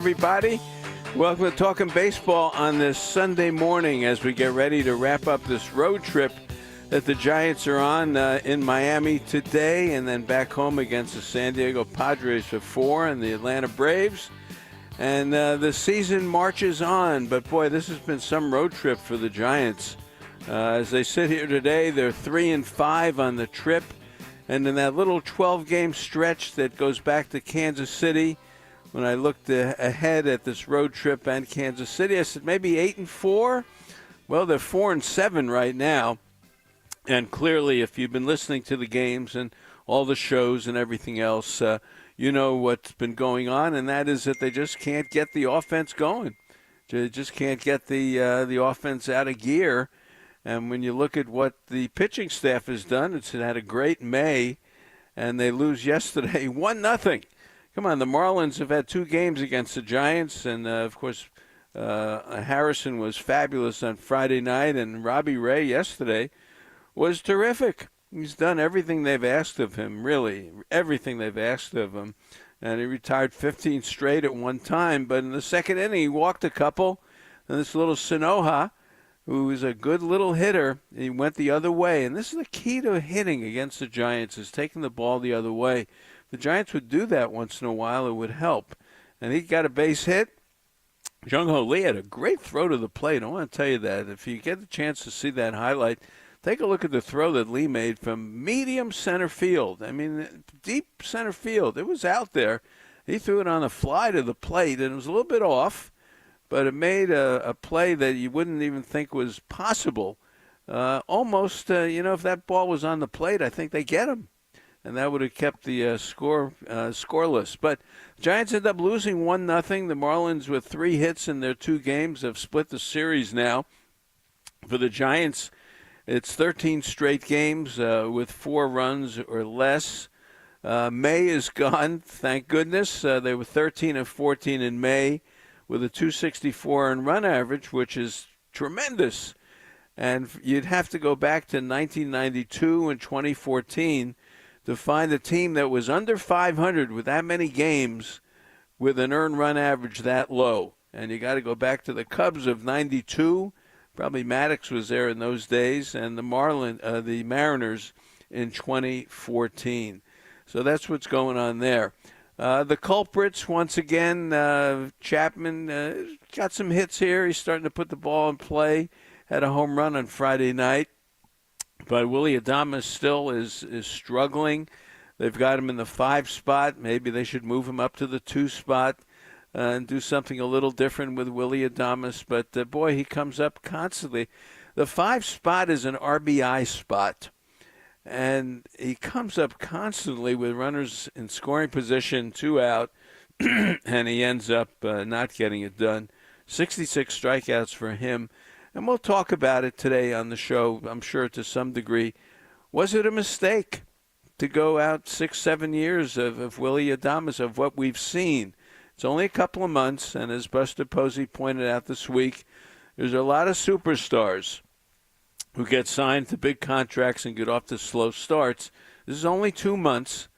Everybody, welcome to Talkin Baseball on this Sunday morning as we get ready to wrap up this road trip that the Giants are on in Miami today and then back home against the San Diego Padres for 4 and the Atlanta Braves. And the season marches on, but boy, this has been some road trip for the Giants. As they sit here today, they're 3-5 on the trip. And in that little 12-game stretch that goes back to Kansas City, when I looked ahead at this road trip and Kansas City, I said maybe 8-4. Well, they're 4-7 right now. And clearly, if you've been listening to the games and all the shows and everything else, you know what's been going on, and that is that they just can't get the offense going. They just can't get the offense out of gear. And when you look at what the pitching staff has done, it's had a great May, and they lose yesterday 1-0. Come on, the Marlins have had 2 games against the Giants, and, of course, Harrison was fabulous on Friday night, and Robbie Ray yesterday was terrific. He's done everything they've asked of him, really, everything they've asked of him, and he retired 15 straight at one time, but in the second inning he walked a couple, and this little Sinoha, who is a good little hitter, he went the other way, and this is the key to hitting against the Giants, is taking the ball the other way. The Giants would do that once in a while, it would help. And he got a base hit. Jung-Ho Lee had a great throw to the plate. I want to tell you that. If you get the chance to see that highlight, take a look at the throw that Lee made from medium center field. I mean, deep center field. It was out there. He threw it on the fly to the plate, and it was a little bit off, but it made a play that you wouldn't even think was possible. Almost, if that ball was on the plate, I think they get him. And that would have kept the score scoreless. But Giants end up losing 1-0. The Marlins, with 3 hits in their 2 games, have split the series now. For the Giants, it's 13 straight games with 4 runs or less. May is gone, thank goodness. They were 13-14 in May with a 264 earned run average, which is tremendous. And you'd have to go back to 1992 and 2014 to find a team that was under 500 with that many games with an earned run average that low. And you got to go back to the Cubs of 92. Probably Maddox was there in those days, and the Mariners in 2014. So that's what's going on there. The culprits, once again, Chapman got some hits here. He's starting to put the ball in play. Had a home run on Friday night. But Willie Adames still is struggling. They've got him in the 5 spot. Maybe they should move him up to the 2 spot and do something a little different with Willie Adames. But, boy, he comes up constantly. The 5 spot is an RBI spot. And he comes up constantly with runners in scoring position, 2 out, and he ends up not getting it done. 66 strikeouts for him. And we'll talk about it today on the show, I'm sure, to some degree. Was it a mistake to go out 6-7 years of Willie Adames, of what we've seen? It's only a couple of months, and as Buster Posey pointed out this week, there's a lot of superstars who get signed to big contracts and get off to slow starts. This is only 2 months,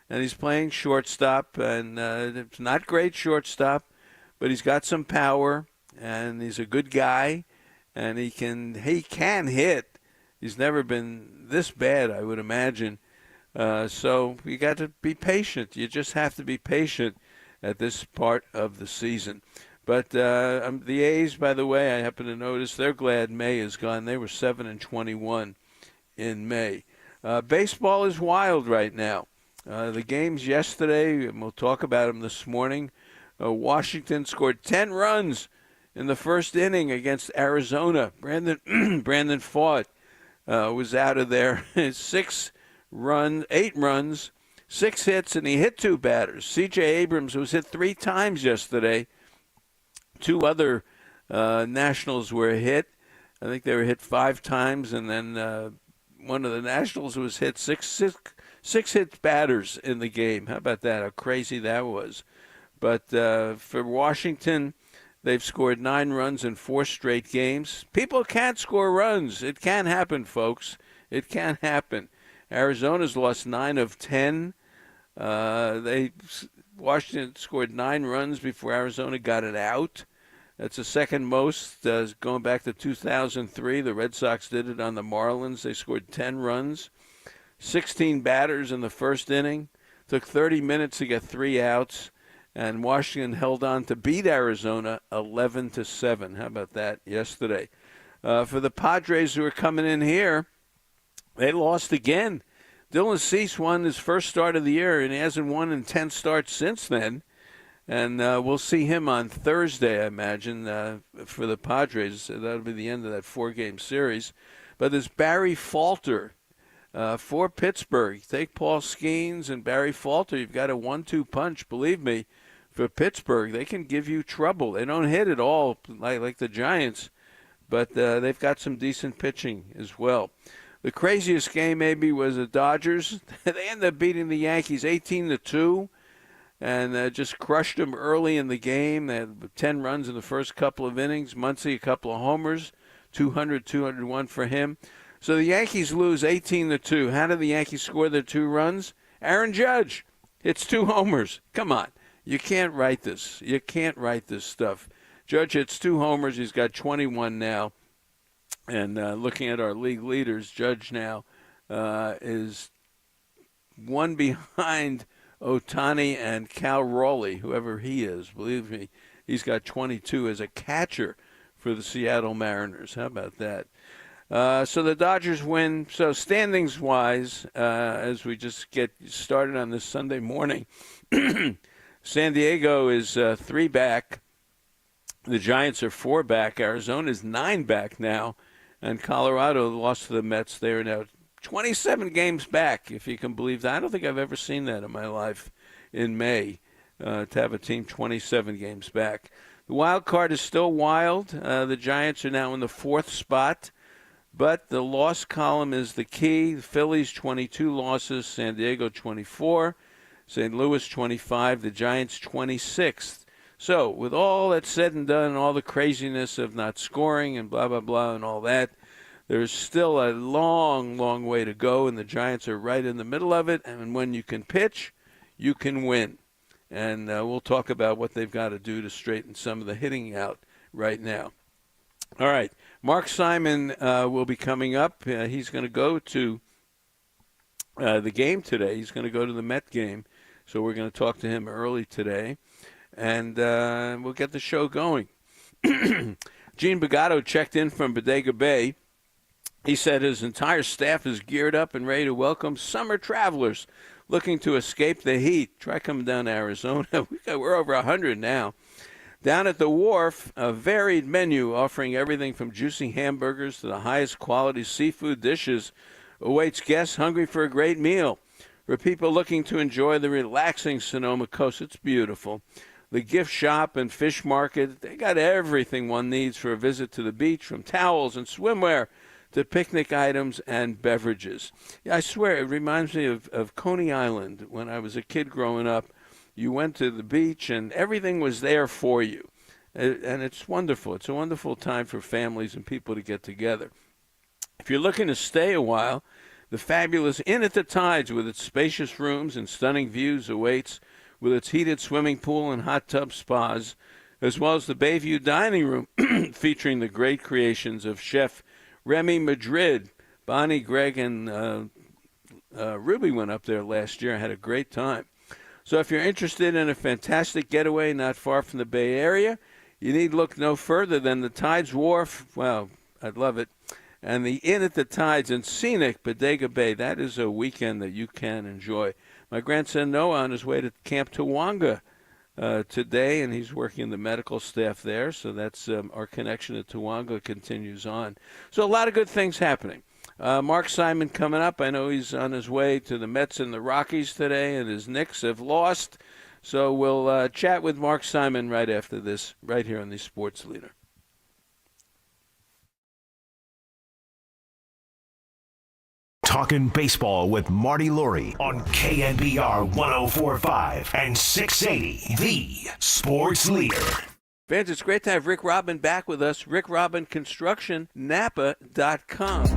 and he's playing shortstop, and it's not great shortstop, but he's got some power, and he's a good guy. And he can hit. He's never been this bad, I would imagine. So you got to be patient. You just have to be patient at this part of the season. But the A's, by the way, I happen to notice they're glad May is gone. They were 7-21 in May. Baseball is wild right now. The games yesterday, and we'll talk about them this morning. Washington scored 10 runs in the first inning against Arizona. Brandon Pfaadt was out of there. 8 runs, 6 hits, and he hit 2 batters. C.J. Abrams was hit 3 times yesterday. 2 other Nationals were hit. I think they were hit 5 times, and then one of the Nationals was hit 6 hit batters in the game. How about that? How crazy that was. But for Washington, they've scored 9 runs in 4 straight games. People can't score runs. It can happen, folks. It can happen. Arizona's lost 9 of 10. They Washington scored 9 runs before Arizona got it out. That's the second most going back to 2003. The Red Sox did it on the Marlins. They scored 10 runs, 16 batters in the first inning. Took 30 minutes to get 3 outs, and Washington held on to beat Arizona 11-7. How about that yesterday? For the Padres who are coming in here, they lost again. Dylan Cease won his first start of the year, and he hasn't won in 10 starts since then. And we'll see him on Thursday, I imagine, for the Padres. That'll be the end of that 4-game series. But there's Barry Falter for Pittsburgh. Take Paul Skeens and Barry Falter. You've got a 1-2 punch, believe me, for Pittsburgh. They can give you trouble. They don't hit at all like the Giants, but they've got some decent pitching as well. The craziest game maybe was the Dodgers. They ended up beating the Yankees 18-2. And just crushed them early in the game. They had 10 runs in the first couple of innings. Muncy, a couple of homers, 200, 201 for him. So the Yankees lose 18-2. How did the Yankees score their 2 runs? Aaron Judge hits 2 homers. Come on. You can't write this. You can't write this stuff. Judge hits 2 homers. He's got 21 now. And looking at our league leaders, Judge now is one behind Ohtani and Cal Raleigh, whoever he is. Believe me, he's got 22 as a catcher for the Seattle Mariners. How about that? So the Dodgers win. So standings-wise, as we just get started on this Sunday morning, San Diego is 3 back. The Giants are 4 back. Arizona is 9 back now. And Colorado lost to the Mets. They are now 27 games back, if you can believe that. I don't think I've ever seen that in my life in May, to have a team 27 games back. The wild card is still wild. The Giants are now in the 4th spot, but the loss column is the key. The Phillies, 22 losses. San Diego, 24. St. Louis, 25. The Giants, 26th. So with all that's said and done, all the craziness of not scoring and blah, blah, blah, and all that, there's still a long, long way to go, and the Giants are right in the middle of it. And when you can pitch, you can win. And we'll talk about what they've got to do to straighten some of the hitting out right now. All right, Mark Simon will be coming up. He's going to go to the game today. He's going to go to the Met game, so we're going to talk to him early today. And we'll get the show going. Gene Bagato checked in from Bodega Bay. He said his entire staff is geared up and ready to welcome summer travelers looking to escape the heat. Try coming down to Arizona. We're over 100 now. Down at the wharf, a varied menu offering everything from juicy hamburgers to the highest quality seafood dishes awaits guests hungry for a great meal. For people looking to enjoy the relaxing Sonoma coast, it's beautiful. The gift shop and fish market, they got everything one needs for a visit to the beach, from towels and swimwear to picnic items and beverages. Yeah, I swear, it reminds me of Coney Island. When I was a kid growing up, you went to the beach and everything was there for you. And it's wonderful. It's a wonderful time for families and people to get together. If you're looking to stay a while, the fabulous Inn at the Tides with its spacious rooms and stunning views awaits, with its heated swimming pool and hot tub spas, as well as the Bayview Dining Room featuring the great creations of Chef Remy Madrid. Bonnie, Greg, and Ruby went up there last year and had a great time. So if you're interested in a fantastic getaway not far from the Bay Area, you need look no further than the Tides Wharf. Well, I'd love it. And the Inn at the Tides in scenic Bodega Bay. That is a weekend that you can enjoy. My grandson Noah on his way to Camp Tawonga today, and he's working in the medical staff there. So that's our connection to Tawonga continues on. So a lot of good things happening. Mark Simon coming up. I know he's on his way to the Mets and the Rockies today, and his Knicks have lost. So we'll chat with Mark Simon right after this, right here on the Sports Leader. Talking baseball with Marty Lurie on KNBR 104.5 and 680, the Sports Leader. Fans, it's great to have Rick Robin back with us. Rick Robin Construction, Napa.com.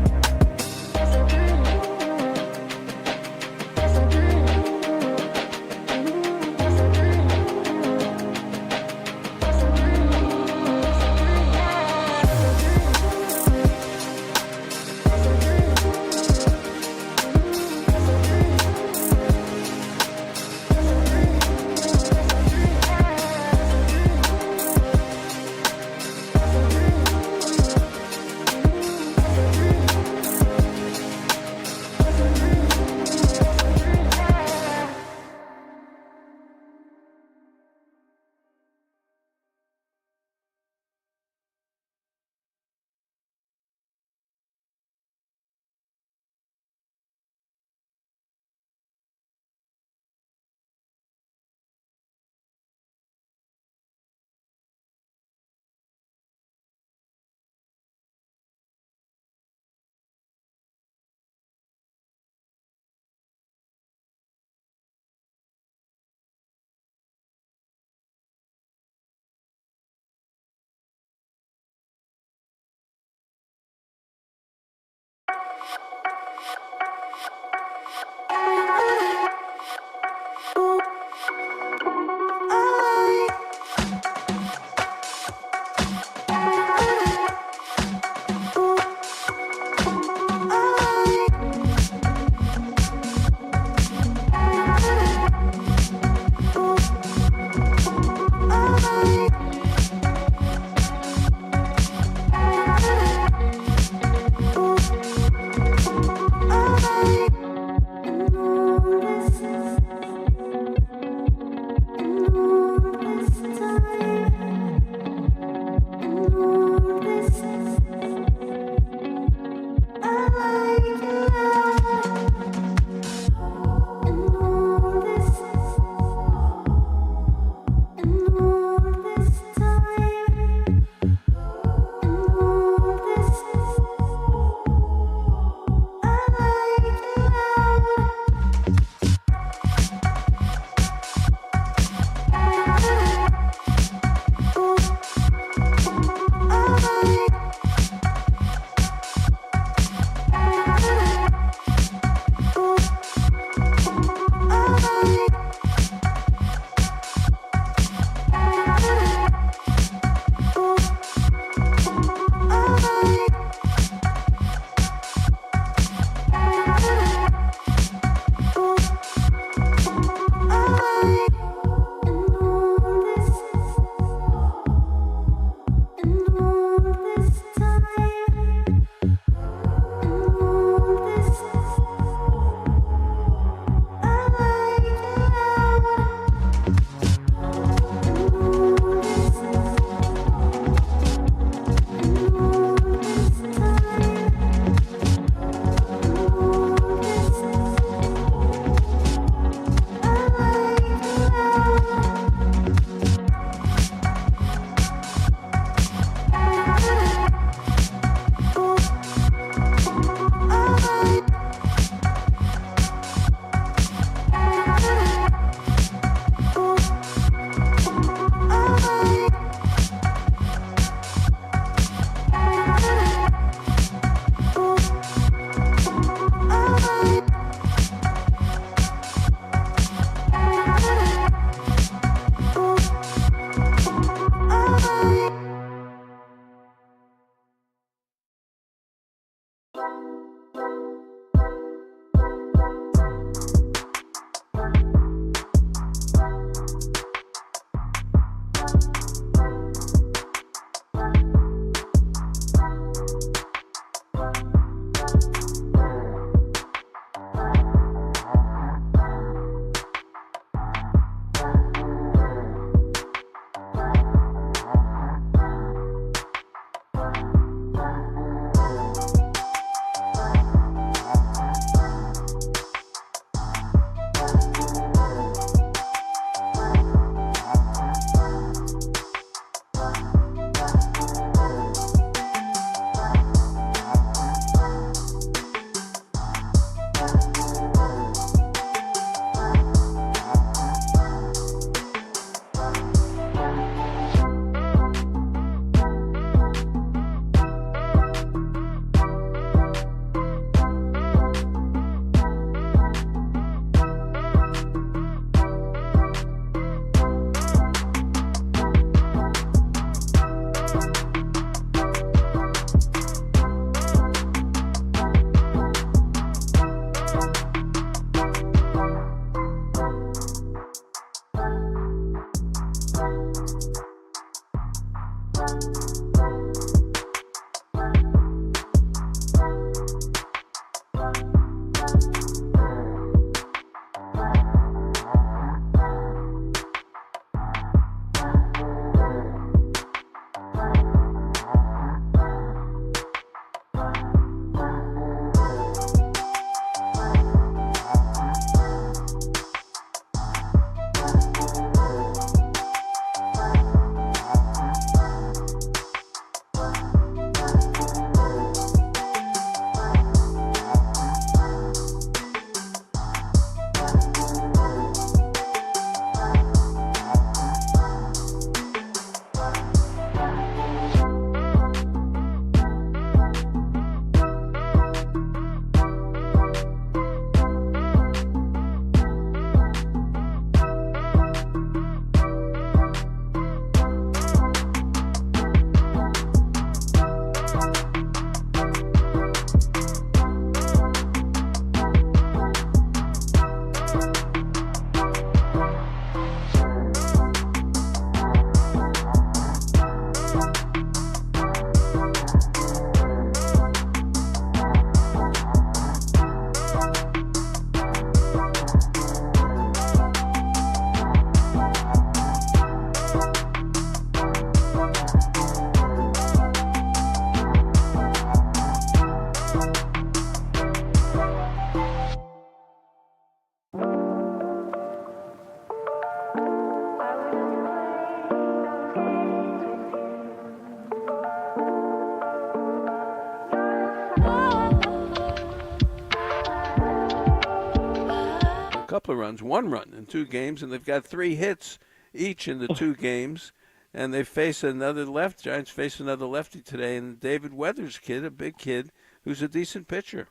couple of runs, one run in 2 games, and they've got 3 hits each in the 2 games. And they face another Giants face another lefty today, and David Weathers kid, a big kid, who's a decent pitcher.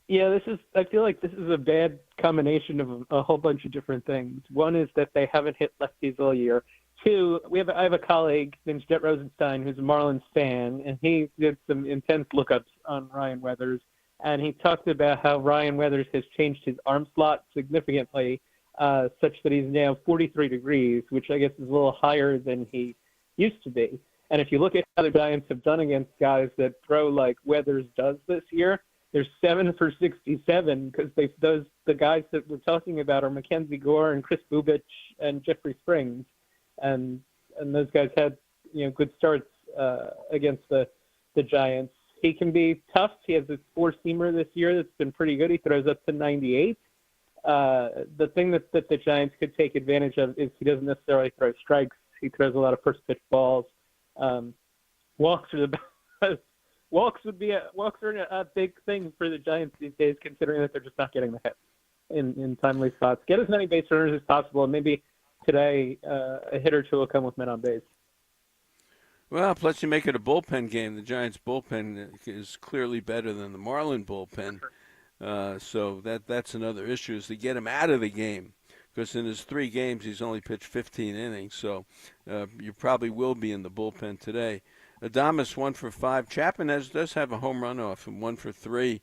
Yeah, I feel like this is a bad combination of a whole bunch of different things. One is that they haven't hit lefties all year. 2, I have a colleague named Jet Rosenstein who's a Marlins fan, and he did some intense lookups on Ryan Weathers, and he talked about how Ryan Weathers has changed his arm slot significantly, such that he's now 43 degrees, which I guess is a little higher than he used to be. And if you look at how the Giants have done against guys that throw like Weathers does this year, they're 7 for 67 because the guys that we're talking about are Mackenzie Gore and Chris Bubich and Jeffrey Springs, and those guys had good starts against the Giants. He can be tough. He has this 4-seamer this year that's been pretty good. He throws up to 98. The thing that the Giants could take advantage of is he doesn't necessarily throw strikes. He throws a lot of first pitch balls. Walks are the best. Walks are a big thing for the Giants these days, considering that they're just not getting the hits in timely spots. Get as many base runners as possible, and maybe today a hit or two will come with men on base. Well, plus you make it a bullpen game. The Giants' bullpen is clearly better than the Marlin bullpen, so that's another issue is to get him out of the game. Because in his 3 games, he's only pitched 15 innings, so you probably will be in the bullpen today. Adames 1 for 5. Chapman does have a home run off and 1 for 3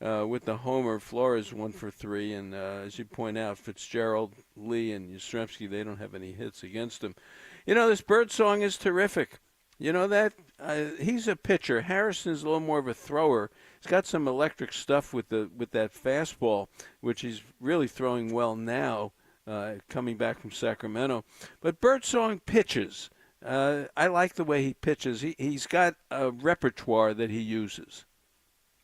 with the homer. Flores 1 for 3, and as you point out, Fitzgerald, Lee, and Yastrzemski, they don't have any hits against him. This Birdsong is terrific. You know that? He's a pitcher. Harrison's a little more of a thrower. He's got some electric stuff with that fastball, which he's really throwing well now, coming back from Sacramento. But Birdsong pitches. I like the way he pitches. He's got a repertoire that he uses.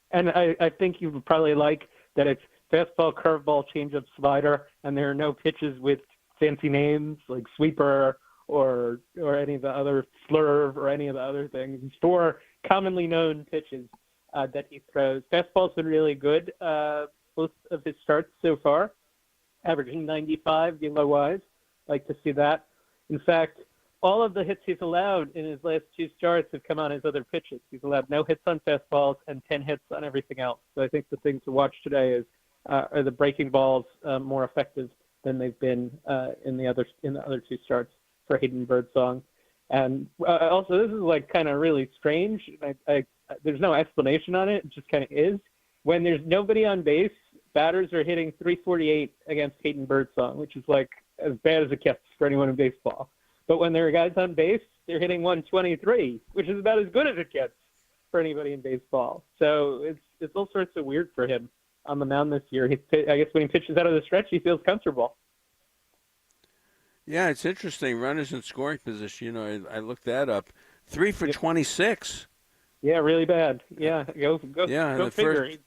And I think you would probably like that it's fastball, curveball, changeup, slider, and there are no pitches with fancy names like sweeper or any of the other slurve or any of the other things. 4 commonly known pitches that he throws. Fastball's been really good both of his starts so far, averaging 95 velo-wise. Like to see that. In fact, all of the hits he's allowed in his last 2 starts have come on his other pitches. He's allowed no hits on fastballs and 10 hits on everything else. So I think the thing to watch today is are the breaking balls more effective than they've been in the other 2 starts for Hayden Birdsong. And also, this is like kind of really strange. There's no explanation on it. It just kind of is. When there's nobody on base, batters are hitting 348 against Hayden Birdsong, which is like as bad as it gets for anyone in baseball. But when there are guys on base, they're hitting 123, which is about as good as it gets for anybody in baseball. So it's all sorts of weird for him on the mound this year. I guess when he pitches out of the stretch, he feels comfortable. Yeah, it's interesting. Runners in scoring position. I looked that up. 3 for 26. Yeah, really bad. Yeah, go figure. First,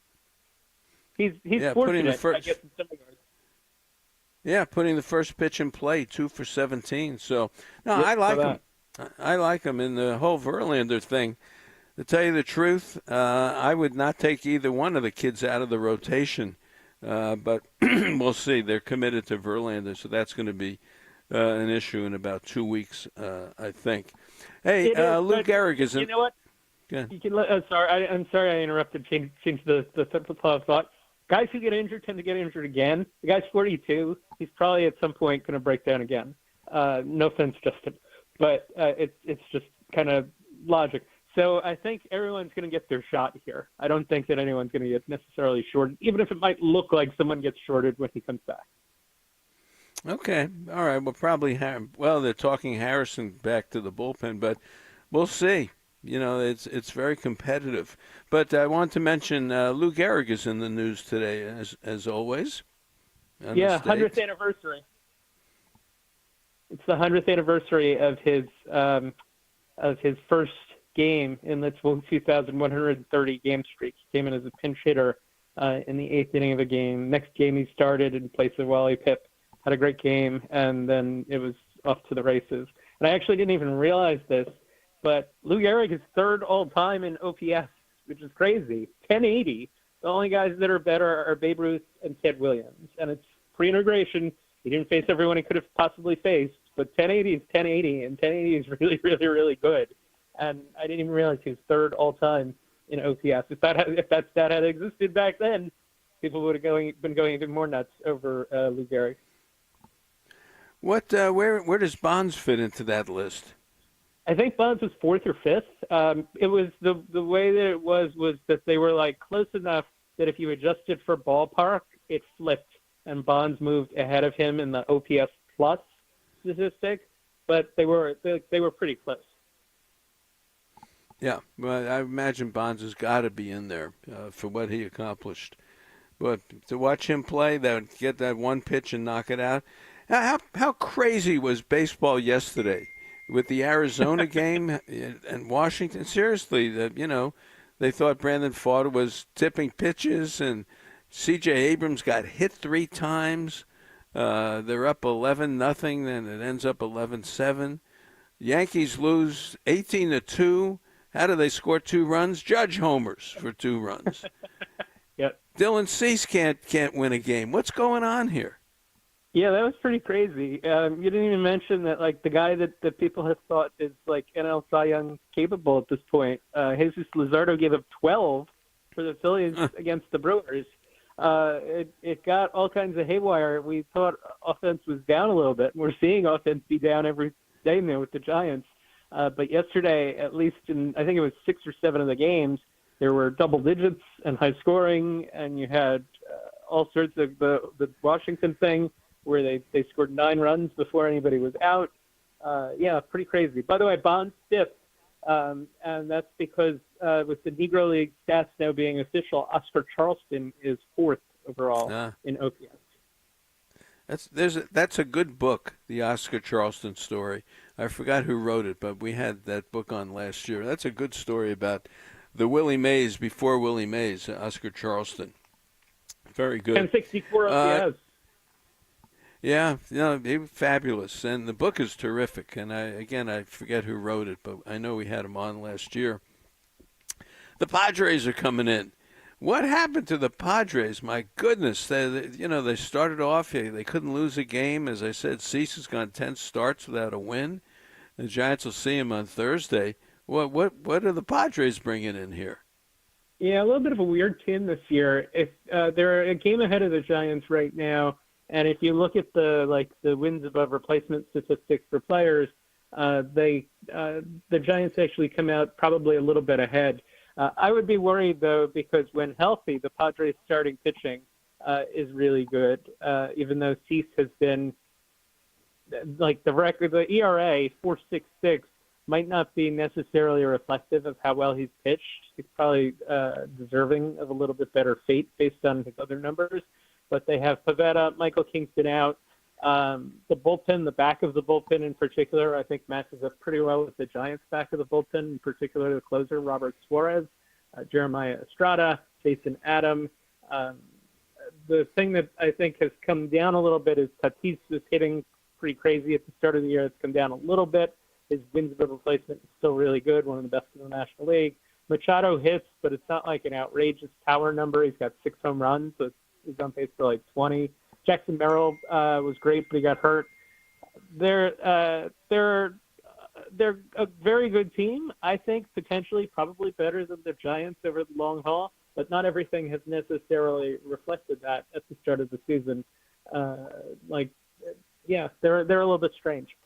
he's fortunate, I guess, in some regards. Yeah, putting the first pitch in play, 2 for 17. So, no, I like him. I like him in the whole Verlander thing. To tell you the truth, I would not take either one of the kids out of the rotation. But we'll see. They're committed to Verlander, so that's going to be an issue in about 2 weeks, I think. Hey, Lou Gehrig is in. You know what? Good. You can I'm sorry I interrupted. Change the thought. Guys who get injured tend to get injured again. The guy's 42. He's probably at some point going to break down again. No offense, Justin, but it's just kind of logic. So I think everyone's going to get their shot here. I don't think that anyone's going to get necessarily shorted, even if it might look like someone gets shorted when he comes back. Okay. All right. Well, probably. They're talking Harrison back to the bullpen, but we'll see. It's very competitive. But I want to mention Lou Gehrig is in the news today, as always. Yeah, 100th anniversary. It's the 100th anniversary of his first game in the 2,130 game streak. He came in as a pinch hitter in the 8th inning of a game. Next game he started in place of Wally Pipp. Had a great game, and then it was off to the races. And I actually didn't even realize this, but Lou Gehrig is 3rd all-time in OPS, which is crazy. 1080. The only guys that are better are Babe Ruth and Ted Williams, and it's pre-integration. He didn't face everyone he could have possibly faced, but 1080 is 1080, and 1080 is really, really, really good. And I didn't even realize he was third all-time in OPS. If that stat had existed back then, people would have been going even more nuts over Lou Gehrig. Where does Bonds fit into that list? I think Bonds was fourth or fifth. It was the way that it was that they were like close enough that if you adjusted for ballpark, it flipped, and Bonds moved ahead of him in the OPS plus statistic. But they were pretty close. Yeah, well, I imagine Bonds has got to be in there for what he accomplished. But to watch him play, get that one pitch and knock it out. How crazy was baseball yesterday with the Arizona game and Washington? Seriously, they thought Brandon Pfaadt was tipping pitches, and C.J. Abrams got hit 3 times. They're up 11-0, then it ends up 11-7. Yankees lose 18-2. How do they score 2 runs? Judge homers for 2 runs. Yep. Dylan Cease can't win a game. What's going on here? Yeah, that was pretty crazy. You didn't even mention that, like, the guy that people have thought is, like, NL Cy Young capable at this point, Jesus Luzardo gave up 12 for the Phillies against the Brewers. It got all kinds of haywire. We thought offense was down a little bit, and we're seeing offense be down every day now with the Giants. But yesterday, at least in, I think it was 6 or 7 of the games, there were double digits and high scoring, and you had all sorts of the Washington thing, where they scored 9 runs before anybody was out. Yeah, pretty crazy. By the way, Bonds fifth, and that's because with the Negro League stats now being official, Oscar Charleston is 4th overall in OPS. That's a good book, the Oscar Charleston story. I forgot who wrote it, but we had that book on last year. That's a good story about the Willie Mays before Willie Mays, Oscar Charleston. Very good. 1064 OPS. Yeah, he was fabulous, and the book is terrific. And I forget who wrote it, but I know we had him on last year. The Padres are coming in. What happened to the Padres? My goodness, they started off, they couldn't lose a game. As I said, Cease has gone 10 starts without a win. The Giants will see him on Thursday. What are the Padres bringing in here? Yeah, a little bit of a weird team this year. They're a game ahead of the Giants right now. And if you look at the wins above replacement statistics for players, the Giants actually come out probably a little bit ahead. I would be worried, though, because when healthy, the Padres' starting pitching is really good, even though Cease has been, like, the ERA, 4.66, might not be necessarily reflective of how well he's pitched. He's probably deserving of a little bit better fate based on his other numbers. But they have Pivetta, Michael Kingston out. The bullpen, the back of the bullpen in particular, I think matches up pretty well with the Giants' back of the bullpen, in particular the closer, Robert Suarez, Jeremiah Estrada, Jason Adam. The thing that I think has come down a little bit is Tatis was hitting pretty crazy at the start of the year. It's come down a little bit. His wins above replacement is still really good, one of the best in the National League. Machado hits, but it's not like an outrageous power number. He's got 6 home runs, so he's on pace for like 20. Jackson Merrill was great, but he got hurt. They're a very good team. I think potentially probably better than the Giants over the long haul, but not everything has necessarily reflected that at the start of the season. They're a little bit strange.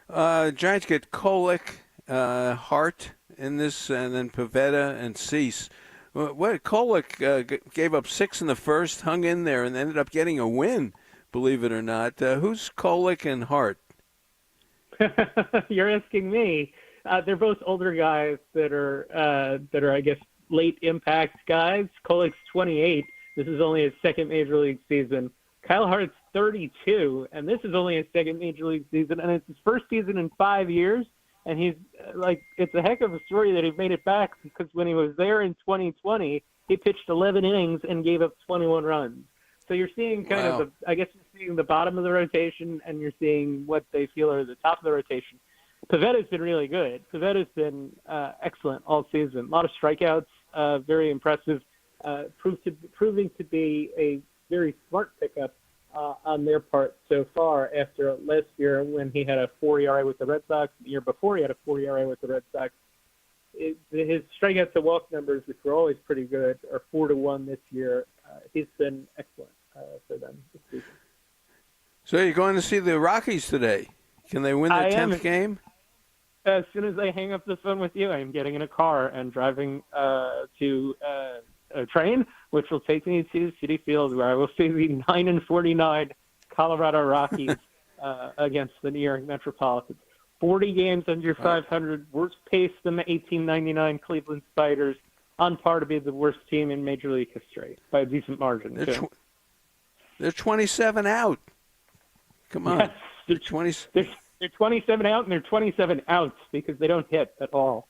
Giants get Kolek, Hart in this, and then Pivetta and Cease. Kolek gave up 6 in the first, hung in there, and ended up getting a win, believe it or not. Who's Kolek and Hart? You're asking me. They're both older guys that are I guess, late impact guys. Kolek's 28. This is only his second major league season. Kyle Hart's 32, and this is only his second major league season, and it's his first season in 5 years. And he's it's a heck of a story that he made it back, because when he was there in 2020, he pitched 11 innings and gave up 21 runs. So you're seeing you're seeing the bottom of the rotation, and you're seeing what they feel are the top of the rotation. Pivetta's been really good. Pivetta's been excellent all season. A lot of strikeouts, very impressive, proving to be a very smart pickup on their part so far after last year when he had a 4 ERA with the Red Sox. The year before he had a 4 ERA with the Red Sox. His strikeouts to walk numbers, which were always pretty good, are 4-1 this year. He's been excellent for them this season. So you're going to see the Rockies today. Can they win their 10th game? As soon as I hang up the phone with you, I'm getting in a car and driving to a train, which will take me to Citi Field, where I will see the 9-49 Colorado Rockies against the New York Metropolitans. 40 games under 500, worse pace than the 1899 Cleveland Spiders, on par to be the worst team in Major League history by a decent margin. They're 27 out. Come on. Yes, they're 27 out, and they're 27 outs because they don't hit at all.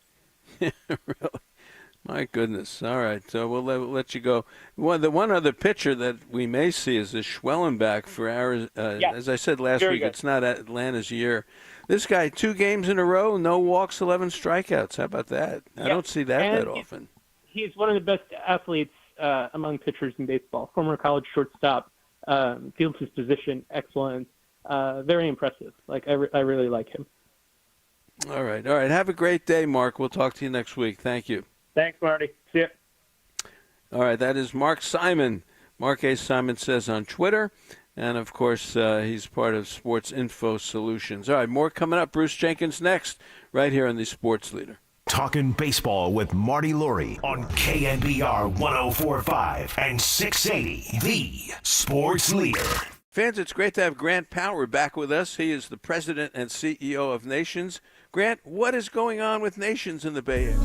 Really? My goodness. All right, so we'll let you go. The one other pitcher that we may see is this Schwellenbach for Arizona. As I said last week, it's not Atlanta's year. This guy, 2 games in a row, no walks, 11 strikeouts. How about that? I don't see that often. He's one of the best athletes among pitchers in baseball. Former college shortstop, fields his position, excellent. Very impressive. I really like him. All right. Have a great day, Mark. We'll talk to you next week. Thank you. Thanks, Marty. See ya. All right. That is Mark Simon. Mark A. Simon says on Twitter. And, of course, he's part of Sports Info Solutions. All right. More coming up. Bruce Jenkins next, right here on the Sports Leader. Talking baseball with Marty Lurie on KNBR 104.5 and 680, the Sports Leader. Fans, it's great to have Grant Power back with us. He is the president and CEO of Nations. Grant, what is going on with Nations in the Bay Area?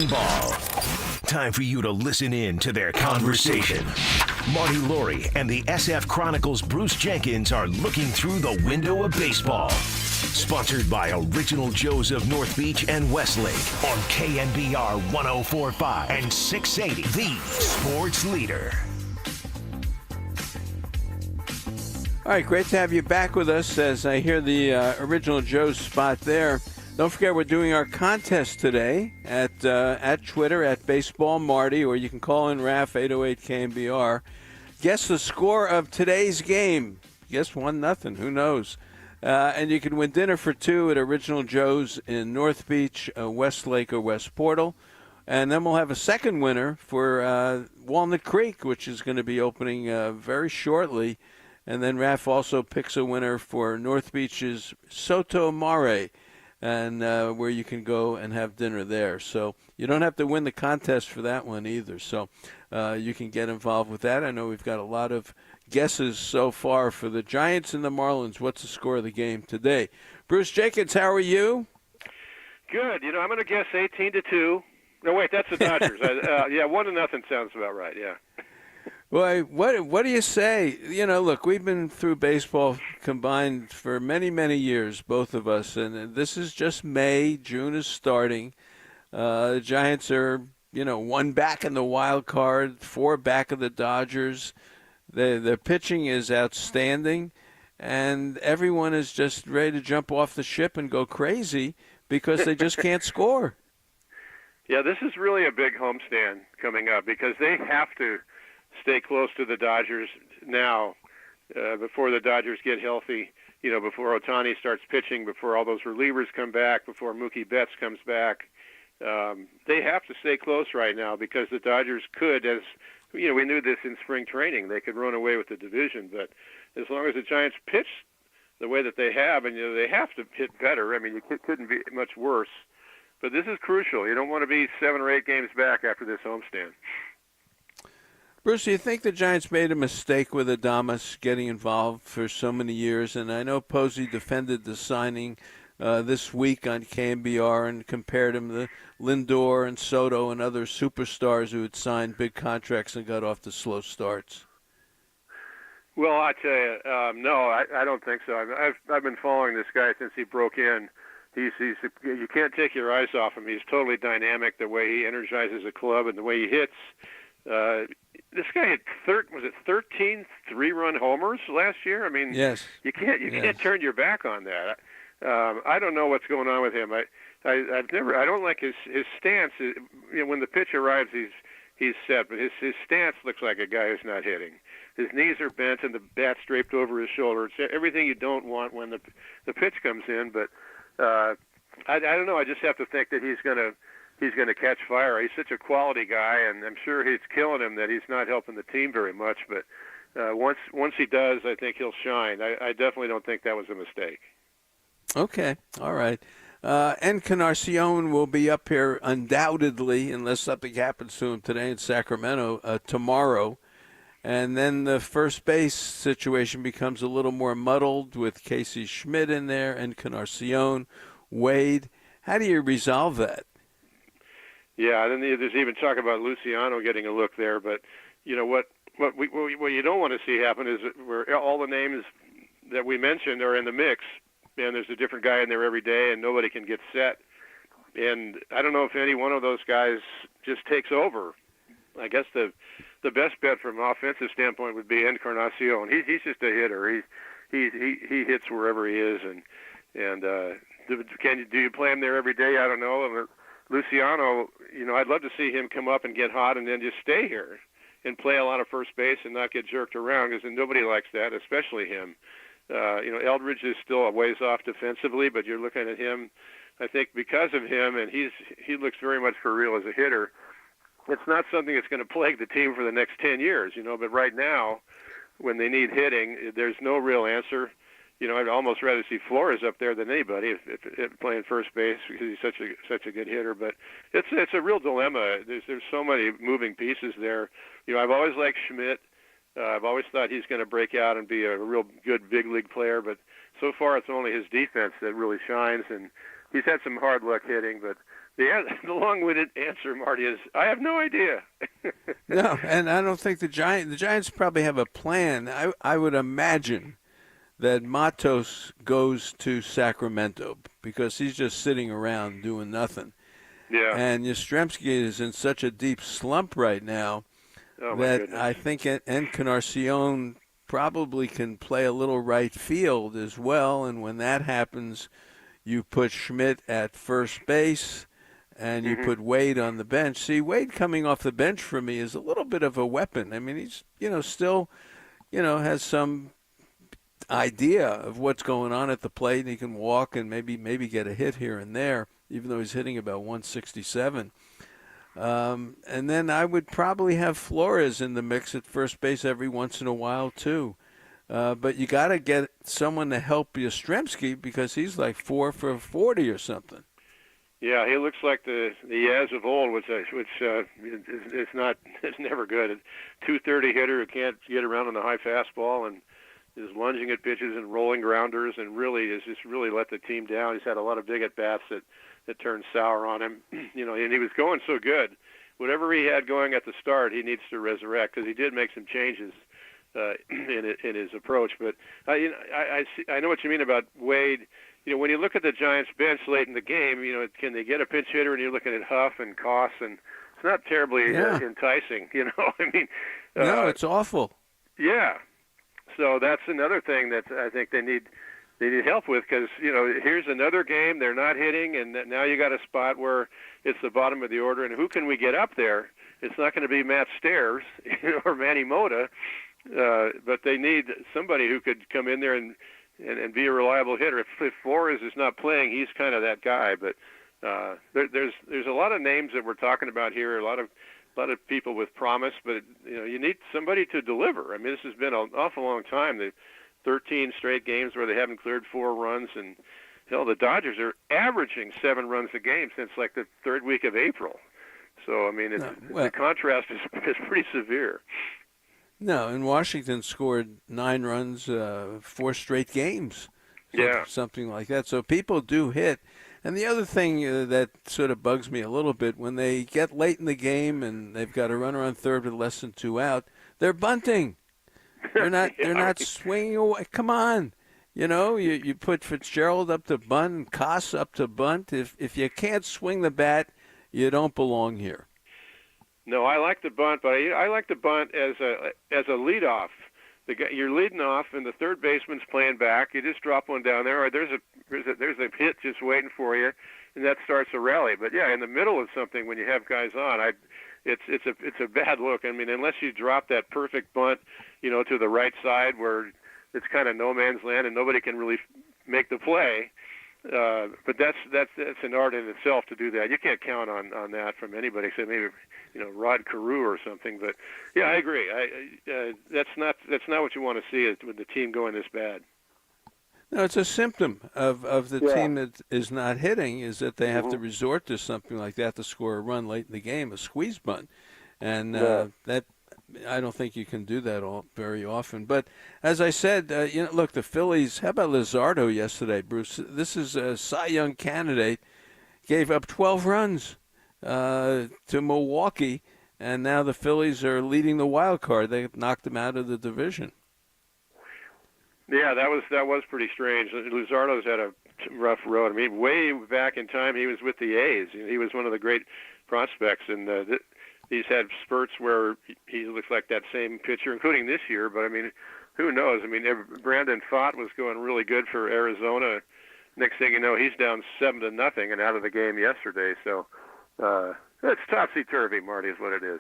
and ball. Time for you to listen in to their conversation. Marty Lurie and the SF Chronicles' Bruce Jenkins are looking through the window of baseball. Sponsored by Original Joe's of North Beach and Westlake on KNBR 104.5 and 680, the sports leader. All right, great to have you back with us as I hear the Original Joe's spot there. Don't forget we're doing our contest today at Twitter at Baseball Marty, or you can call in RAF 808 KNBR. Guess the score of today's game. Guess 1-0. Who knows? And you can win dinner for two at Original Joe's in North Beach, Westlake, or West Portal. And then we'll have a second winner for Walnut Creek, which is going to be opening very shortly. And then RAF also picks a winner for North Beach's Soto Mare, and where you can go and have dinner there. So you don't have to win the contest for that one either. So you can get involved with that. I know we've got a lot of guesses so far for the Giants and the Marlins. What's the score of the game today? Bruce Jenkins, how are you? Good. I'm going to guess 18-2. No, wait, that's the Dodgers. 1-0 sounds about right. Yeah. Well, what do you say? Look, we've been through baseball combined for many, many years, both of us, and this is just May. June is starting. The Giants are, 1 back in the wild card, 4 back of the Dodgers. Their pitching is outstanding, and everyone is just ready to jump off the ship and go crazy because they just can't score. Yeah, this is really a big homestand coming up because they have to stay close to the Dodgers now before the Dodgers get healthy, before Ohtani starts pitching, before all those relievers come back, before Mookie Betts comes back. They have to stay close right now because the Dodgers could, as we knew this in spring training, they could run away with the division. But as long as the Giants pitch the way that they have, and they have to hit better, it couldn't be much worse. But this is crucial. You don't want to be 7 or 8 games back after this homestand. Bruce, do you think the Giants made a mistake with Adames getting involved for so many years? And I know Posey defended the signing this week on KNBR and compared him to Lindor and Soto and other superstars who had signed big contracts and got off to slow starts. Well, I tell you, no, I don't think so. I've been following this guy since he broke in. You can't take your eyes off him. He's totally dynamic, the way he energizes a club and the way he hits. This guy had 13 three-run homers last year. Yes. You can't turn your back on that. I don't know what's going on with him. I don't like his stance. When the pitch arrives, he's set, but his stance looks like a guy who's not hitting. His knees are bent and the bat's draped over his shoulder. It's everything you don't want when the pitch comes in. But I don't know. I just have to think that he's going to catch fire. He's such a quality guy, and I'm sure he's killing him that he's not helping the team very much. But once he does, I think he'll shine. I definitely don't think that was a mistake. Okay, all right. Encarnacion will be up here undoubtedly, unless something happens to him today in Sacramento, tomorrow. And then the first base situation becomes a little more muddled with Casey Schmidt in there, Encarnacion, Wade. How do you resolve that? Yeah, then there's even talk about Luciano getting a look there. But what you don't want to see happen is where all the names that we mentioned are in the mix, and there's a different guy in there every day, and nobody can get set. And I don't know if any one of those guys just takes over. I guess the best bet from an offensive standpoint would be Encarnacion. He's just a hitter. He hits wherever he is, and do you play him there every day? I don't know. And Luciano, I'd love to see him come up and get hot and then just stay here and play a lot of first base and not get jerked around, because nobody likes that, especially him. Eldridge is still a ways off defensively, but you're looking at him, I think, because of him, and he looks very much for real as a hitter. It's not something that's going to plague the team for the next 10 years, but right now, when they need hitting, there's no real answer. I'd almost rather see Flores up there than anybody if playing first base, because he's such a good hitter. But it's a real dilemma. There's so many moving pieces there. I've always liked Schmidt. I've always thought he's going to break out and be a real good big league player. But so far, it's only his defense that really shines. And he's had some hard luck hitting, but the long-winded answer, Marty, is I have no idea. No, and I don't think the Giants probably have a plan. I would imagine that Matos goes to Sacramento because he's just sitting around doing nothing. Yeah. And Yastrzemski is in such a deep slump right now that goodness. I think Encarnacion probably can play a little right field as well. And when that happens, you put Schmidt at first base and you put Wade on the bench. See, Wade coming off the bench for me is a little bit of a weapon. I mean, he's, still, has some idea of what's going on at the plate, and he can walk and maybe get a hit here and there, even though he's hitting about 167. And then I would probably have Flores in the mix at first base every once in a while too. But you got to get someone to help Yastrzemski because he's like 4 for 40 or something. Yeah, he looks like the Yaz of old, which is never good. A 230 hitter who can't get around on the high fastball and is lunging at pitches and rolling grounders, and really has just really let the team down. He's had a lot of big at bats that turned sour on him, and he was going so good. Whatever he had going at the start, he needs to resurrect because he did make some changes in his approach. But I know what you mean about Wade. When you look at the Giants bench late in the game, can they get a pinch hitter? And you're looking at Huff and Koss, and it's not terribly enticing. No, it's awful. Yeah. So that's another thing that I think they need help with because, here's another game. They're not hitting, and now you got a spot where it's the bottom of the order, and who can we get up there? It's not going to be Matt Stairs or Manny Mota, but they need somebody who could come in there and be a reliable hitter. If Flores is not playing, he's kind of that guy. But there's a lot of names that we're talking about here, a lot of people with promise, but you need somebody to deliver. I mean, this has been an awful long time. The 13 straight games where they haven't cleared 4 runs, and hell, the Dodgers are averaging 7 runs a game since like the 3rd week of April. So I mean, the contrast is pretty severe. No, and Washington scored 9 runs 4 straight games. Something like that. So people do hit. And the other thing that sort of bugs me a little bit, when they get late in the game and they've got a runner on third with less than 2 out, they're bunting. They're not swinging away. Come on. You put Fitzgerald up to bunt and Koss up to bunt. If you can't swing the bat, you don't belong here. No, I like the bunt, but I like the bunt as a leadoff. You're leading off, and the third baseman's playing back. You just drop one down there, or there's a hit just waiting for you, and that starts a rally. But yeah, in the middle of something, when you have guys on, it's a bad look. I mean, unless you drop that perfect bunt, to the right side where it's kind of no man's land and nobody can really make the play. But that's an art in itself to do that. You can't count on that from anybody except maybe Rod Carew or something. But yeah, I agree. That's not what you want to see with the team going this bad. No, it's a symptom of the team that is not hitting is that they have to resort to something like that to score a run late in the game, a squeeze bunt, and that. I don't think you can do that very often. But as I said, look, the Phillies, how about Luzardo yesterday, Bruce? This is a Cy Young candidate, gave up 12 runs to Milwaukee, and now the Phillies are leading the wild card. They knocked them out of the division. Yeah, that was pretty strange. Luzardo's had a rough road. I mean, way back in time, he was with the A's. He was one of the great prospects, and he's had spurts where he looks like that same pitcher, including this year. But, I mean, who knows? I mean, Brandon Pfaadt was going really good for Arizona. Next thing you know, he's down 7-0 and out of the game yesterday. So it's topsy-turvy, Marty, is what it is.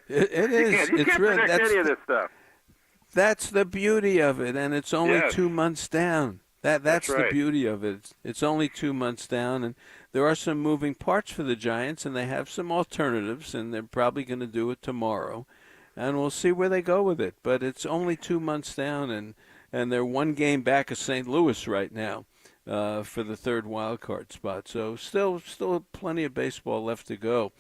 It is. You can't predict any of this stuff. That's the beauty of it, and it's only 2 months down. That's right. The beauty of it. It's only 2 months down, and there are some moving parts for the Giants, and they have some alternatives, and they're probably going to do it tomorrow. And we'll see where they go with it. But it's only 2 months down, and they're 1 game back of St. Louis right now for the third wild card spot. So still plenty of baseball left to go.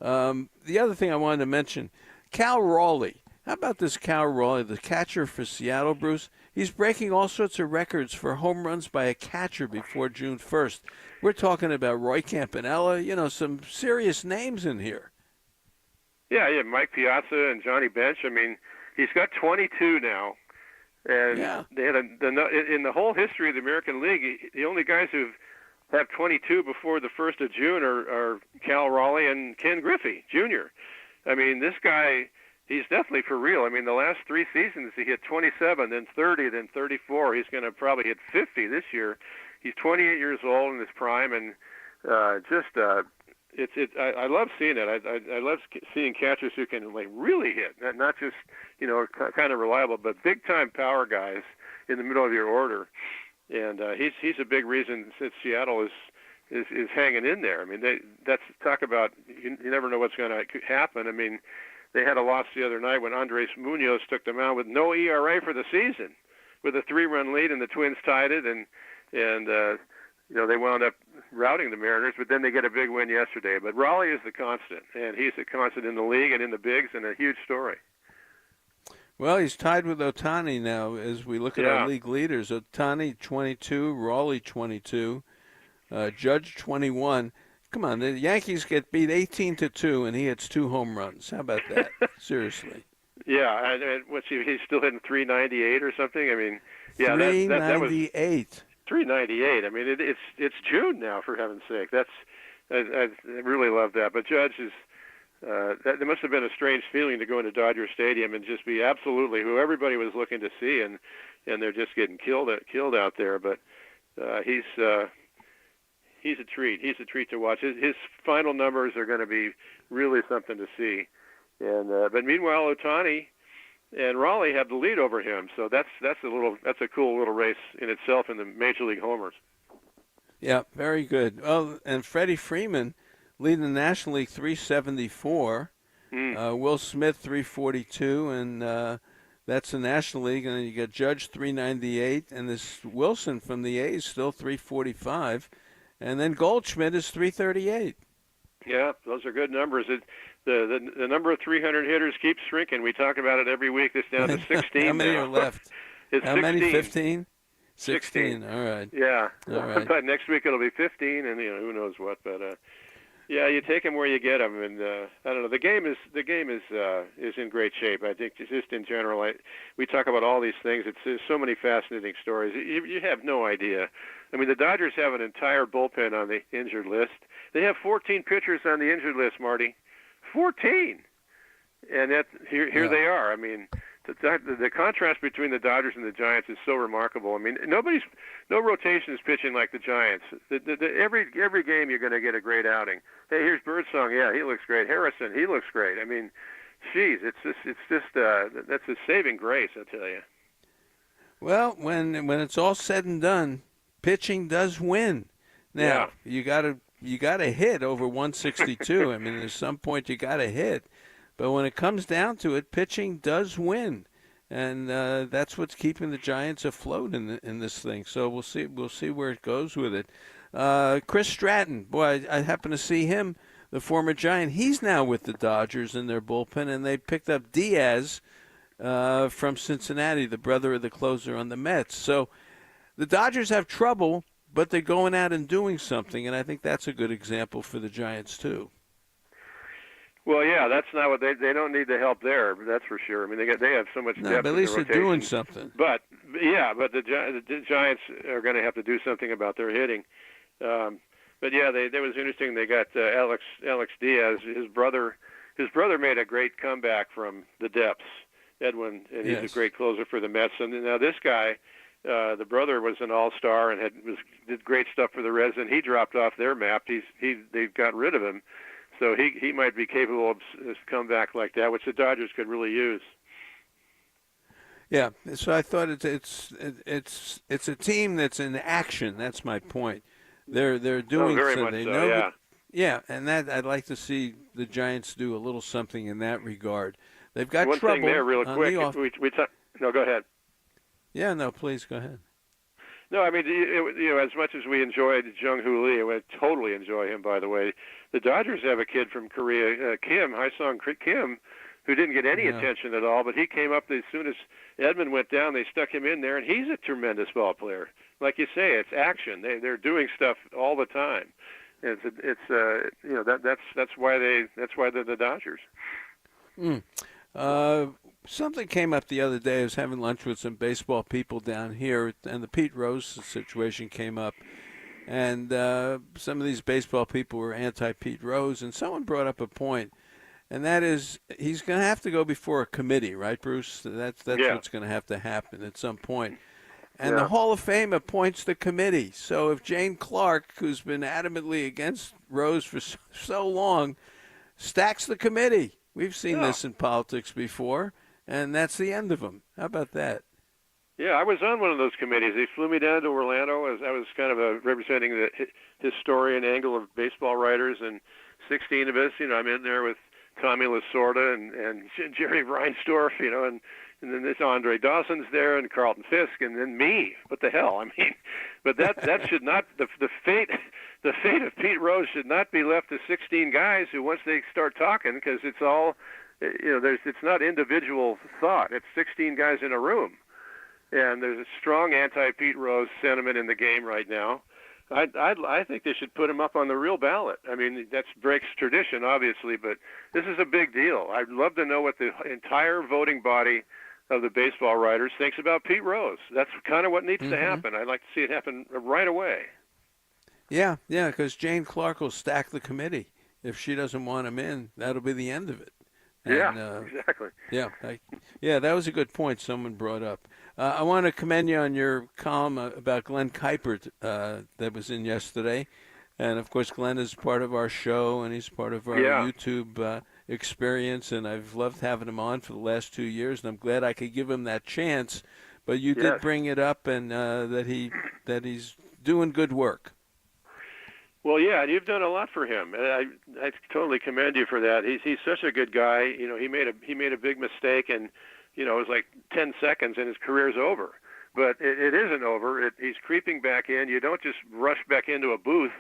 The other thing I wanted to mention, Cal Raleigh. How about this Cal Raleigh, the catcher for Seattle, Bruce? He's breaking all sorts of records for home runs by a catcher before June 1st. We're talking about Roy Campanella, some serious names in here. Yeah, Mike Piazza and Johnny Bench. I mean, he's got 22 now. And they had in the whole history of the American League, the only guys who have 22 before the 1st of June are Cal Raleigh and Ken Griffey Jr. I mean, this guy, he's definitely for real. I mean, the last 3 seasons he hit 27, then 30, then 34. He's going to probably hit 50 this year. He's 28 years old in his prime, and I love seeing it. I love seeing catchers who can really hit, not just kind of reliable, but big time power guys in the middle of your order. And he's a big reason that Seattle is hanging in there. I mean, that's talk about you never know what's going to happen. I mean, they had a loss the other night when Andres Munoz took them out with no ERA for the season, with a 3-run lead, and the Twins tied it, and they wound up routing the Mariners, but then they get a big win yesterday. But Raleigh is the constant, and he's the constant in the league and in the bigs, and a huge story. Well, he's tied with Ohtani now as we look at our league leaders. Ohtani 22, Raleigh 22, Judge 21. Come on, the Yankees get beat 18-2, and he hits 2 home runs. How about that? Seriously. Yeah, and what's he's still hitting 398 or something? I mean, yeah, 398. 398. I mean, it's June now, for heaven's sake. I really love that. But Judge is there must have been a strange feeling to go into Dodger Stadium and just be absolutely who everybody was looking to see, and they're just getting killed out there. But he's a treat. He's a treat to watch. His final numbers are going to be really something to see. And but meanwhile, Ohtani and Raleigh have the lead over him, so that's a cool little race in itself in the Major League homers. Yeah, very good. Well, and Freddie Freeman leading the National League 374, Will Smith 342, and that's the National League. And then you got Judge 398, and this Wilson from the A's still 345, and then Goldschmidt is 338. Yeah, those are good numbers. The number of 300 hitters keeps shrinking. We talk about it every week. It's down to 16 How many now. are left? It's How 16. many? 15? 16. All right. Yeah. All right. But next week it'll be 15, and who knows what. But yeah, you take them where you get them, and I don't know. The game is in great shape. I think just in general. We talk about all these things. There's so many fascinating stories. You have no idea. I mean, the Dodgers have an entire bullpen on the injured list. They have 14 pitchers on the injured list, Marty. 14, and here they are. I mean, the contrast between the Dodgers and the Giants is so remarkable. I mean, no rotation is pitching like the Giants. Every game you're going to get a great outing. Hey, here's Birdsong. Yeah, he looks great. Harrison, he looks great. I mean, geez, it's just that's a saving grace, I tell you. Well, when it's all said and done, pitching does win. Now you got to hit over 162. I mean, at some point you got to hit. But when it comes down to it, pitching does win, and that's what's keeping the Giants afloat in this thing. So we'll see where it goes with it. Chris Stratton, boy, I happen to see him, the former Giant. He's now with the Dodgers in their bullpen, and they picked up Diaz from Cincinnati, the brother of the closer on the Mets. So the Dodgers have trouble, but they're going out and doing something, and I think that's a good example for the Giants too. Well, yeah, that's not what they don't need the help there. That's for sure. I mean, they have so much depth. But at least they're doing something. But the Giants are going to have to do something about their hitting. But yeah, that was interesting. They got Alex Diaz. His brother made a great comeback from the depths. Edwin, and he's a great closer for the Mets. And now this guy, the brother was an all-star and did great stuff for the Reds, and he dropped off their map. They got rid of him. So he might be capable of a comeback like that, which the Dodgers could really use. Yeah, so I thought it's a team that's in action. That's my point. They're doing very something. Much so, yeah, and that I'd like to see the Giants do a little something in that regard. They've got one trouble. One thing there, real quick. No, go ahead. Yeah, no, please go ahead. No, I mean, as much as we enjoyed Jung-Hoo Lee, and we totally enjoy him, by the way, the Dodgers have a kid from Korea, Kim, Haesung Kim, who didn't get any attention at all, but he came up as soon as Edmund went down. They stuck him in there, and he's a tremendous ball player. Like you say, it's action. They're doing stuff all the time. That's why they're the Dodgers. Something came up the other day. I was having lunch with some baseball people down here, and the Pete Rose situation came up. And some of these baseball people were anti-Pete Rose, and someone brought up a point, and that is he's going to have to go before a committee, right, Bruce? That's what's going to have to happen at some point. And the Hall of Fame appoints the committee. So if Jane Clark, who's been adamantly against Rose for so long, stacks the committee. We've seen this in politics before, and that's the end of them. How about that? Yeah, I was on one of those committees. They flew me down to Orlando as I was kind of representing the historian angle of baseball writers, and 16 of us, I'm in there with Tommy Lasorda and Jerry Reinsdorf, and then this Andre Dawson's there, and Carlton Fisk, and then me. What the hell? But that should not the fate of Pete Rose should not be left to 16 guys who, once they start talking, because it's all, it's not individual thought. It's 16 guys in a room, and there's a strong anti-Pete Rose sentiment in the game right now. I think they should put him up on the real ballot. That breaks tradition, obviously, but this is a big deal. I'd love to know what the entire voting body of the baseball writers thinks about Pete Rose. That's kind of what needs to happen. I'd like to see it happen right away. Yeah, because Jane Clark will stack the committee. If she doesn't want him in, that'll be the end of it. And, exactly. Yeah, that was a good point someone brought up. I want to commend you on your column about Glenn Kyper that was in yesterday. And, of course, Glenn is part of our show, and he's part of our YouTube experience, and I've loved having him on for the last 2 years, and I'm glad I could give him that chance. But you did bring it up, and that he's doing good work. Well, yeah, and you've done a lot for him. I totally commend you for that. He's such a good guy. He made a big mistake, and it was like 10 seconds, and his career's over. But it isn't over. He's creeping back in. You don't just rush back into a booth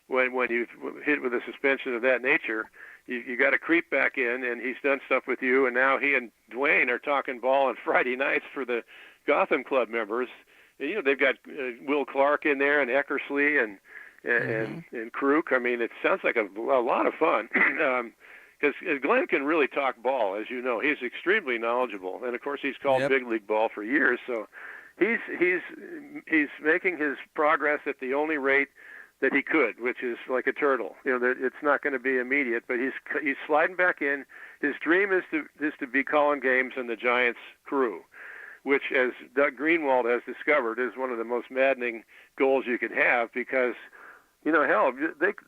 when you've hit with a suspension of that nature. You got to creep back in, and he's done stuff with you, and now he and Dwayne are talking ball on Friday nights for the Gotham Club members. And, they've got Will Clark in there, and Eckersley, and Kruk. It sounds like a lot of fun. Because Glenn can really talk ball, as you know. He's extremely knowledgeable, and of course he's called big league ball for years. So he's making his progress at the only rate that he could, which is like a turtle. It's not going to be immediate, but he's sliding back in. His dream is to be calling games in the Giants crew, which, as Doug Greenwald has discovered, is one of the most maddening goals you could have, because hell,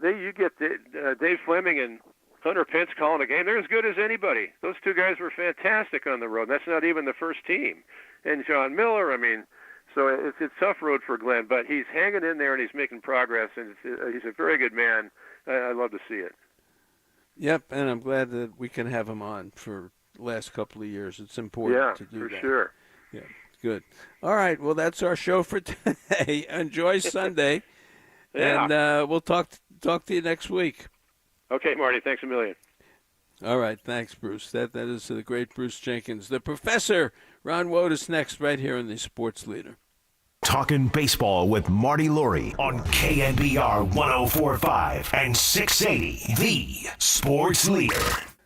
you get Dave Fleming and Hunter Pence calling a game. They're as good as anybody. Those two guys were fantastic on the road. That's not even the first team. And John Miller, so it's a tough road for Glenn, but he's hanging in there and he's making progress, and he's a very good man. I love to see it. Yep, and I'm glad that we can have him on for the last couple of years. It's important to do that. Yeah, for sure. Yeah, good. All right, well, that's our show for today. Enjoy Sunday. Yeah. And we'll talk to you next week. Okay, Marty. Thanks a million. All right. Thanks, Bruce. That is the great Bruce Jenkins. The Professor, Ron Wotus, next right here in the Sports Leader. Talking baseball with Marty Lurie on KNBR 104.5 and 680, the Sports Leader.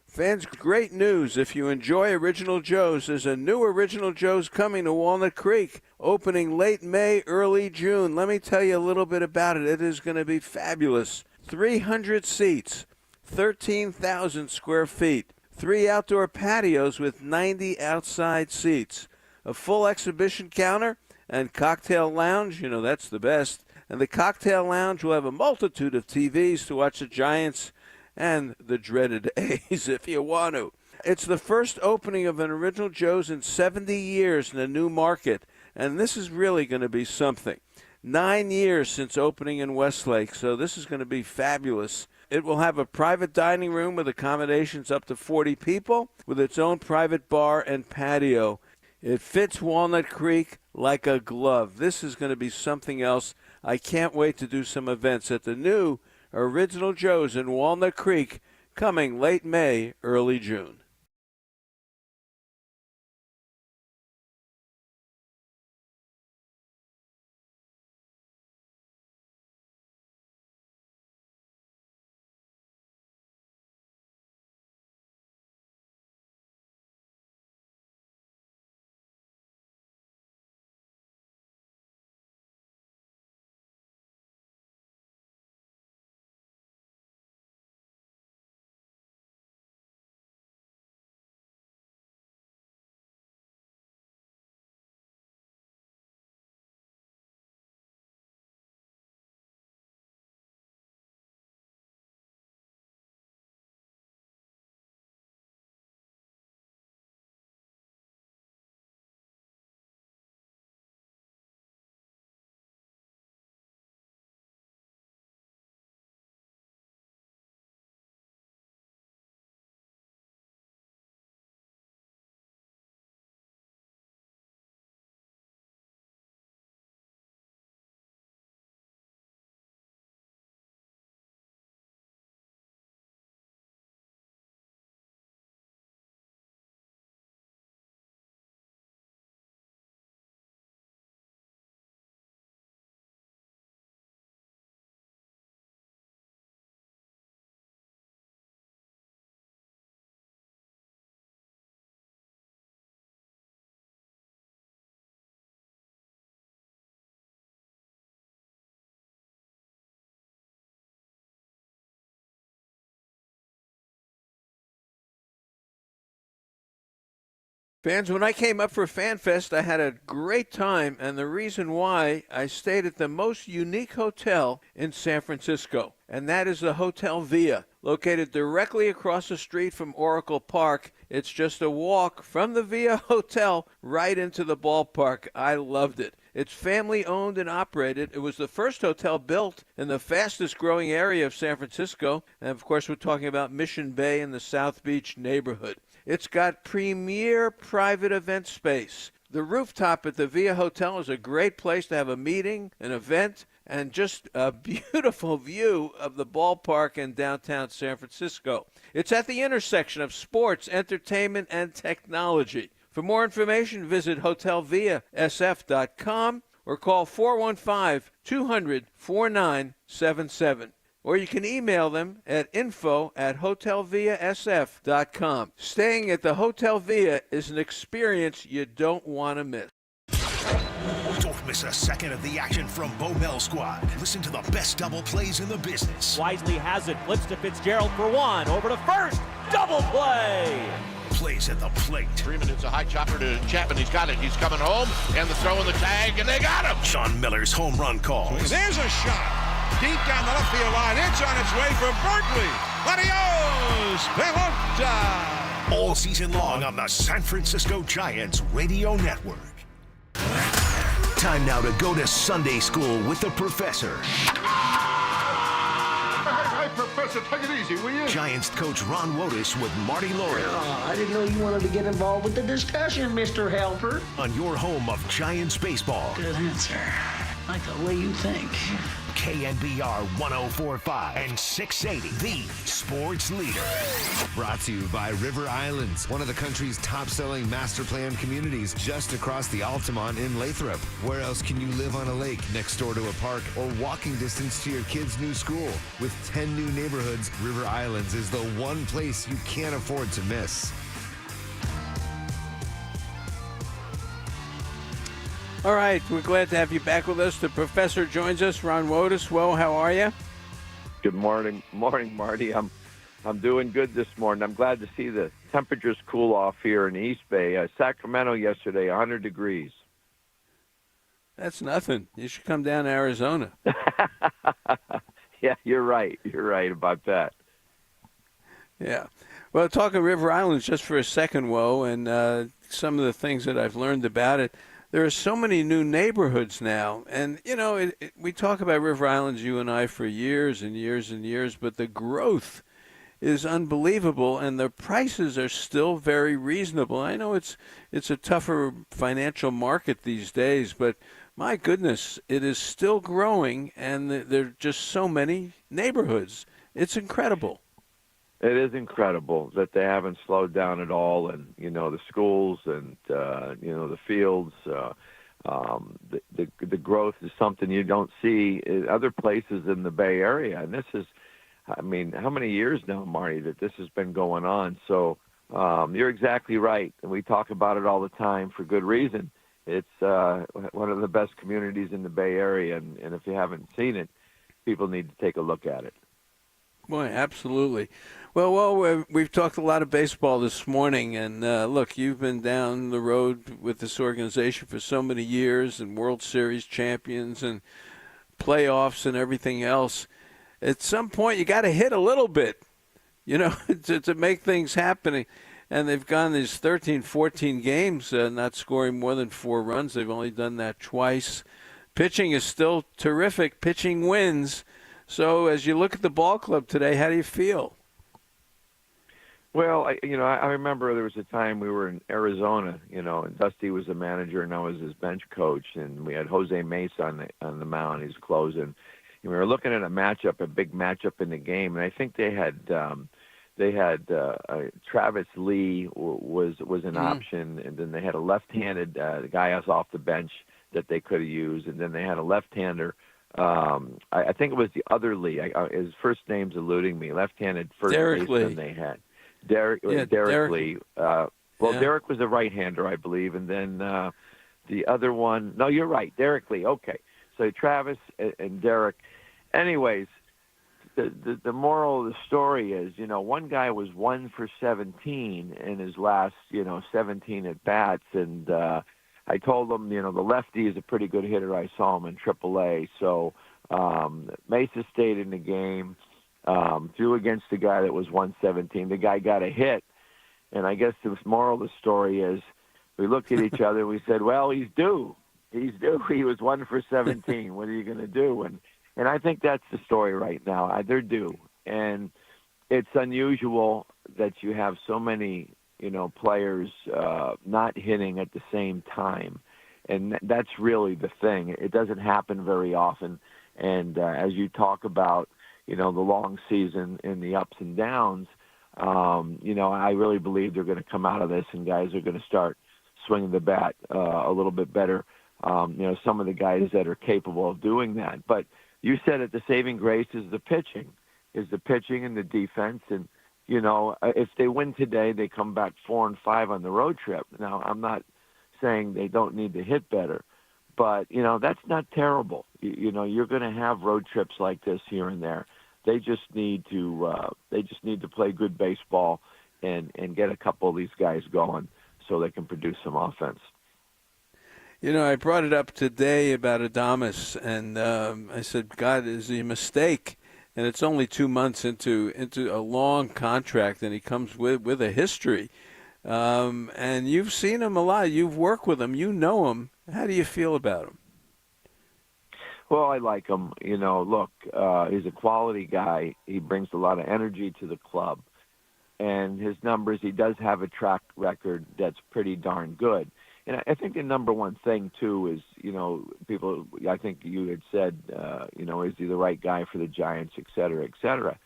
Fans, great news. If you enjoy Original Joe's, there's a new Original Joe's coming to Walnut Creek, opening late May, early June. Let me tell you a little bit about it. It is going to be fabulous. 300 seats, 13,000 square feet, 3 outdoor patios with 90 outside seats, a full exhibition counter and cocktail lounge. That's the best. And the cocktail lounge will have a multitude of TVs to watch the Giants and the dreaded A's if you want to. It's the first opening of an Original Joe's in 70 years in a new market, and this is really going to be something. 9 years since opening in Westlake, so this is going to be fabulous. It will have a private dining room with accommodations up to 40 people, with its own private bar and patio. It fits Walnut Creek like a glove. This is going to be something else. I can't wait to do some events at the new Original Joe's in Walnut Creek, coming late May, early June. Fans, when I came up for FanFest, I had a great time, and the reason why, I stayed at the most unique hotel in San Francisco, and that is the Hotel Via, located directly across the street from Oracle Park. It's just a walk from the Via Hotel right into the ballpark. I loved it. It's family-owned and operated. It was the first hotel built in the fastest-growing area of San Francisco, and of course we're talking about Mission Bay in the South Beach neighborhood. It's got premier private event space. The rooftop at the Via Hotel is a great place to have a meeting, an event, and just a beautiful view of the ballpark in downtown San Francisco. It's at the intersection of sports, entertainment, and technology. For more information, visit hotelviasf.com or call 415-200-4977. Or you can email them at info@hotelviasf.com. Staying at the Hotel Via is an experience you don't want to miss. Don't miss a second of the action from Bowmel Squad. Listen to the best double plays in the business. Wisely has it, flips to Fitzgerald for one, over to first, double play! Plays at the plate. Freeman hits a high chopper to Chapman. He's got it. He's coming home, and the throw in the tag, and they got him. Sean Miller's home run calls. There's a shot. Deep down the left field line. It's on its way for Berkeley. Adios, pelota. All season long on the San Francisco Giants Radio Network. Time now to go to Sunday school with the professor. Hey, Professor, take it easy, will you? Giants coach Ron Wotus with Marty Lurie. I didn't know you wanted to get involved with the discussion, Mr. Helper. On your home of Giants baseball. Good answer. Like the way you think. KNBR 104.5 and 680, the sports leader. Brought to you by River Islands, one of the country's top-selling master plan communities just across the Altamont in Lathrop. Where else can you live on a lake next door to a park or walking distance to your kid's new school? With 10 new neighborhoods, River Islands is the one place you can't afford to miss. All right, we're glad to have you back with us. The professor joins us, Ron Wotus. Well, how are you? Good morning, Marty. I'm doing good this morning. I'm glad to see the temperatures cool off here in the East Bay. Sacramento yesterday, 100 degrees. That's nothing. You should come down to Arizona. Yeah, you're right. You're right about that. Yeah. Well, talking River Islands just for a second, Woe, and some of the things that I've learned about it. There are so many new neighborhoods now. And, you know, we talk about River Islands, you and I, for years and years and years, but the growth is unbelievable, and the prices are still very reasonable. I know it's a tougher financial market these days, but my goodness, it is still growing, and there are just so many neighborhoods. It's incredible. It is incredible that they haven't slowed down at all, and you know the schools and you know the fields. The growth is something you don't see in other places in the Bay Area, and this is, I mean, how many years now, Marty, that this has been going on? So you're exactly right, and we talk about it all the time for good reason. It's one of the best communities in the Bay Area, and if you haven't seen it, people need to take a look at it. Boy, absolutely. Well, we've talked a lot of baseball this morning, and look, you've been down the road with this organization for so many years, and World Series champions and playoffs and everything else. At some point, you got to hit a little bit, you know, to make things happen. And they've gone these 13, 14 games not scoring more than 4 runs. They've only done that twice. Pitching is still terrific. Pitching wins. So as you look at the ball club today, how do you feel? Well, I remember there was a time we were in Arizona, you know, and Dusty was the manager and I was his bench coach, and we had Jose Mesa on the mound. He's closing. And we were looking at a big matchup in the game, and I think they had Travis Lee was an option, and then they had a left-handed guy off the bench that they could have used, and then they had a left-hander. I think it was the other Lee. His first name's eluding me. Left-handed first baseman they had. Derek Lee. Derek was a right-hander, I believe, and then the other one. No, you're right, Derek Lee. Okay, so Travis and Derek. Anyways, the moral of the story is, one guy was 1 for 17 in his last, 17 at bats, and I told him, the lefty is a pretty good hitter. I saw him in AAA, so Mesa stayed in the game, threw against the guy that was 117. The guy got a hit, and I guess the moral of the story is, we looked at each other and we said, well, he's due. He's due. He was 1 for 17. What are you going to do? And I think that's the story right now. They're due. And it's unusual that you have so many, players not hitting at the same time. And that's really the thing. It doesn't happen very often. And as you talk about, the long season and the ups and downs, I really believe they're going to come out of this and guys are going to start swinging the bat a little bit better. Some of the guys that are capable of doing that. But you said it, the saving grace is the pitching and the defense. And, if they win today, they come back 4-5 on the road trip. Now, I'm not saying they don't need to hit better, but, that's not terrible. You're going to have road trips like this here and there. They just need to play good baseball and get a couple of these guys going so they can produce some offense. I brought it up today about Adames, and I said, God, is he a mistake? And it's only 2 months into a long contract, and he comes with a history. And you've seen him a lot. You've worked with him. You know him. How do you feel about him? Well, I like him. Look, he's a quality guy. He brings a lot of energy to the club. And his numbers, he does have a track record that's pretty darn good. And I think the number one thing, too, is, people, I think you had said, is he the right guy for the Giants, et cetera, et cetera.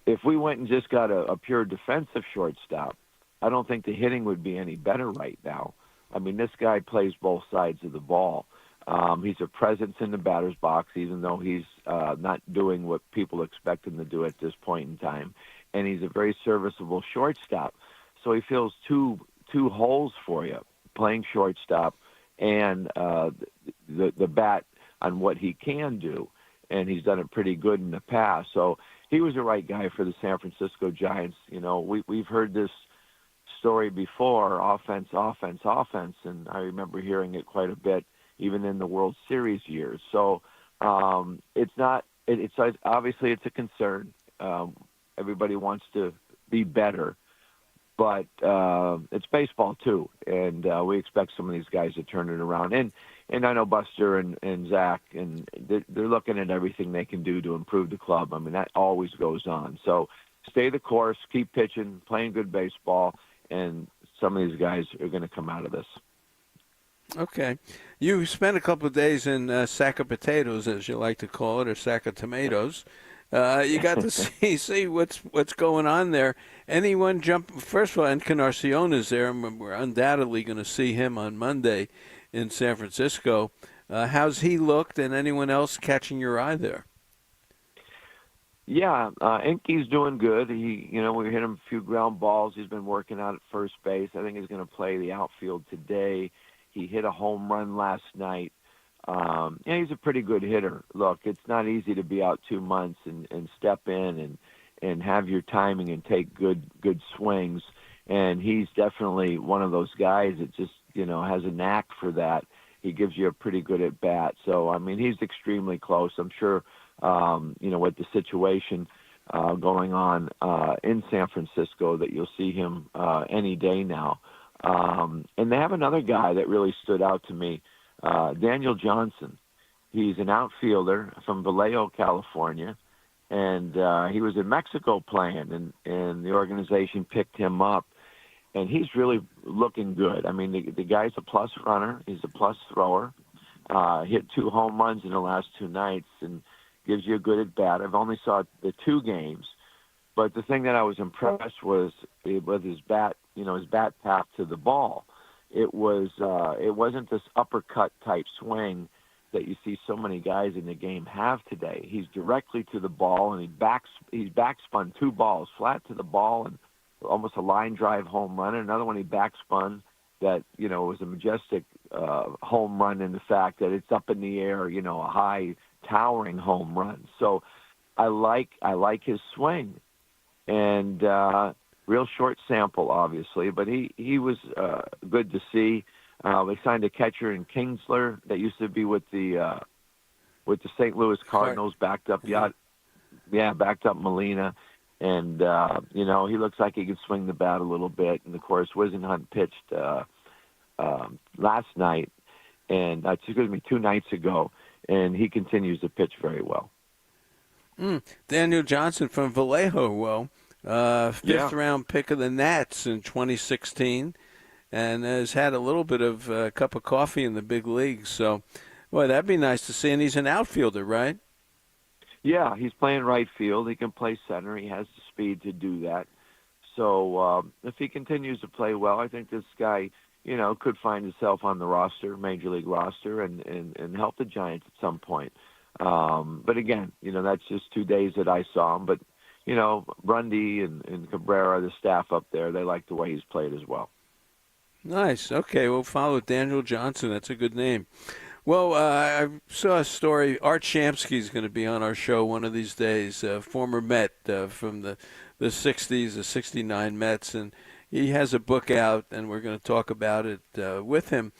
If we went and just got a pure defensive shortstop, I don't think the hitting would be any better right now. I mean, this guy plays both sides of the ball. He's a presence in the batter's box, even though he's not doing what people expect him to do at this point in time. And he's a very serviceable shortstop. So he fills two holes for you, playing shortstop and the bat on what he can do. And he's done it pretty good in the past. So he was the right guy for the San Francisco Giants. We've heard this story before, offense, and I remember hearing it quite a bit even in the World Series years. So it's obviously it's a concern. Everybody wants to be better, but it's baseball too, and we expect some of these guys to turn it around. And I know Buster and Zach, and they're looking at everything they can do to improve the club. I mean, that always goes on. So stay the course, keep pitching, playing good baseball, and some of these guys are going to come out of this. Okay. You spent a couple of days in sack of potatoes, as you like to call it, or sack of tomatoes. You got to see what's going on there. Anyone jump? First of all, Encarnacion is there, and we're undoubtedly going to see him on Monday in San Francisco. How's he looked, and anyone else catching your eye there? Yeah, Enky's doing good. We hit him a few ground balls. He's been working out at first base. I think he's going to play the outfield today. He hit a home run last night. He's a pretty good hitter. Look, it's not easy to be out 2 months and step in and have your timing and take good swings. And he's definitely one of those guys that just, has a knack for that. He gives you a pretty good at bat. So, I mean, he's extremely close. I'm sure, with the situation going on in San Francisco, that you'll see him any day now. And they have another guy that really stood out to me, Daniel Johnson. He's an outfielder from Vallejo, California, and he was in Mexico playing, and the organization picked him up, and he's really looking good. I mean, the guy's a plus runner. He's a plus thrower. Hit 2 home runs in the last 2 nights and gives you a good at bat. I've only saw the 2 games, but the thing that I was impressed was his bat. His bat path to the ball. It wasn't this uppercut type swing that you see so many guys in the game have today. He's directly to the ball, and he's backspun 2 balls flat to the ball, and almost a line drive home run. And another one he backspun that was a majestic home run in the fact that it's up in the air, a high towering home run. So I like his swing, and real short sample, obviously, but he was good to see. They signed a catcher in Kingsler that used to be with the St. Louis Cardinals, backed up backed up Molina, and he looks like he can swing the bat a little bit. And of course, Wisenhunt pitched last night, and 2 nights ago, and he continues to pitch very well. Daniel Johnson from Vallejo, fifth round pick of the Nats in 2016, and has had a little bit of a cup of coffee in the big leagues. So, boy, that'd be nice to see. And he's an outfielder, right? Yeah, he's playing right field. He can play center. He has the speed to do that. So if he continues to play well, I think this guy, could find himself on the roster, major league roster, and help the Giants at some point. But again, that's just 2 days that I saw him. But, Grundy and Cabrera, the staff up there, they like the way he's played as well. Nice. Okay, we'll follow Daniel Johnson. That's a good name. Well, I saw a story. Art Shamsky is going to be on our show one of these days, former Met from the 60s, the 69 Mets, and he has a book out, and we're going to talk about it with him.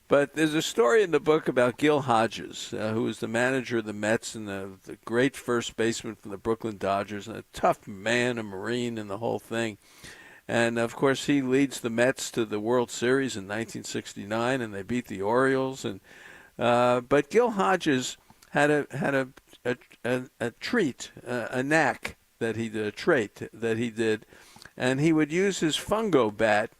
But there's a story in the book about Gil Hodges, who was the manager of the Mets and the great first baseman from the Brooklyn Dodgers, and a tough man, a Marine, and the whole thing. And, of course, he leads the Mets to the World Series in 1969, and they beat the Orioles. And but Gil Hodges had a treat, a knack that he did, a trait that he did, and he would use his fungo bat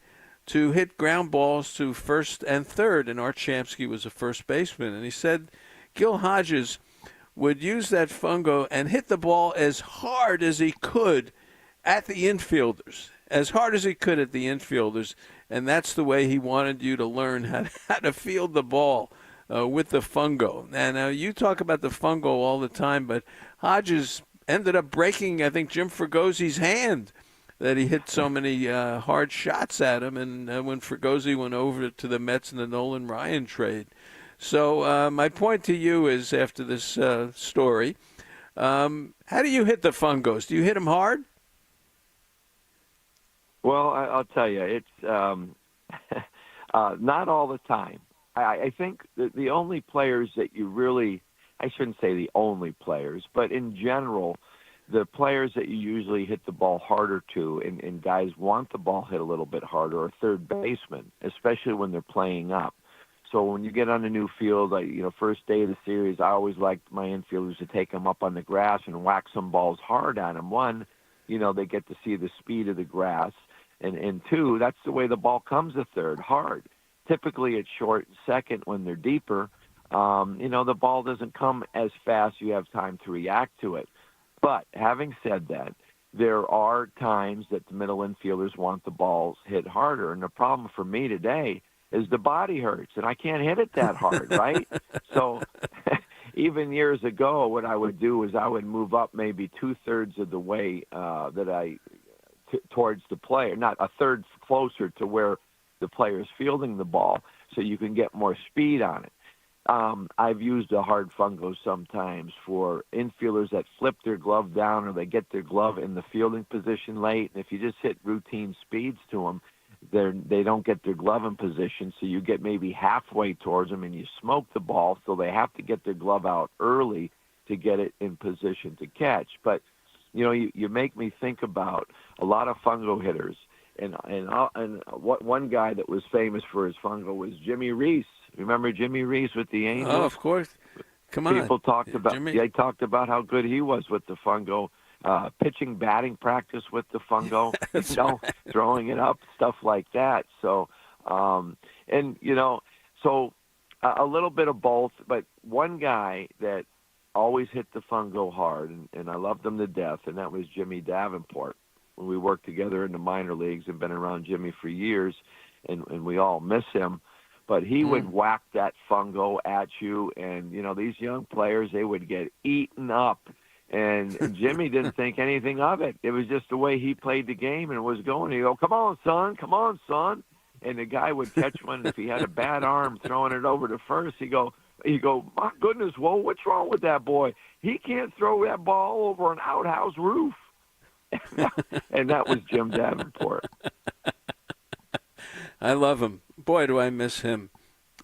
to hit ground balls to first and third, and Art Shamsky was a first baseman. And he said Gil Hodges would use that fungo and hit the ball as hard as he could at the infielders, and that's the way he wanted you to learn how to field the ball with the fungo. And you talk about the fungo all the time, but Hodges ended up breaking, I think, Jim Fregosi's hand, that he hit so many hard shots at him, and when Fregosi went over to the Mets in the Nolan Ryan trade. So my point to you is, after this story, how do you hit the fungos? Do you hit them hard? Well, I'll tell you, it's not all the time. I think the only players that you really, I shouldn't say the only players, but in general, the players that you usually hit the ball harder to, and guys want the ball hit a little bit harder, are third basemen, especially when they're playing up. So when you get on a new field, first day of the series, I always liked my infielders to take them up on the grass and whack some balls hard on them. One, they get to see the speed of the grass. And two, that's the way the ball comes to third, hard. Typically it's short second when they're deeper. The ball doesn't come as fast. You have time to react to it. But having said that, there are times that the middle infielders want the balls hit harder. And the problem for me today is the body hurts, and I can't hit it that hard, right? So even years ago, what I would do is I would move up maybe 2/3 of the way towards the player, not a third closer to where the player is fielding the ball, so you can get more speed on it. I've used a hard fungo sometimes for infielders that flip their glove down, or they get their glove in the fielding position late, and if you just hit routine speeds to them, they don't get their glove in position, so you get maybe halfway towards them and you smoke the ball, so they have to get their glove out early to get it in position to catch. But you make me think about a lot of fungo hitters, and what one guy that was famous for his fungo was Jimmy Reese. Remember Jimmy Reese with the Angels? Oh, of course. Come on. People talked about they talked about how good he was with the fungo. Pitching batting practice with the fungo, throwing it up, stuff like that. So, so a little bit of both. But one guy that always hit the fungo hard, and I loved him to death, and that was Jimmy Davenport. When we worked together in the minor leagues and been around Jimmy for years, and we all miss him. But he would whack that fungo at you, and, these young players, they would get eaten up. And Jimmy didn't think anything of it. It was just the way he played the game and was going. He'd go, come on, son. And the guy would catch one. If he had a bad arm throwing it over to first, he'd go, You go, my goodness, whoa, what's wrong with that boy? He can't throw that ball over an outhouse roof. And that was Jim Davenport. I love him. Boy, do I miss him.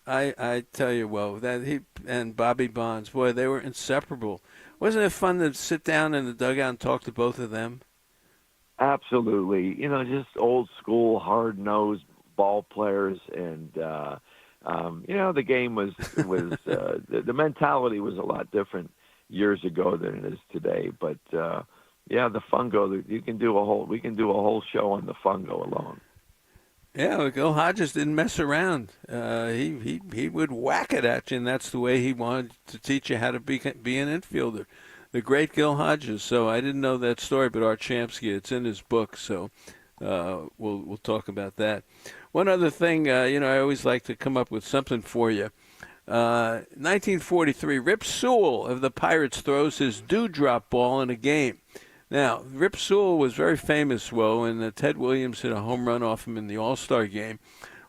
I tell you, that he and Bobby Bonds, boy, they were inseparable. Wasn't it fun to sit down in the dugout and talk to both of them? Absolutely. Just old school, hard-nosed ball players. And, the game was the mentality was a lot different years ago than it is today. But, the fungo, we can do a whole show on the fungo alone. Yeah, Gil Hodges didn't mess around. He would whack it at you, and that's the way he wanted to teach you how to be an infielder. The great Gil Hodges. So I didn't know that story, but Art Shamsky, it's in his book. So we'll talk about that. One other thing, I always like to come up with something for you. 1943, Rip Sewell of the Pirates throws his dewdrop ball in a game. Now, Rip Sewell was very famous, when Ted Williams hit a home run off him in the All-Star game.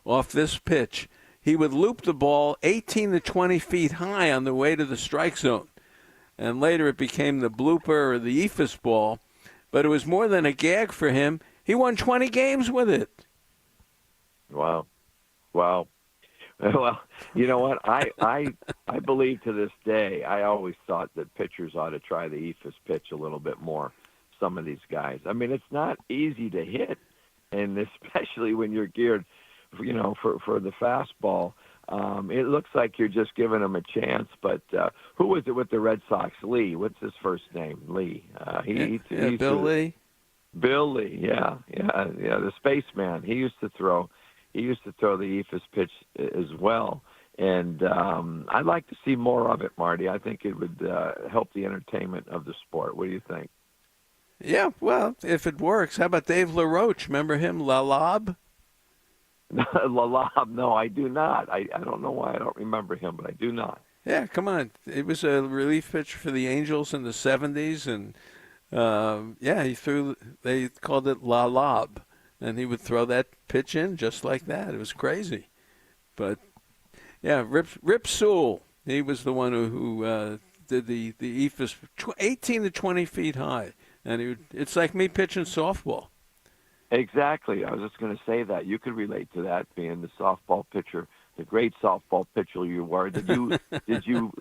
Off this pitch, he would loop the ball 18 to 20 feet high on the way to the strike zone. And later it became the blooper or the ephus ball. But it was more than a gag for him. He won 20 games with it. Wow. Well, you know what? I believe to this day, I always thought that pitchers ought to try the ephus pitch a little bit more. Some of these guys. I mean, it's not easy to hit, and especially when you're geared, for the fastball. It looks like you're just giving them a chance. But who was it with the Red Sox? Lee. What's his first name? Lee. Bill Lee. Bill Lee. Yeah. The spaceman. He used to throw the ephus pitch as well. And I'd like to see more of it, Marty. I think it would help the entertainment of the sport. What do you think? Yeah, well, if it works. How about Dave LaRoche? Remember him, La Lob? La Lob, no, I do not. I don't know why I don't remember him, but I do not. Yeah, come on. It was a relief pitcher for the Angels in the 70s, and they called it La Lob, and he would throw that pitch in just like that. It was crazy. But, yeah, Rip Sewell, he was the one who did the ephus 18 to 20 feet high. And it's like me pitching softball. Exactly. I was just going to say that. You could relate to that, being the softball pitcher, the great softball pitcher you were. Did you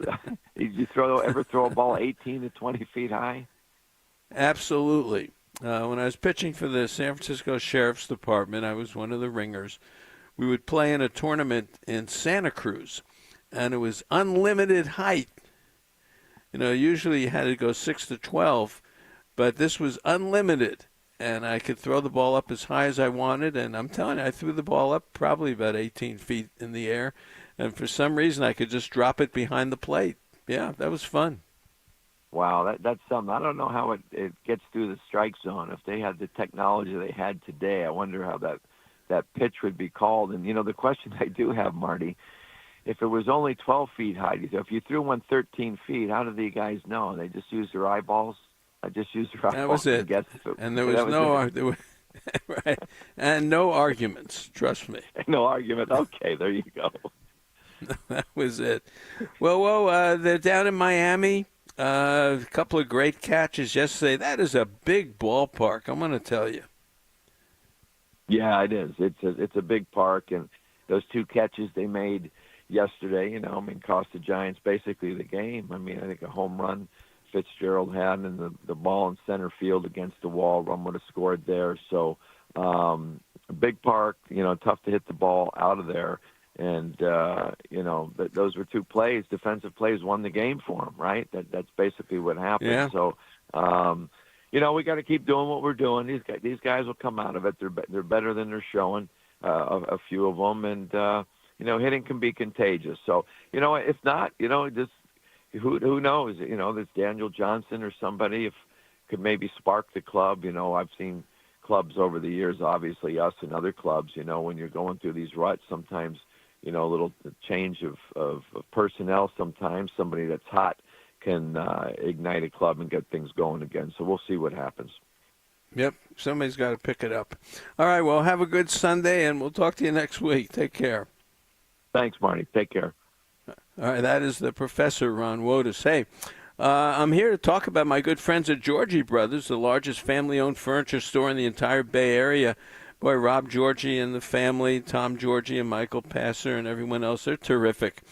ever throw a ball 18 to 20 feet high? Absolutely. When I was pitching for the San Francisco Sheriff's Department, I was one of the ringers. We would play in a tournament in Santa Cruz, and it was unlimited height. Usually you had to go 6 to 12. But this was unlimited, and I could throw the ball up as high as I wanted. And I'm telling you, I threw the ball up probably about 18 feet in the air. And for some reason, I could just drop it behind the plate. Yeah, that was fun. Wow, that's something. I don't know how it gets through the strike zone. If they had the technology they had today, I wonder how that pitch would be called. And, the question I do have, Marty, if it was only 12 feet high, if you threw one 13 feet, how do the guys know? They just use their eyeballs? I just used the That was it. And there was right. And no arguments, trust me. No argument. Okay, there you go. That was it. Well, they're down in Miami. A couple of great catches yesterday. That is a big ballpark, I'm going to tell you. Yeah, it is. It's a big park, and those two catches they made yesterday, cost the Giants basically the game. I think a home run Fitzgerald had, and the ball in center field against the wall. Run would have scored there. So a big park, tough to hit the ball out of there. And, those were two plays, defensive plays, won the game for them, right? That's basically what happened. Yeah. So, we got to keep doing what we're doing. These guys will come out of it. They're better than they're showing, a few of them. And, hitting can be contagious. So, if not, just who knows? This Daniel Johnson or somebody could maybe spark the club. I've seen clubs over the years, obviously us and other clubs. When you're going through these ruts, sometimes a little change of personnel. Sometimes somebody that's hot can ignite a club and get things going again. So we'll see what happens. Yep, somebody's got to pick it up. All right, well, have a good Sunday, and we'll talk to you next week. Take care. Thanks, Marty. Take care. All right, that is the Professor, Ron Wotus. Hey, I'm here to talk about my good friends at Georgie Brothers, the largest family-owned furniture store in the entire Bay Area. Boy, Rob Georgie and the family, Tom Georgie and Michael Passer and everyone else, they're terrific.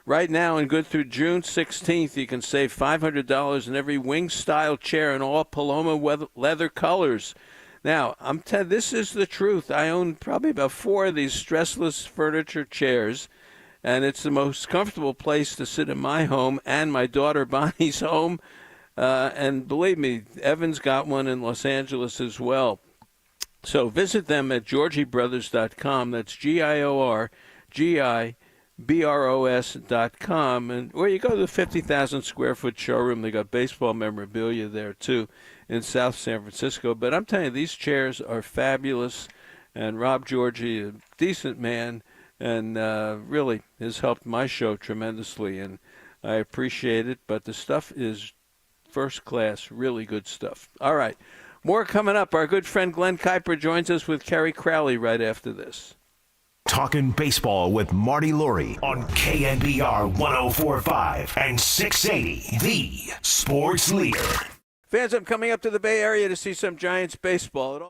Right now and good through June 16th, you can save $500 in every wing-style chair in all Paloma leather colors. Now, this is the truth. I own probably about 4 of these stressless furniture chairs, and it's the most comfortable place to sit in my home and my daughter Bonnie's home. And believe me, Evan's got one in Los Angeles as well. So visit them at GeorgieBrothers.com. That's GIORGIBROS.com. Or you go to the 50,000 square foot showroom. They got baseball memorabilia there, too, in South San Francisco. But I'm telling you, these chairs are fabulous. And Rob Georgie, a decent man, and really has helped my show tremendously, and I appreciate it. But the stuff is first class, really good stuff. All right, more coming up. Our good friend Glenn Kyper joins us with Carrie Crowley right after this. Talking baseball with Marty Lurie on KNBR 104.5 and 680, the sports leader. Fans, I'm coming up to the Bay Area to see some Giants baseball.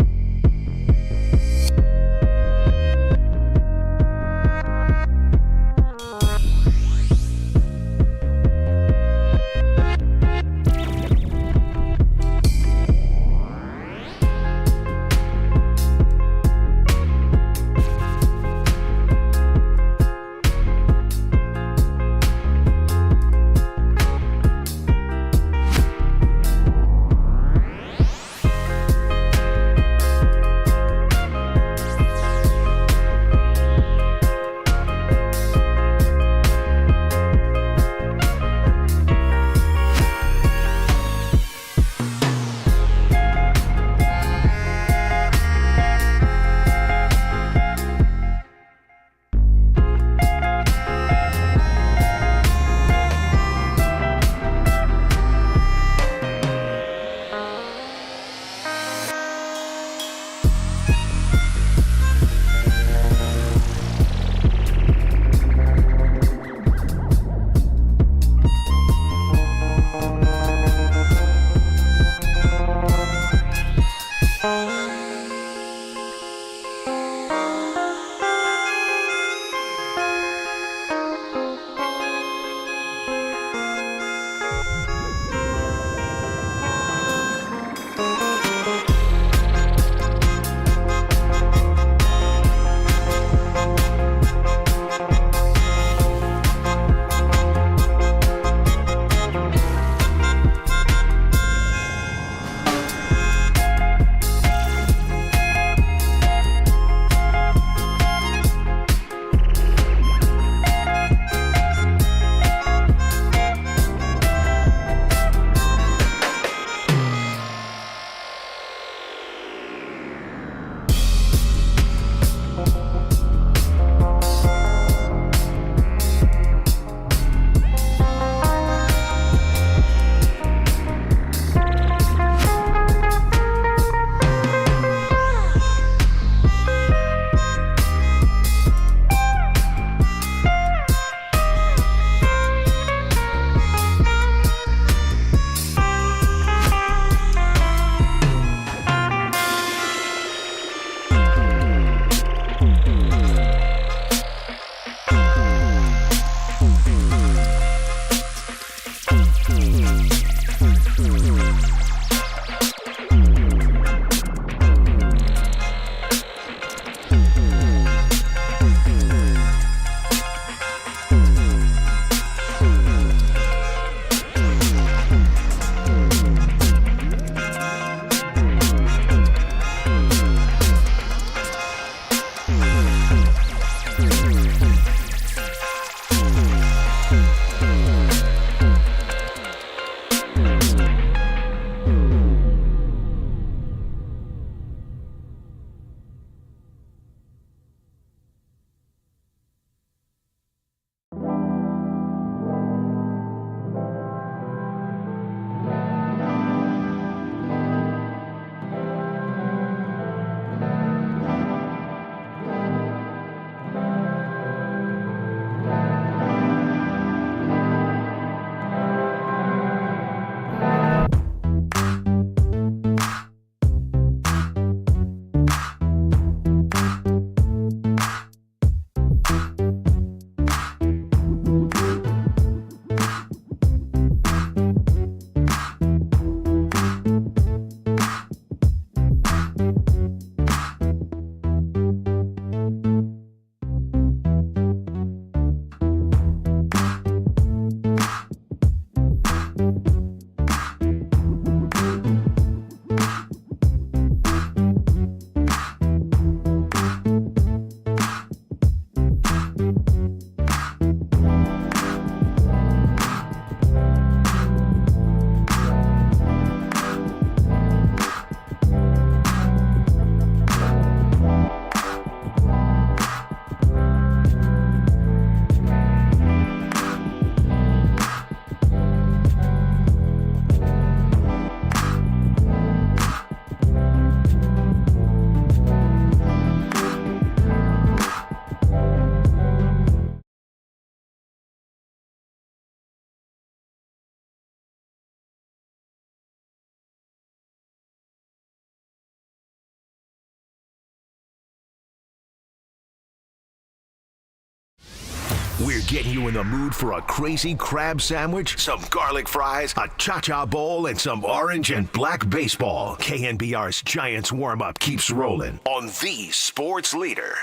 We're getting you in the mood for a crazy crab sandwich, some garlic fries, a cha-cha bowl, and some orange and black baseball. KNBR's Giants warm-up keeps rolling on the sports leader.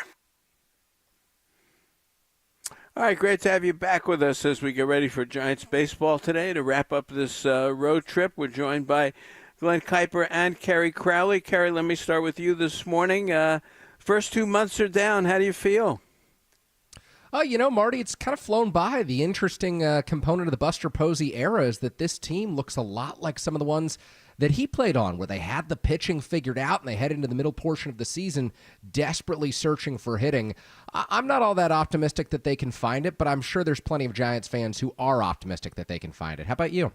All right, great to have you back with us as we get ready for Giants baseball today. To wrap up this road trip, we're joined by Glenn Kyper and Carrie Crowley. Carrie, let me start with you this morning. First 2 months are down. How do you feel? Marty, it's kind of flown by. The interesting component of the Buster Posey era is that this team looks a lot like some of the ones that he played on, where they had the pitching figured out and they head into the middle portion of the season desperately searching for hitting. I'm not all that optimistic that they can find it, but I'm sure there's plenty of Giants fans who are optimistic that they can find it. How about you?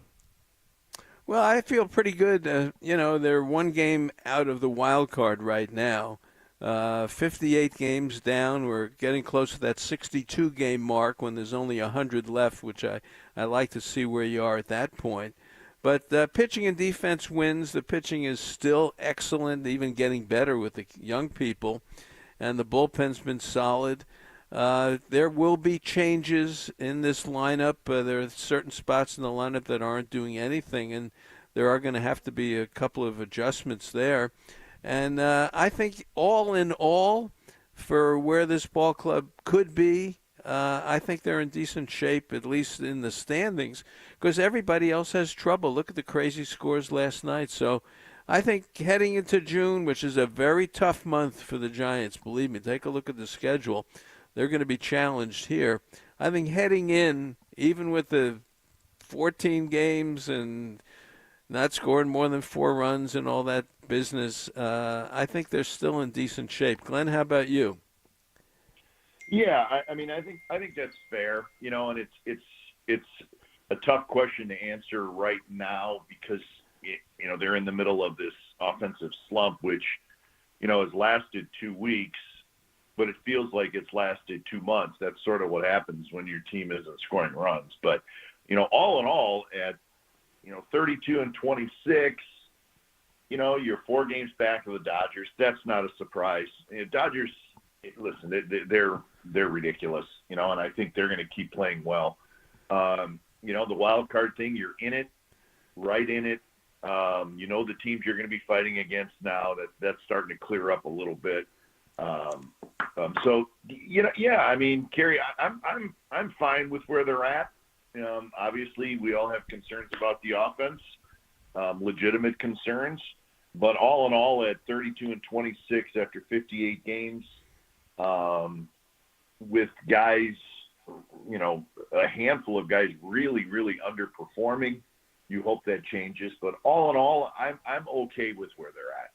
Well, I feel pretty good. They're one game out of the wild card right now. 58 games down. We're getting close to that 62-game mark when there's only 100 left, which I like to see where you are at that point. But pitching and defense wins. The pitching is still excellent, even getting better with the young people. And the bullpen's been solid. There will be changes in this lineup. There are certain spots in the lineup that aren't doing anything, and there are going to have to be a couple of adjustments there. And I think all in all, for where this ball club could be, I think they're in decent shape, at least in the standings, because everybody else has trouble. Look at the crazy scores last night. So I think heading into June, which is a very tough month for the Giants, believe me, take a look at the schedule. They're going to be challenged here. I think heading in, even with the 14 games and not scoring more than 4 runs and all that business, I think they're still in decent shape. Glenn, how about you? Yeah, I think that's fair. And it's a tough question to answer right now because they're in the middle of this offensive slump, which has lasted 2 weeks, but it feels like it's lasted 2 months. That's sort of what happens when your team isn't scoring runs. But all in all, at 32-26. You're 4 games back of the Dodgers. That's not a surprise. Dodgers, listen, they're ridiculous, and I think they're going to keep playing well. The wild card thing, you're in it, right in it. The teams you're going to be fighting against now, that's starting to clear up a little bit. Carrie, I'm fine with where they're at. Obviously, we all have concerns about the offense, legitimate concerns. But all in all, at 32-26 after 58 games, with guys, a handful of guys really, really underperforming, you hope that changes. But all in all, I'm okay with where they're at.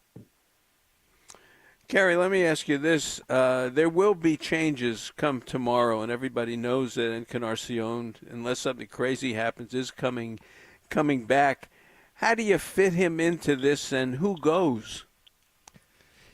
Carrie, let me ask you this. There will be changes come tomorrow, and everybody knows that Encarnacion, unless something crazy happens, is coming back. How do you fit him into this, and who goes?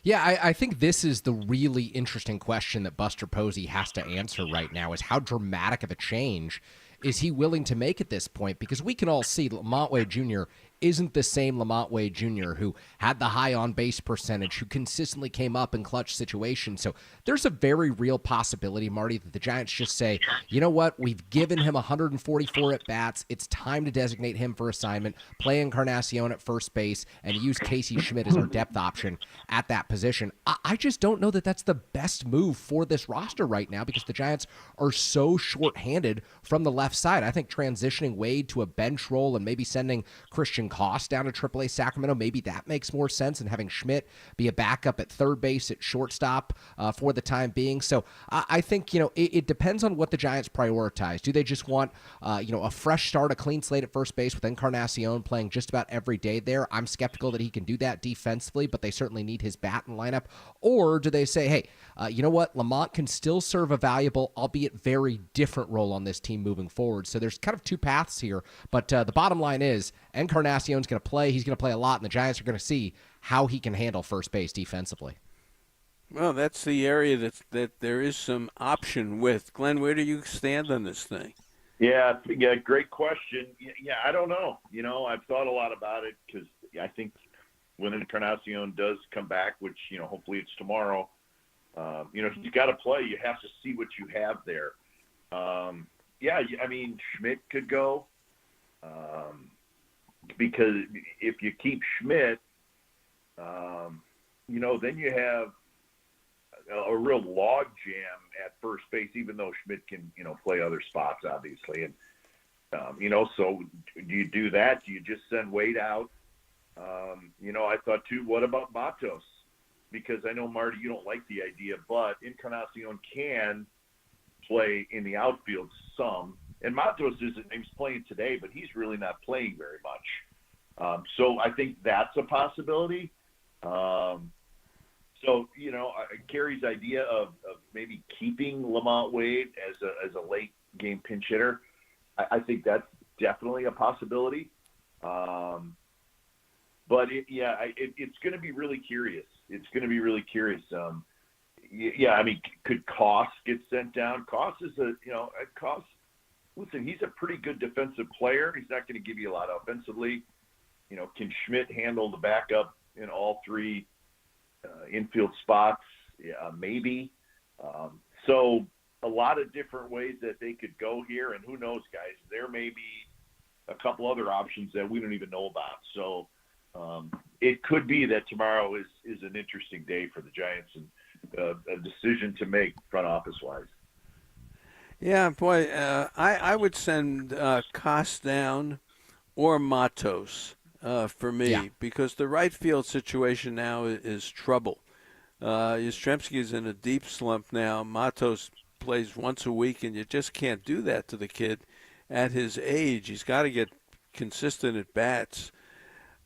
Yeah, I think this is the really interesting question that Buster Posey has to answer right now, is how dramatic of a change is he willing to make at this point? Because we can all see Lamont Wade Jr. isn't the same Lamont Wade Jr. who had the high on-base percentage, who consistently came up in clutch situations. So there's a very real possibility, Marty, that the Giants just say, you know what, we've given him 144 at-bats. It's time to designate him for assignment, play Encarnacion at first base, and use Casey Schmidt as our depth option at that position. I just don't know that that's the best move for this roster right now because the Giants are so short-handed from the left side. I think transitioning Wade to a bench role and maybe sending Christian Koss down to AAA Sacramento, maybe that makes more sense, and having Schmidt be a backup at third base, at shortstop for the time being. So I think, it depends on what the Giants prioritize. Do they just want, a fresh start, a clean slate at first base with Encarnacion playing just about every day there? I'm skeptical that he can do that defensively, but they certainly need his bat in lineup. Or do they say, hey, you know what? Lamont can still serve a valuable, albeit very different role on this team moving forward. So there's kind of 2 paths here, but the bottom line is Encarnacion's going to play. He's going to play a lot, and the Giants are going to see how he can handle first base defensively. Well, that's the area that there is some option with. Glenn, where do you stand on this thing? Yeah, great question. Yeah, I don't know. I've thought a lot about it because I think when Encarnacion does come back, which, hopefully it's tomorrow, he's got to play. You have to see what you have there. Yeah, I mean, Schmidt could go because if you keep Schmidt, then you have a real log jam at first base, even though Schmidt can, play other spots, obviously. And, so do you do that? Do you just send Wade out? I thought, too, what about Matos? Because I know, Marty, you don't like the idea, but Encarnacion can play in the outfield some. And Matos he's playing today, but he's really not playing very much. So I think that's a possibility. Carrie's idea of maybe keeping Lamont Wade as a late game pinch hitter, I think that's definitely a possibility. But it's going to be really curious. It's going to be really curious. I mean, could Koss get sent down? Koss is listen, he's a pretty good defensive player. He's not going to give you a lot offensively. Can Schmidt handle the backup in all three infield spots? Yeah, maybe. So a lot of different ways that they could go here, and who knows, guys? There may be a couple other options that we don't even know about. So it could be that tomorrow is an interesting day for the Giants and a decision to make front office wise. Yeah, boy, I would send Koss down or Matos for me because the right field situation now is trouble. Yastrzemski is in a deep slump now. Matos plays once a week, and you just can't do that to the kid at his age. He's got to get consistent at bats.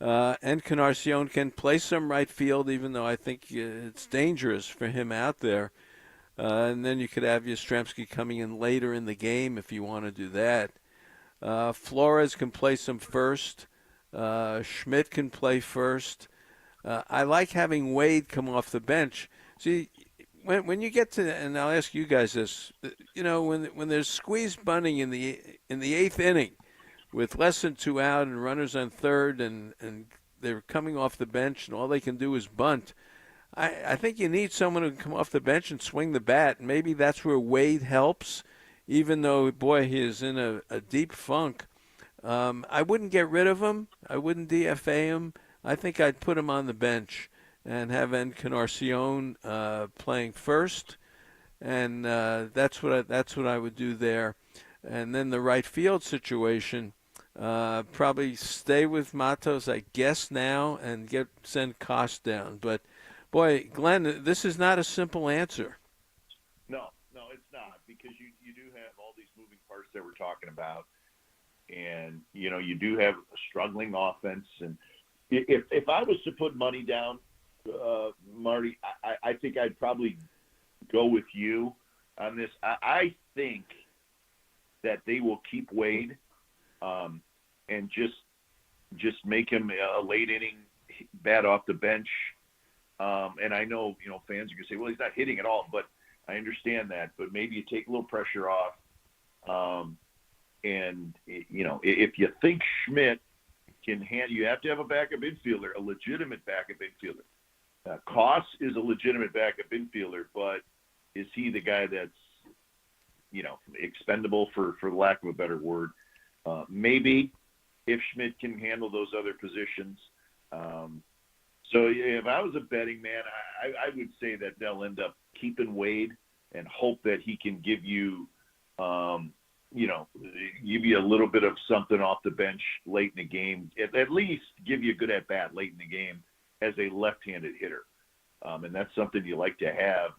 Encarnacion can play some right field, even though I think it's dangerous for him out there. And then you could have Yastrzemski coming in later in the game if you want to do that. Flores can play some first. Schmidt can play first. I like having Wade come off the bench. See, when you get to, and I'll ask you guys this, when there's squeeze bunting in the eighth inning with less than 2 out and runners on third, and they're coming off the bench and all they can do is bunt, I think you need someone who can come off the bench and swing the bat. Maybe that's where Wade helps, even though, boy, he is in a deep funk. I wouldn't get rid of him. I wouldn't DFA him. I think I'd put him on the bench and have Encarnacion playing first, and that's what I would do there. And then the right field situation, probably stay with Matos, I guess, now, and send Koss down. But, boy, Glenn, this is not a simple answer. No, it's not, because you do have all these moving parts that we're talking about. And, you do have a struggling offense. And if I was to put money down, Marty, I think I'd probably go with you on this. I think that they will keep Wade and just make him a late inning bat off the bench. And I know, fans are going to say, well, he's not hitting at all, but I understand that. But maybe you take a little pressure off. And, if you think Schmidt can you have to have a backup infielder, a legitimate backup infielder. Koss is a legitimate backup infielder, but is he the guy that's, expendable for lack of a better word? Maybe if Schmidt can handle those other positions. So if I was a betting man, I would say that they'll end up keeping Wade and hope that he can give you, give you a little bit of something off the bench late in the game, at least give you a good at-bat late in the game as a left-handed hitter. And that's something you like to have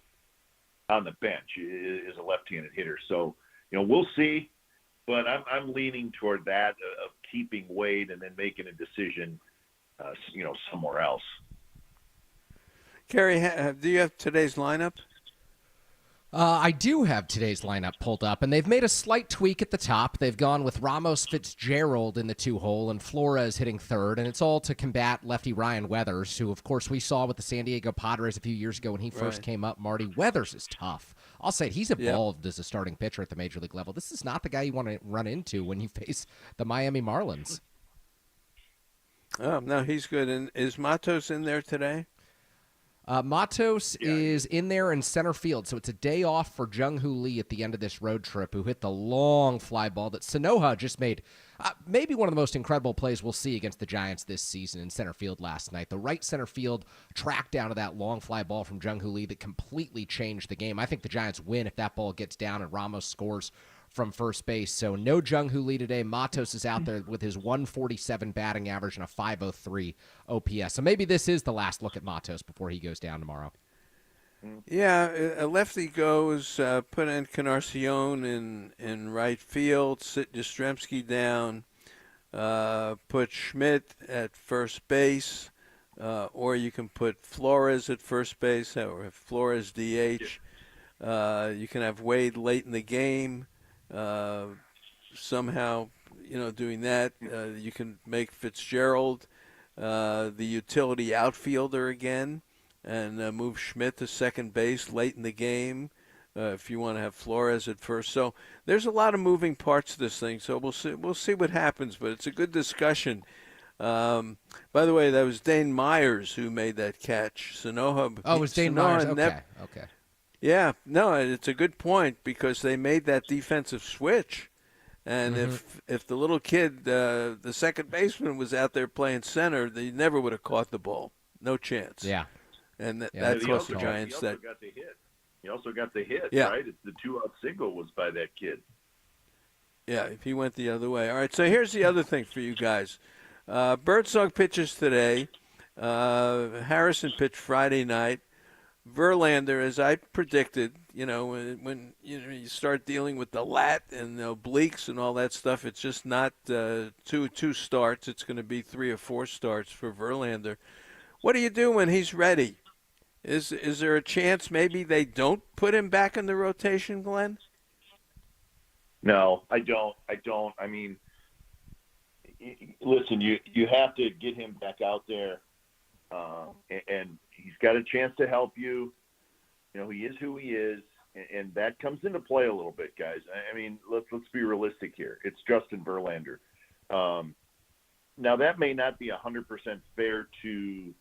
on the bench is a left-handed hitter. So, we'll see, but I'm leaning toward that of keeping Wade and then making a decision, somewhere else. Carrie, do you have today's lineup? I do have today's lineup pulled up, and they've made a slight tweak at the top. They've gone with Ramos Fitzgerald in the 2-hole and Flores hitting third, and it's all to combat lefty Ryan Weathers, who, of course, we saw with the San Diego Padres a few years ago when he first came up. Marty, Weathers is tough. I'll say he's evolved as a starting pitcher at the major league level. This is not the guy you want to run into when you face the Miami Marlins. Oh, no, he's good. And is Matos in there today? Matos is in there in center field, so it's a day off for Jung-Hoo Lee at the end of this road trip, who hit the long fly ball that Sanoha just made maybe one of the most incredible plays we'll see against the Giants this season in center field last night. The right center field track down to that long fly ball from Jung-Hoo Lee that completely changed the game. I think the Giants win if that ball gets down and Ramos scores from first base. So no Jung-Hoo Lee today. Matos is out there with his 147 batting average and a 503 OPS. So maybe this is the last look at Matos before he goes down tomorrow. Yeah, a lefty goes, put Encarnacion in right field, sit Yastrzemski down, put Schmidt at first base, or you can put Flores at first base, or Flores DH. You can have Wade late in the game. Somehow, doing that, you can make Fitzgerald the utility outfielder again, and move Schmidt to second base late in the game if you want to have Flores at first. So there's a lot of moving parts to this thing. So we'll see what happens, but it's a good discussion. By the way, that was Dane Myers who made that catch. Sanoha. Oh, it was Dane Myers. Okay. Yeah, no, it's a good point because they made that defensive switch, and if the little kid, the second baseman, was out there playing center, they never would have caught the ball. No chance. Yeah, and that cost the Giants he also got the hit. He also got the hit. Yeah. Right. The 2-out single was by that kid. Yeah, if he went the other way. All right. So here's the other thing for you guys. Birdsong pitches today. Harrison pitched Friday night. Verlander, as I predicted, when you start dealing with the lat and obliques and all that stuff, it's just not two starts. It's going to be 3 or 4 starts for Verlander. What do you do when he's ready? Is there a chance maybe they don't put him back in the rotation, Glenn? No, I don't. I mean, listen, you have to get him back out there, and he's got a chance to help you. He is who he is, and that comes into play a little bit, guys. I mean, let's be realistic here. It's Justin Verlander. Now, that may not be 100% fair to,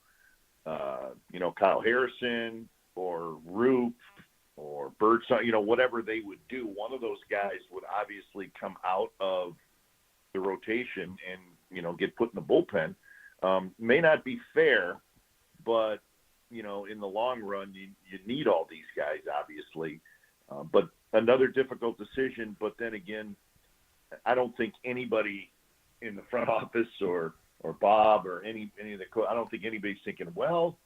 Kyle Harrison or Roop or Birdsong, whatever they would do. One of those guys would obviously come out of the rotation and, get put in the bullpen. May not be fair, but in the long run, you need all these guys, obviously. But another difficult decision. But then again, I don't think anybody in the front office or Bob or any of the I don't think anybody's thinking, well,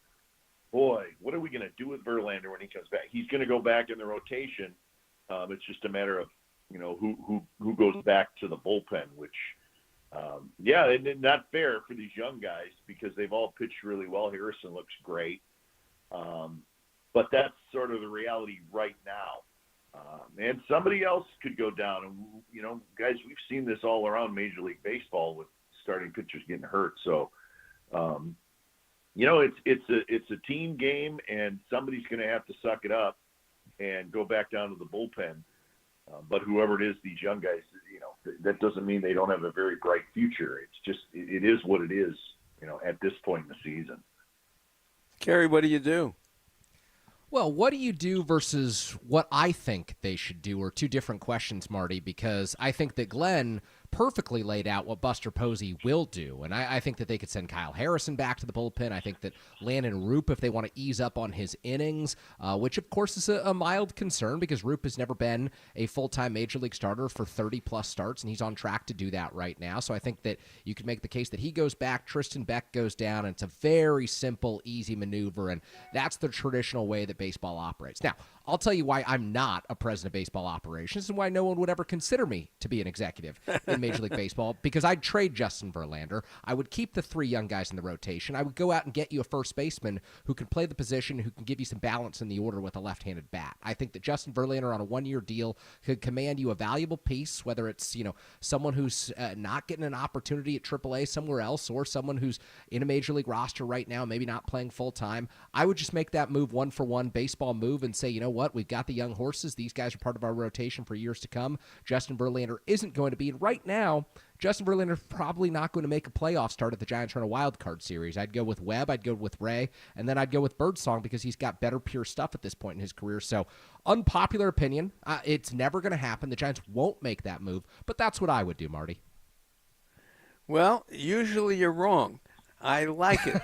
boy, what are we going to do with Verlander when he comes back? He's going to go back in the rotation. It's just a matter of who goes back to the bullpen, which. And not fair for these young guys because they've all pitched really well. Harrison looks great. But that's sort of the reality right now. And somebody else could go down. And, guys, we've seen this all around Major League Baseball with starting pitchers getting hurt. So, it's a team game, and somebody's going to have to suck it up and go back down to the bullpen. But whoever it is, these young guys, that doesn't mean they don't have a very bright future. It's just, it is what it is, at this point in the season. Carrie, what do you do? Well, what do you do versus what I think they should do are two different questions, Marty, because I think that Glenn perfectly laid out what Buster Posey will do. And I think that they could send Kyle Harrison back to the bullpen. I think that Landon Roop, if they want to ease up on his innings, which of course is a mild concern because Roop has never been a full-time Major League starter for 30-plus starts, and he's on track to do that right now. So I think that you could make the case that he goes back, Tristan Beck goes down, and it's a very simple, easy maneuver, and that's the traditional way that baseball operates. Now, I'll tell you why I'm not a president of baseball operations and why no one would ever consider me to be an executive in Major League Baseball, because I'd trade Justin Verlander. I would keep the 3 young guys in the rotation. I would go out and get you a first baseman who can play the position, who can give you some balance in the order with a left-handed bat. I think that Justin Verlander on a 1-year deal could command you a valuable piece, whether it's, someone who's not getting an opportunity at AAA somewhere else or someone who's in a Major League roster right now, maybe not playing full-time. I would just make that move 1-for-1 baseball move and say, you know what, we've got the young horses. These guys are part of our rotation for years to come. Justin Verlander isn't going to be. And right now, Justin Verlander's probably not going to make a playoff start if the Giants run a wild card series. I'd go with Webb, I'd go with Ray, and then I'd go with Birdsong because he's got better pure stuff at this point in his career. So, unpopular opinion, it's never going to happen. The Giants won't make that move, but that's what I would do, Marty. Well, usually you're wrong. I like it.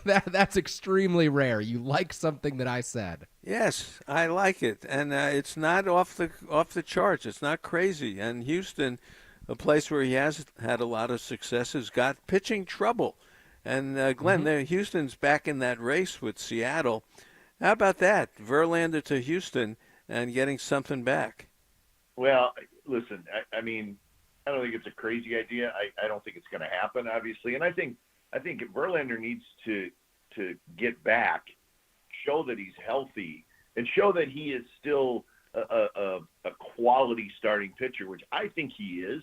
That's extremely rare. You like something that I said. Yes, I like it, and it's not off the charts. It's not crazy. And Houston, a place where he has had a lot of success, has got pitching trouble. And Glenn, Houston's back in that race with Seattle. How about that? Verlander to Houston and getting something back. Well, listen, I mean, I don't think it's a crazy idea. I don't think it's going to happen, obviously. And I think Verlander needs to get back, show that he's healthy, and show that he is still a quality starting pitcher, which I think he is.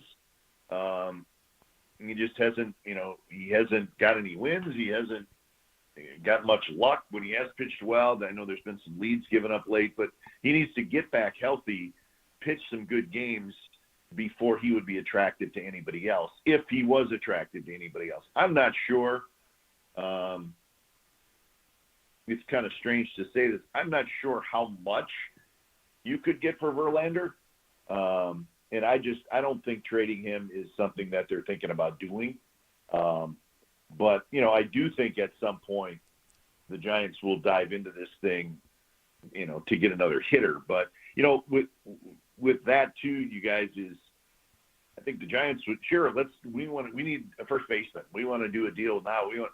He just hasn't, he hasn't got any wins. He hasn't got much luck when he has pitched well. I know there's been some leads given up late, but he needs to get back healthy, pitch some good games before he would be attracted to anybody else, if he was attracted to anybody else. I'm not sure. It's kind of strange to say this. I'm not sure how much you could get for Verlander. And I don't think trading him is something that they're thinking about doing. But, I do think at some point the Giants will dive into this thing, to get another hitter. But, with that too, you guys, is I think the Giants would we need a first baseman. We want to do a deal now. You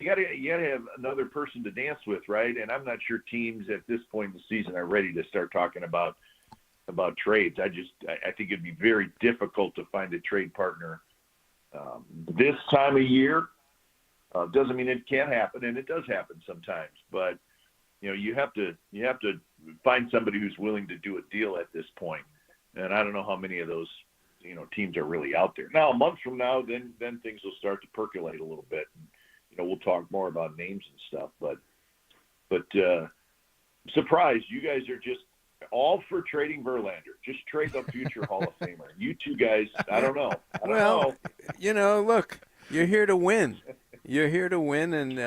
got to have another person to dance with, right? And I'm not sure teams at this point in the season are ready to start talking about trades. I think it'd be very difficult to find a trade partner this time of year. Doesn't mean it can't happen, and it does happen sometimes. But you have to find somebody who's willing to do a deal at this point. And I don't know how many of those teams are really out there. Now, a month from now, then things will start to percolate a little bit. And, we'll talk more about names and stuff. But surprised, you guys are just all for trading Verlander. Just trade the future Hall of Famer. You two guys, I don't know. Look, you're here to win. You're here to win, and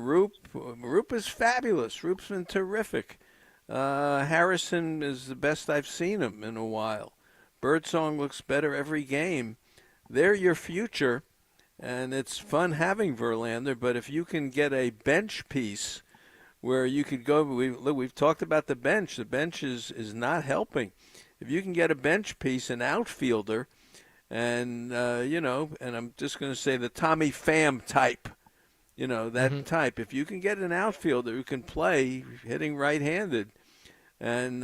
Roop is fabulous. Roop's been terrific. Harrison is the best I've seen him in a while. Birdsong looks better every game. They're your future, and it's fun having Verlander, but if you can get a bench piece where you could go, we've talked about the bench. The bench is not helping. If you can get a bench piece, an outfielder, and, and I'm just going to say the Tommy Pham type, that type. If you can get an outfielder who can play hitting right-handed and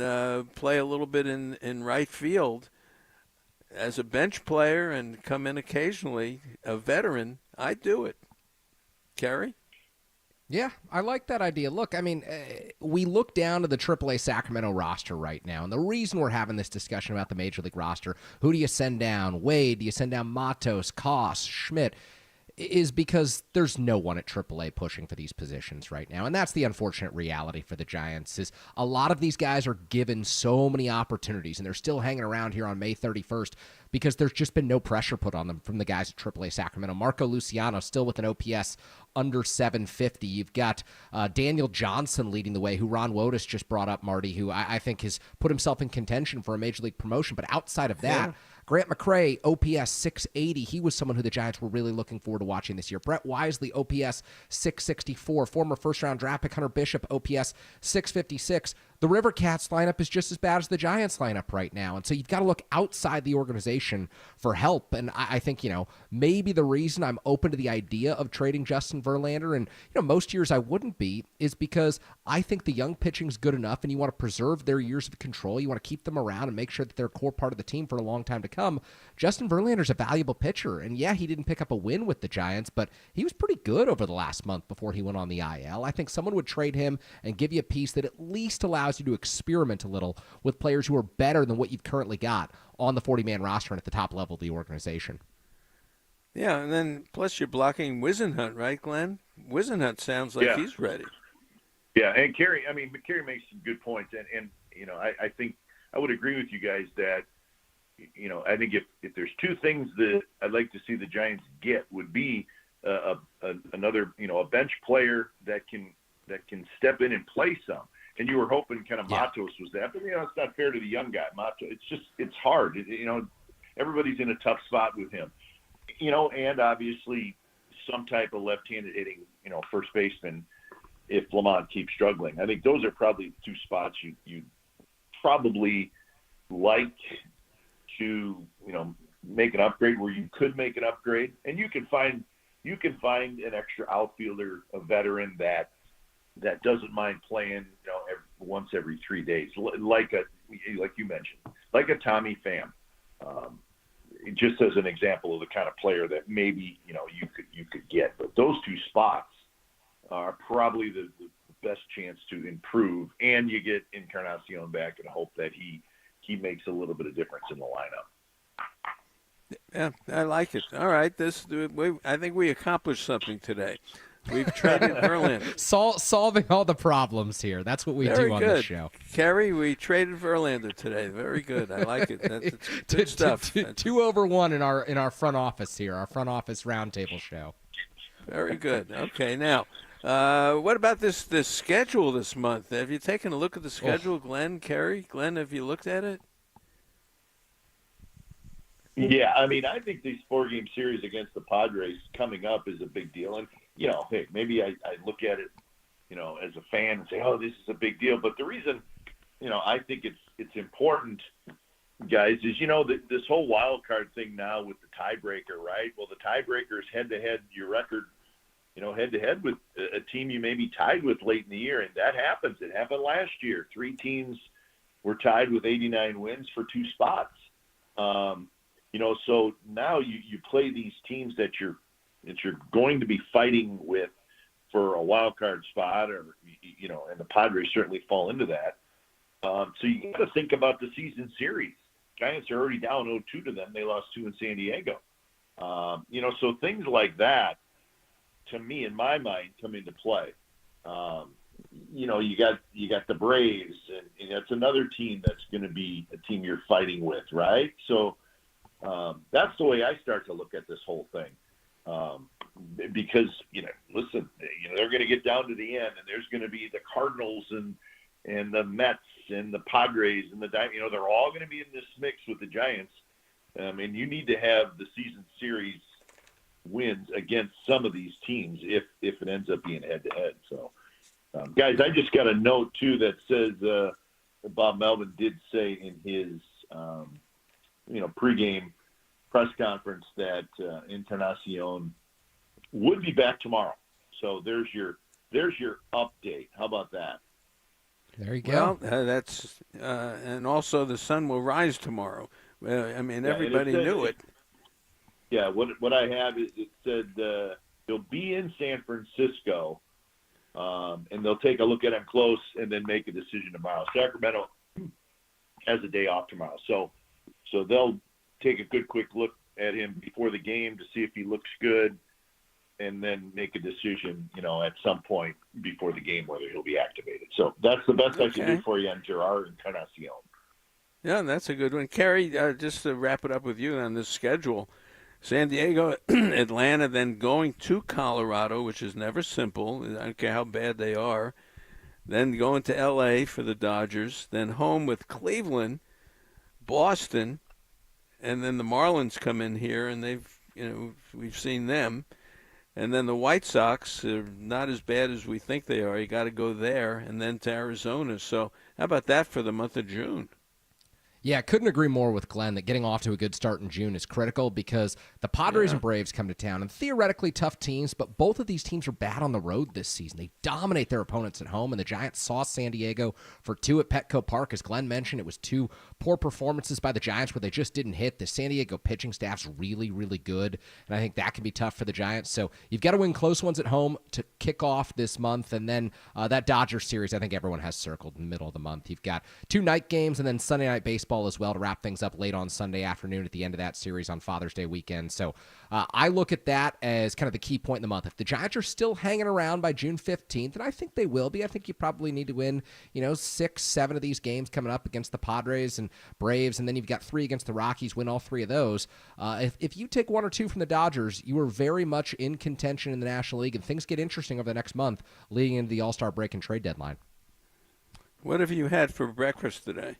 play a little bit in right field as a bench player and come in occasionally, a veteran, I'd do it. Carrie? Yeah, I like that idea. Look, I mean, we look down to the AAA Sacramento roster right now, and the reason we're having this discussion about the Major League roster, who do you send down? Wade, do you send down Matos, Koss, Schmidt? Is because there's no one at AAA pushing for these positions right now. And that's the unfortunate reality for the Giants, is a lot of these guys are given so many opportunities, and they're still hanging around here on May 31st because there's just been no pressure put on them from the guys at AAA Sacramento. Marco Luciano still with an OPS under 750. You've got Daniel Johnson leading the way, who Ron Wotus just brought up, Marty, who I think has put himself in contention for a Major League promotion. But outside of that, Grant McCray, OPS 680. He was someone who the Giants were really looking forward to watching this year. Brett Wisely, OPS 664. Former first-round draft pick Hunter Bishop, OPS 656. The River Cats lineup is just as bad as the Giants lineup right now. And so you've got to look outside the organization for help. And I think, maybe the reason I'm open to the idea of trading Justin Verlander, and, most years I wouldn't be, is because I think the young pitching's good enough and you want to preserve their years of control. You want to keep them around and make sure that they're a core part of the team for a long time to come. Justin Verlander's a valuable pitcher. And yeah, he didn't pick up a win with the Giants, but he was pretty good over the last month before he went on the IL. I think someone would trade him and give you a piece that at least allows you to experiment a little with players who are better than what you've currently got on the 40-man roster and at the top level of the organization. Yeah, and then plus you're blocking Wisenhunt, right, Glenn? Wisenhunt sounds like he's ready. Yeah, and Carrie makes some good points, and I think I would agree with you guys that I think if there's two things that I'd like to see the Giants get would be another, a bench player that can step in and play some. And you were hoping kind of Matos was that, but it's not fair to the young guy. Matos, it's hard. Everybody's in a tough spot with him. And obviously some type of left-handed hitting, first baseman if Lamont keeps struggling. I think those are probably two spots you probably like to, make an upgrade where you could make an upgrade, and you can find an extra outfielder, a veteran that doesn't mind playing, once every 3 days, like you mentioned, like a Tommy Pham. Just as an example of the kind of player that maybe you could get, but those two spots are probably the best chance to improve, and you get Encarnacion back and hope that he makes a little bit of difference in the lineup. Yeah, I like it. All right, I think we accomplished something today. We've traded Verlander. Solving all the problems here. That's what we do on this show. Carrie, we traded Verlander today. Very good. I like it. That's good stuff. 2 over 1 in our front office here, our front office roundtable show. Very good. Okay, now, what about this schedule this month? Have you taken a look at the schedule, Glenn, Carrie? Glenn, have you looked at it? Yeah, I think these 4-game series against the Padres coming up is a big deal. And, hey, maybe I look at it, as a fan and say, oh, this is a big deal. But the reason, I think it's important, guys, is, this whole wild card thing now with the tiebreaker, right? Well, the tiebreaker is head-to-head, your record, head-to-head with a team you may be tied with late in the year. And that happens. It happened last year. 3 teams were tied with 89 wins for 2 spots. So now you play these teams that you're going to be fighting with for a wild card spot, or and the Padres certainly fall into that. So you got to think about the season series. Giants are already down 0-2 to them. They lost 2 in San Diego. So things like that, to me, in my mind, come into play. You got the Braves, and that's another team that's going to be a team you're fighting with, right? So. That's the way I start to look at this whole thing, because listen, they're going to get down to the end, and there's going to be the Cardinals and the Mets and the Padres and they're all going to be in this mix with the Giants, and you need to have the season series wins against some of these teams if it ends up being head to head. So, guys, I just got a note too that says Bob Melvin did say in his pregame press conference that Encarnacion would be back tomorrow. So there's your update. How about that? There you go. Well, that's and also the sun will rise tomorrow. Everybody knew it. Yeah, what I have is it said they'll be in San Francisco, and they'll take a look at him close and then make a decision tomorrow. Sacramento has a day off tomorrow, so they'll take a good quick look at him before the game to see if he looks good, and then make a decision, at some point before the game whether he'll be activated. So that's the best I can do for you on Gerard Encarnacion. Yeah, that's a good one. Carrie, just to wrap it up with you on this schedule, San Diego, Atlanta, then going to Colorado, which is never simple. I don't care how bad they are. Then going to L.A. for the Dodgers. Then home with Cleveland, Boston, and then the Marlins come in here, and we've seen them. And then the White Sox are not as bad as we think they are. You got to go there, and then to Arizona. So how about that for the month of June? Yeah, couldn't agree more with Glenn that getting off to a good start in June is critical because the Padres and Braves come to town, and theoretically tough teams, but both of these teams are bad on the road this season. They dominate their opponents at home, and the Giants saw San Diego for 2 at Petco Park. As Glenn mentioned, it was 2 poor performances by the Giants where they just didn't hit. The San Diego pitching staff's really, really good, and I think that can be tough for the Giants. So you've got to win close ones at home to kick off this month, and then that Dodgers series I think everyone has circled in the middle of the month. You've got 2 night games and then Sunday Night Baseball baseball as well to wrap things up late on Sunday afternoon at the end of that series on Father's Day weekend. So I look at that as kind of the key point in the month. If the Giants are still hanging around by June 15th, and I think they will be, I think you probably need to win, 6, 7 of these games coming up against the Padres and Braves, and then you've got 3 against the Rockies, win all 3 of those. If you take 1 or 2 from the Dodgers, you are very much in contention in the National League, and things get interesting over the next month leading into the All-Star break and trade deadline. What have you had for breakfast today?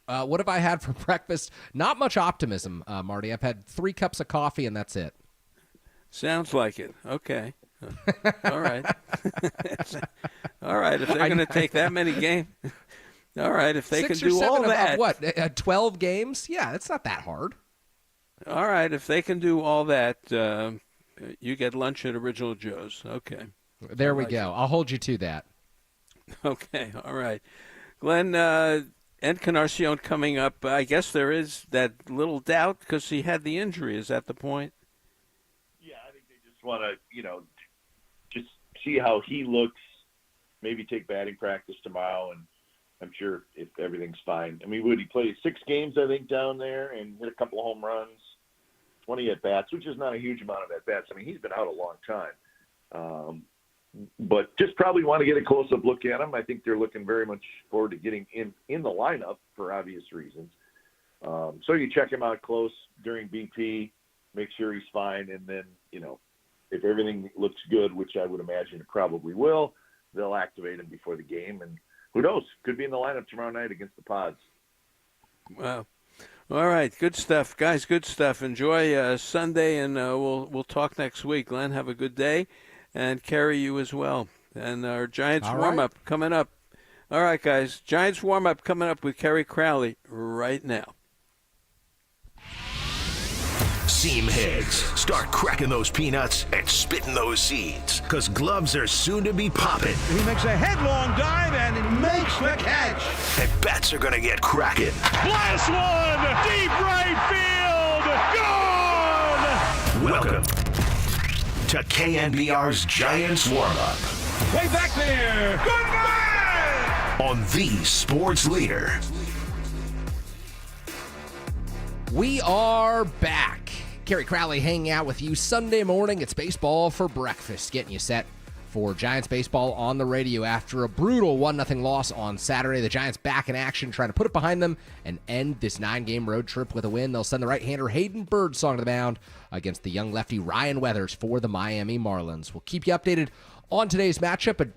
What have I had for breakfast? Not much optimism, Marty. I've had 3 cups of coffee, and that's it. Sounds like it. Okay. All right. All right. If they're going to take that many games, all right. If they 6 can or do 7 all that, of what? 12 games? Yeah, it's not that hard. All right. If they can do all that, you get lunch at Original Joe's. Okay. There we go. I'll hold you to that. Okay. All right. Glenn, Encarnacion coming up. I guess there is that little doubt because he had the injury. Is that the point? Yeah, I think they just want to, just see how he looks, maybe take batting practice tomorrow, and I'm sure if everything's fine. I mean, he played 6 games, I think, down there and hit a couple of home runs, 20 at-bats, which is not a huge amount of at-bats. I mean, he's been out a long time. But just probably want to get a close-up look at him. I think they're looking very much forward to getting in the lineup for obvious reasons. So you check him out close during BP, make sure he's fine, and then, if everything looks good, which I would imagine it probably will, they'll activate him before the game. And who knows? Could be in the lineup tomorrow night against the Pods. Wow. All right. Good stuff, guys. Good stuff. Enjoy Sunday, and we'll talk next week. Glenn, have a good day. And Carrie, you as well. And our Giants warm-up coming up. All right, guys. Giants warm-up coming up with Carrie Crowley right now. Seam heads, start cracking those peanuts and spitting those seeds, because gloves are soon to be popping. He makes a headlong dive and makes the catch. And bats are going to get cracking. Blast one! Deep right field! Gone! Welcome to KNBR's Giants Warm-Up. Way back there! Goodbye! On the Sports Leader. We are back. Carrie Crowley hanging out with you Sunday morning. It's baseball for breakfast, getting you set for Giants baseball on the radio after a brutal 1-0 loss on Saturday. The Giants back in action, trying to put it behind them and end this 9-game road trip with a win. They'll send the right-hander Hayden Birdsong to the mound against the young lefty Ryan Weathers for the Miami Marlins. We'll keep you updated on today's matchup. A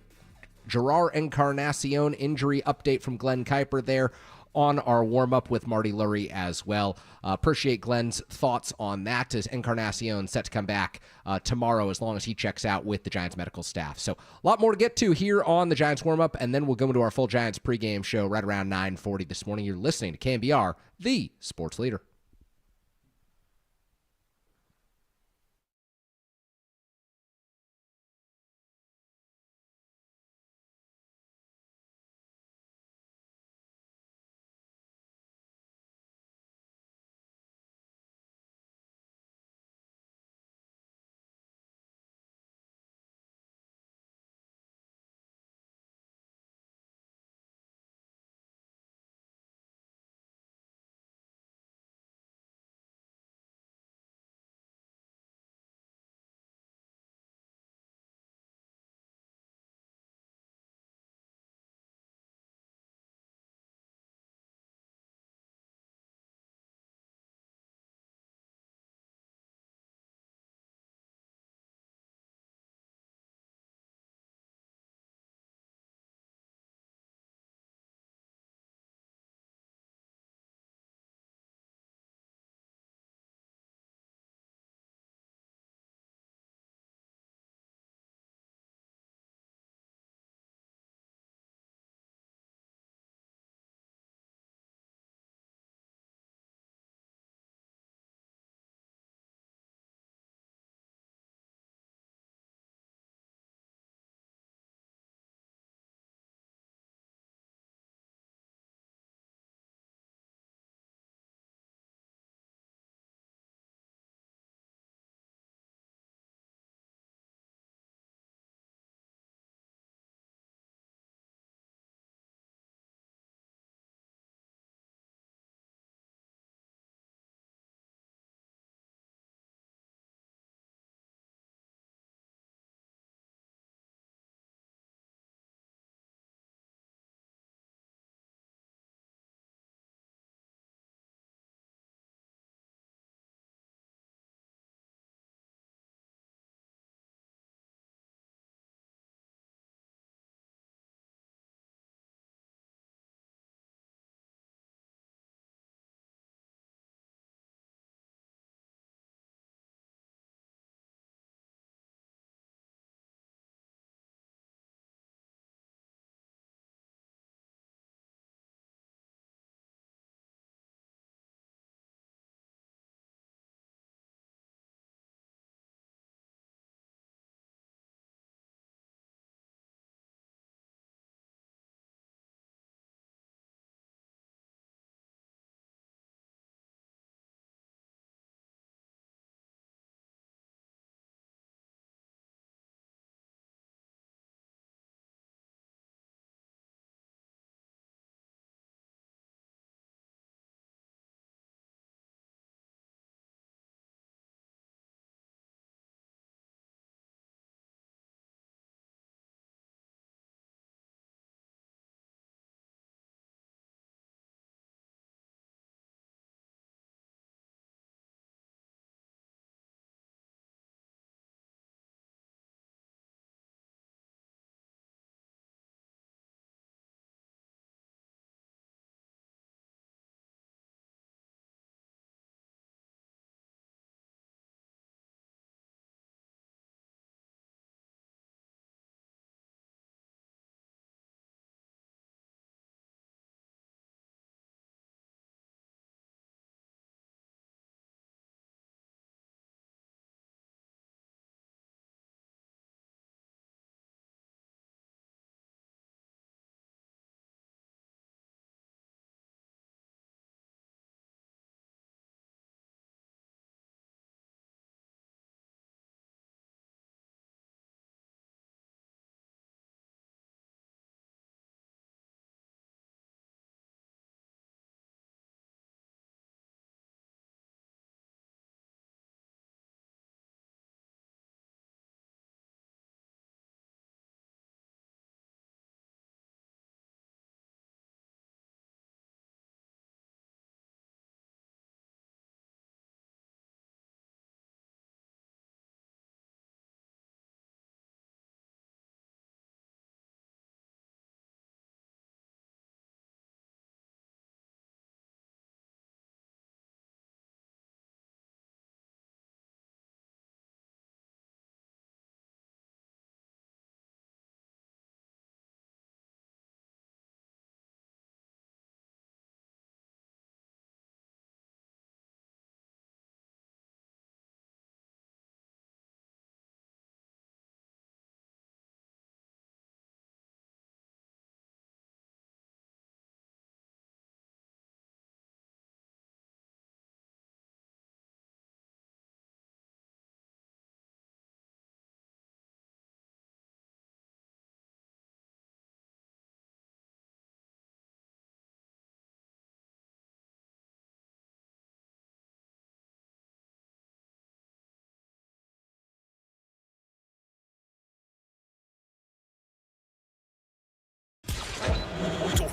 Gerard Encarnacion injury update from Glenn Kyper there on our warm-up with Marty Lurie as well. Appreciate Glenn's thoughts on that, as Encarnacion set to come back tomorrow as long as he checks out with the Giants medical staff. So a lot more to get to here on the Giants warm-up, and then we'll go into our full Giants pregame show right around 9:40 this morning. You're listening to KNBR, the sports leader.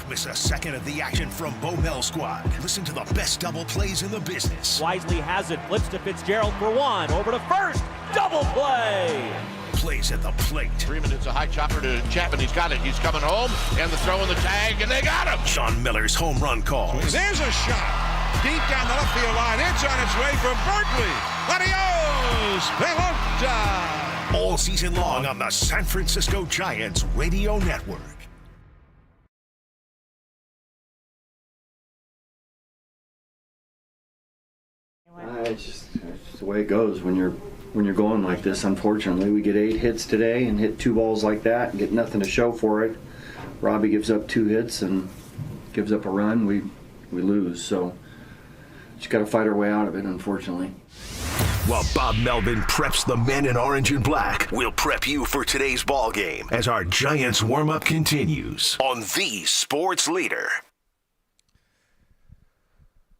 Don't miss a second of the action from Bomel Squad. Listen to the best double plays in the business. Wisely has it, flips to Fitzgerald for one, over to first, double play! Plays at the plate. Freeman hits a high chopper to Chapman. He's got it. He's coming home, and the throw in the tag, and they got him. Sean Miller's home run calls. There's a shot deep down the left field line. It's on its way for Berkeley. Adios, pelota. All season long on the San Francisco Giants Radio Network. It's just the way it goes when you're going like this. Unfortunately, we get 8 hits today and hit 2 balls like that and get nothing to show for it. Robbie gives up 2 hits and gives up a run. We lose. So just got to fight our way out of it, unfortunately. While Bob Melvin preps the men in orange and black, we'll prep you for today's ball game as our Giants warm-up continues on the Sports Leader.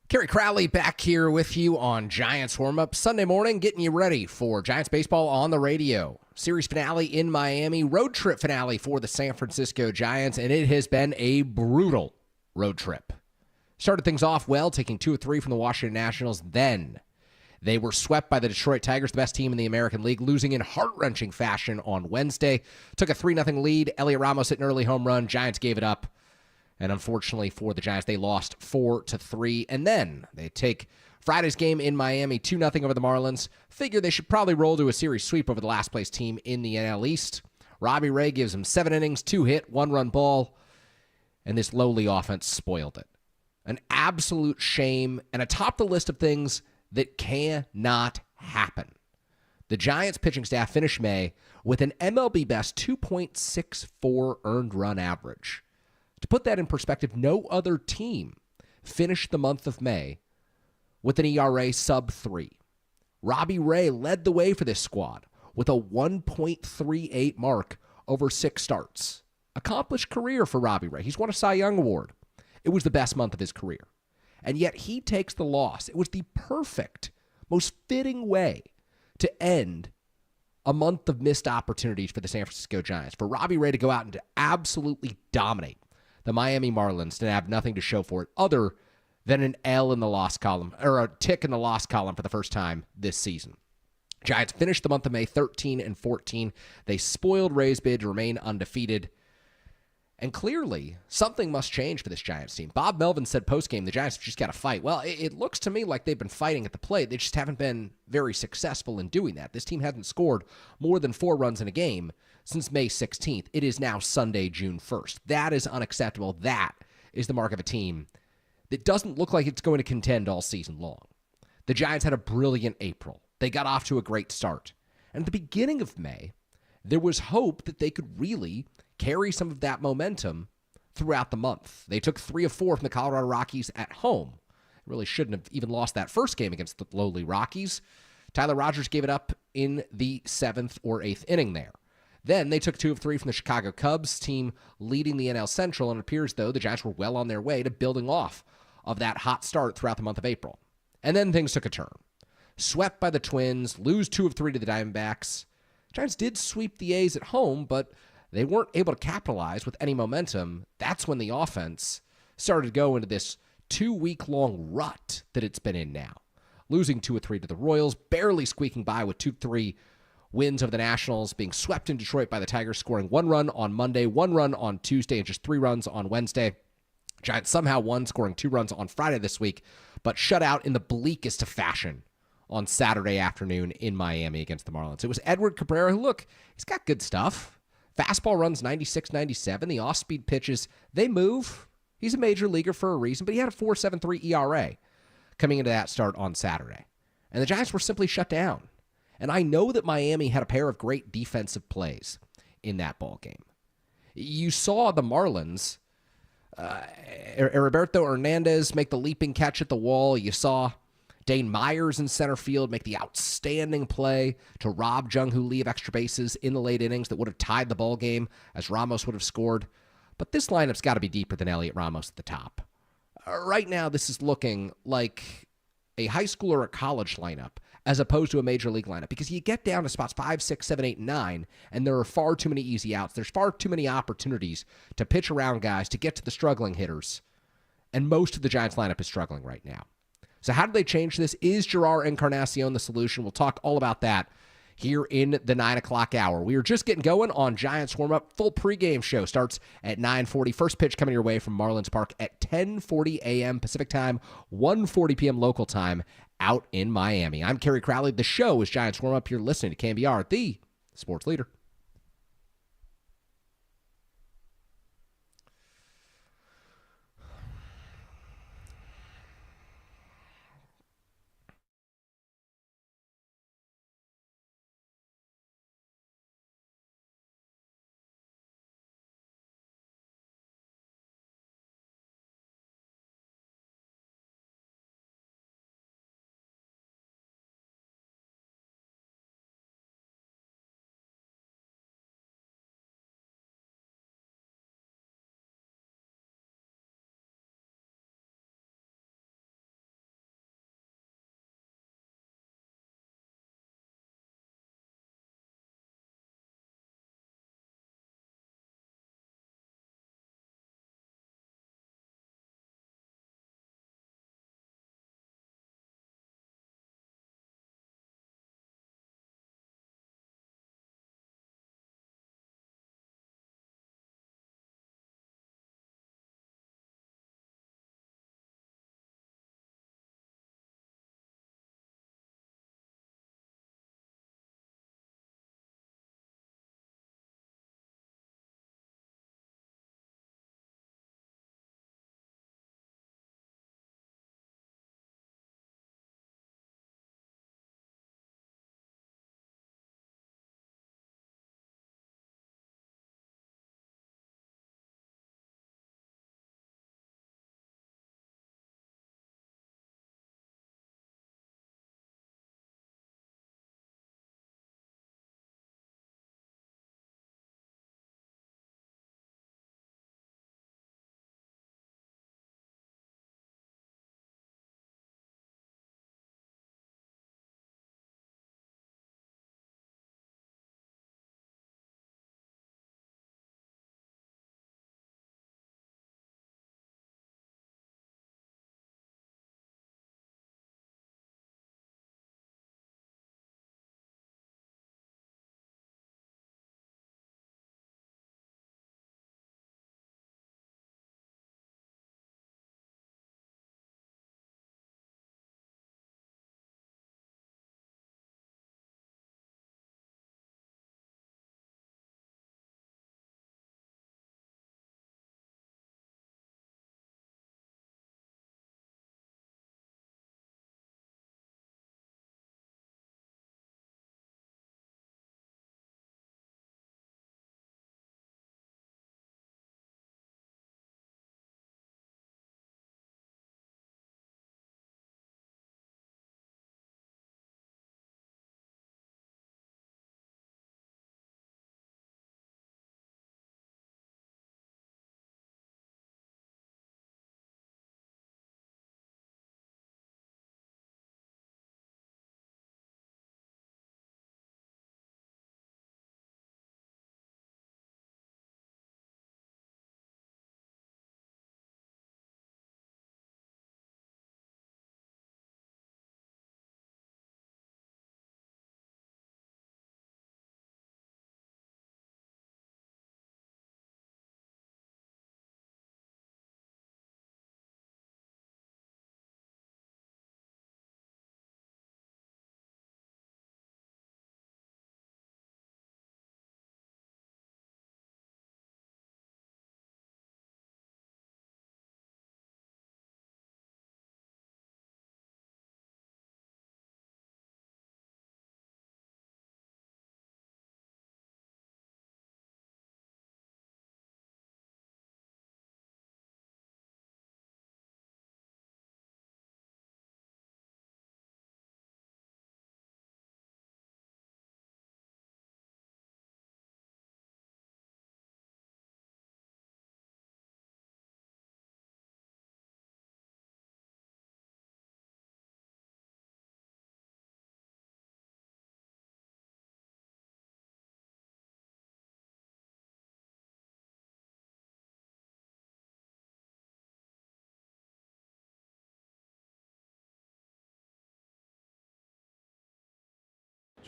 Carrie Crowley back here with you on Giants warm-up Sunday morning, getting you ready for Giants baseball on the radio. Series finale in Miami, road trip finale for the San Francisco Giants, and it has been a brutal road trip. Started things off well, taking 2 of 3 from the Washington Nationals. Then they were swept by the Detroit Tigers, the best team in the American League, losing in heart-wrenching fashion on Wednesday. Took a 3-0 lead. Elliot Ramos hit an early home run. Giants gave it up. And unfortunately for the Giants, they lost 4-3. And then they take Friday's game in Miami, 2-0 over the Marlins. Figure they should probably roll to a series sweep over the last-place team in the NL East. Robbie Ray gives them 7 innings, 2 hit, 1-run ball. And this lowly offense spoiled it. An absolute shame and atop the list of things that cannot happen. The Giants pitching staff finished May with an MLB best 2.64 earned run average. To put that in perspective, no other team finished the month of May with an ERA sub 3. Robbie Ray led the way for this squad with a 1.38 mark over 6 starts. Accomplished career for Robbie Ray. He's won a Cy Young Award. It was the best month of his career. And yet he takes the loss. It was the perfect, most fitting way to end a month of missed opportunities for the San Francisco Giants. For Robbie Ray to go out and to absolutely dominate the Miami Marlins and have nothing to show for it other than an L in the loss column, or a tick in the loss column for the first time this season. Giants finished the month of May 13-14. They spoiled Ray's bid to remain undefeated. And clearly, something must change for this Giants team. Bob Melvin said postgame, the Giants have just got to fight. Well, it looks to me like they've been fighting at the plate. They just haven't been very successful in doing that. This team hasn't scored more than 4 runs in a game since May 16th. It is now Sunday, June 1st. That is unacceptable. That is the mark of a team that doesn't look like it's going to contend all season long. The Giants had a brilliant April. They got off to a great start. And at the beginning of May, there was hope that they could really carry some of that momentum throughout the month. They took 3 of 4 from the Colorado Rockies at home. Really shouldn't have even lost that first game against the lowly Rockies. Tyler Rogers gave it up in the 7th or 8th inning there. Then they took 2 of 3 from the Chicago Cubs, team leading the NL Central, and it appears, though, the Giants were well on their way to building off of that hot start throughout the month of April. And then things took a turn. Swept by the Twins, lose 2 of 3 to the Diamondbacks. Giants did sweep the A's at home, but they weren't able to capitalize with any momentum. That's when the offense started to go into this 2-week-long rut that it's been in now. Losing 2 of 3 to the Royals, barely squeaking by with 2-3 wins over the Nationals, being swept in Detroit by the Tigers, scoring 1 run on Monday, 1 run on Tuesday, and just 3 runs on Wednesday. Giants somehow won, scoring 2 runs on Friday this week, but shut out in the bleakest of fashion on Saturday afternoon in Miami against the Marlins. It was Edward Cabrera who, look, he's got good stuff. Fastball runs 96, 97. The off-speed pitches, they move. He's a major leaguer for a reason, but he had a 4.73 ERA coming into that start on Saturday. And the Giants were simply shut down. And I know that Miami had a pair of great defensive plays in that ball game. You saw the Marlins, Roberto Hernandez make the leaping catch at the wall. You saw Dane Myers in center field make the outstanding play to rob Jung-Hoo Lee of extra bases in the late innings that would have tied the ball game as Ramos would have scored. But this lineup's got to be deeper than Elliot Ramos at the top. Right now, this is looking like a high school or a college lineup as opposed to a major league lineup, because you get down to spots 5, 6, 7, 8, and 9, and there are far too many easy outs. There's far too many opportunities to pitch around guys, to get to the struggling hitters, and most of the Giants lineup is struggling right now. So how do they change this? Is Gerard Encarnacion the solution? We'll talk all about that here in the 9 o'clock hour. We are just getting going on Giants warm-up. Full pregame show starts at 9:40. First pitch coming your way from Marlins Park at 10:40 a.m. Pacific time, 1:40 p.m. local time out in Miami. I'm Carrie Crowley. The show is Giants warm-up. You're listening to KNBR, the sports leader.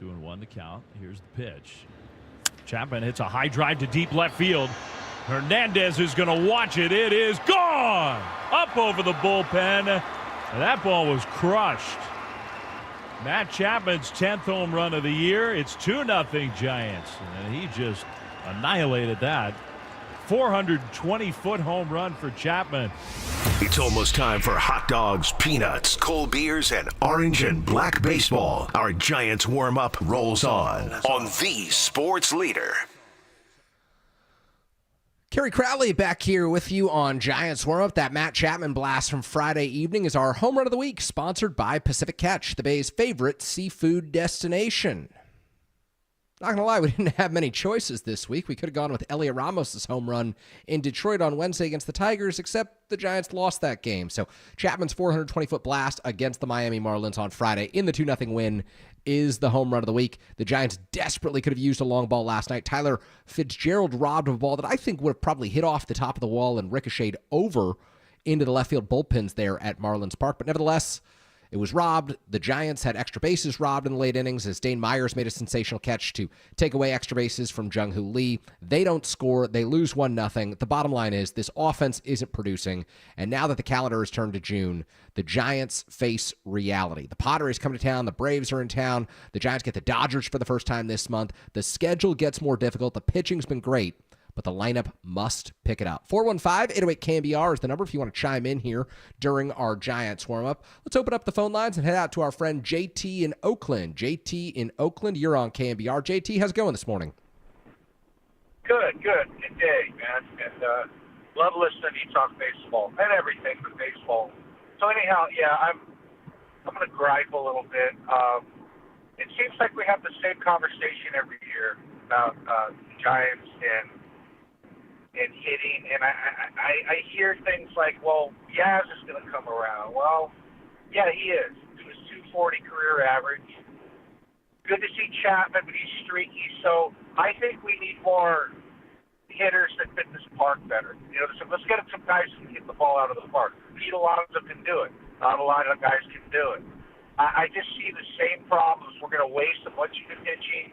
2-1 the count. Here's the pitch. Chapman hits a high drive to deep left field. Hernandez is going to watch it. It is gone! Up over the bullpen. And that ball was crushed. Matt Chapman's 10th home run of the year. It's 2-0 Giants. And he just annihilated that. 420-foot home run for Chapman. It's almost time for hot dogs, peanuts, cold beers, and orange and black baseball. Our Giants warm-up rolls on the sports leader. Carrie Crowley back here with you on Giants Warm-Up. That Matt Chapman blast from Friday evening is our home run of the week, sponsored by Pacific Catch, the Bay's favorite seafood destination. Not going to lie, we didn't have many choices this week. We could have gone with Elliot Ramos' home run in Detroit on Wednesday against the Tigers, except the Giants lost that game. So Chapman's 420-foot blast against the Miami Marlins on Friday in the 2-0 win is the home run of the week. The Giants desperately could have used a long ball last night. Tyler Fitzgerald robbed of a ball that I think would have probably hit off the top of the wall and ricocheted over into the left field bullpens there at Marlins Park. But nevertheless, it was robbed. The Giants had extra bases robbed in the late innings as Dane Myers made a sensational catch to take away extra bases from Jung-Hoo Lee. They don't score. They lose 1-0. The bottom line is this offense isn't producing. And now that the calendar has turned to June, the Giants face reality. The Padres come to town. The Braves are in town. The Giants get the Dodgers for the first time this month. The schedule gets more difficult. The pitching's been great, but the lineup must pick it up. 415-808-KNBR is the number if you want to chime in here during our Giants warm-up. Let's open up the phone lines and head out to our friend JT in Oakland. JT in Oakland, you're on KNBR. JT, how's it going this morning? Good. Good day, man. And love listening to you talk baseball and everything but baseball. So anyhow, yeah, I'm going to gripe a little bit. It seems like we have the same conversation every year about the Giants and hitting, and I hear things like, well, Yaz is going to come around. Well, yeah, he is. He was 240 career average. Good to see Chapman, but he's streaky. So I think we need more hitters that fit this park better. You know, so let's get some guys who can hit the ball out of the park. Pete Alonso can do it. Not a lot of guys can do it. I just see the same problems. We're going to waste a bunch of good pitching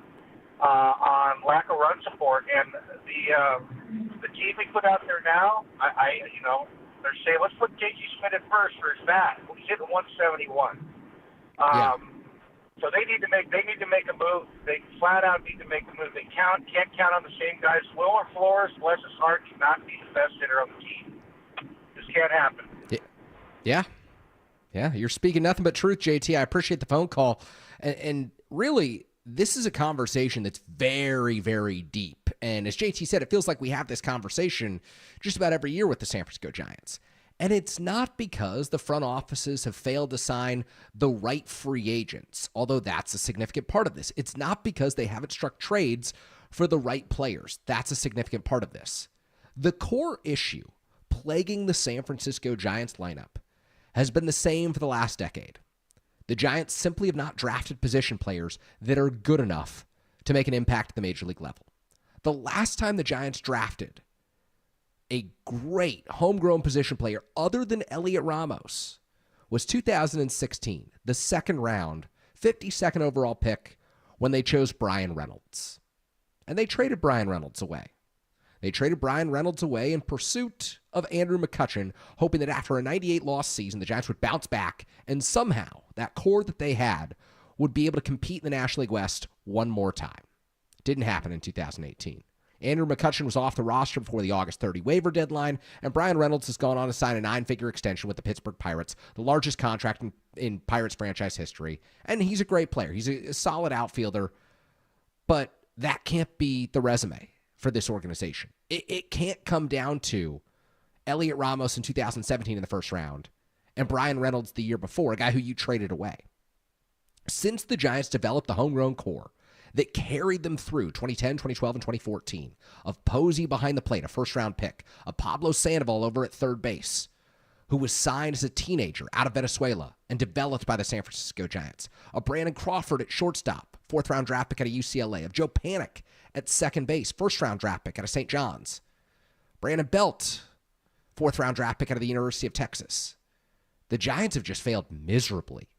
on lack of run support, and the team we put out there now, they're saying let's put J.G. Smith at first for his bat. He's hitting 171. So they need to make a move. They flat out need to make a move. They can't count on the same guys. Wilmer Flores, bless his heart, cannot be the best hitter on the team. This can't happen. Yeah, you're speaking nothing but truth, JT. I appreciate the phone call. And really, this is a conversation that's very, very deep. And as JT said, it feels like we have this conversation just about every year with the San Francisco Giants. And it's not because the front offices have failed to sign the right free agents, although that's a significant part of this. It's not because they haven't struck trades for the right players. That's a significant part of this. The core issue plaguing the San Francisco Giants lineup has been the same for the last decade. The Giants simply have not drafted position players that are good enough to make an impact at the major league level. The last time the Giants drafted a great homegrown position player other than Elliot Ramos was 2016, the second round, 52nd overall pick when they chose Brian Reynolds. And they traded Brian Reynolds away. They traded Brian Reynolds away in pursuit of Andrew McCutchen, hoping that after a 98-loss season, the Giants would bounce back and somehow that core that they had would be able to compete in the National League West one more time. It didn't happen in 2018. Andrew McCutchen was off the roster before the August 30 waiver deadline, and Brian Reynolds has gone on to sign a 9-figure extension with the Pittsburgh Pirates, the largest contract in Pirates franchise history. And he's a great player. He's a solid outfielder, but that can't be the resume for this organization. It can't come down to Elliot Ramos in 2017 in the first round and Brian Reynolds the year before, a guy who you traded away. Since the Giants developed the homegrown core that carried them through 2010, 2012, and 2014, of Posey behind the plate, a first-round pick, of Pablo Sandoval over at third base, who was signed as a teenager out of Venezuela and developed by the San Francisco Giants, of Brandon Crawford at shortstop, fourth-round draft pick out of UCLA, of Joe Panik at second base, first-round draft pick out of St. John's, Brandon Belt, fourth-round draft pick out of the University of Texas. The Giants have just failed miserably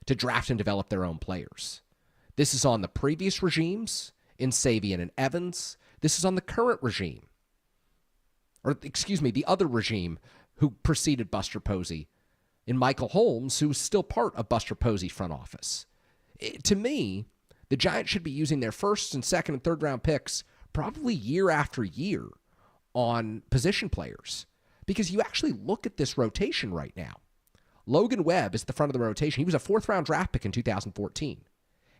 to draft and develop their own players. This is on the previous regimes in Savian and Evans. This is on the current regime. Or, excuse me, the other regime who preceded Buster Posey in Michael Holmes, who's still part of Buster Posey's front office. To me, the Giants should be using their first and second and third round picks probably year after year on position players, because you actually look at this rotation right now. Logan Webb is at the front of the rotation. He was a 4th-round draft pick in 2014.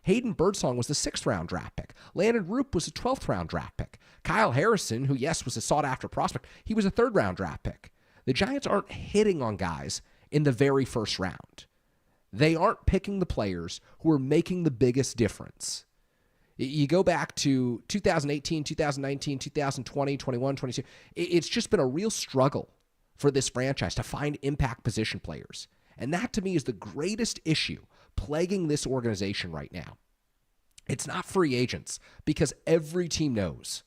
Hayden Birdsong was the 6th-round draft pick. Landon Roop was a 12th-round draft pick. Kyle Harrison, who, yes, was a sought-after prospect, he was a 3rd-round draft pick. The Giants aren't hitting on guys in the very first round. They aren't picking the players who are making the biggest difference. You go back to 2018, 2019, 2020, 21, 22. It's just been a real struggle for this franchise to find impact position players. And that, to me, is the greatest issue plaguing this organization right now. It's not free agents, because every team knows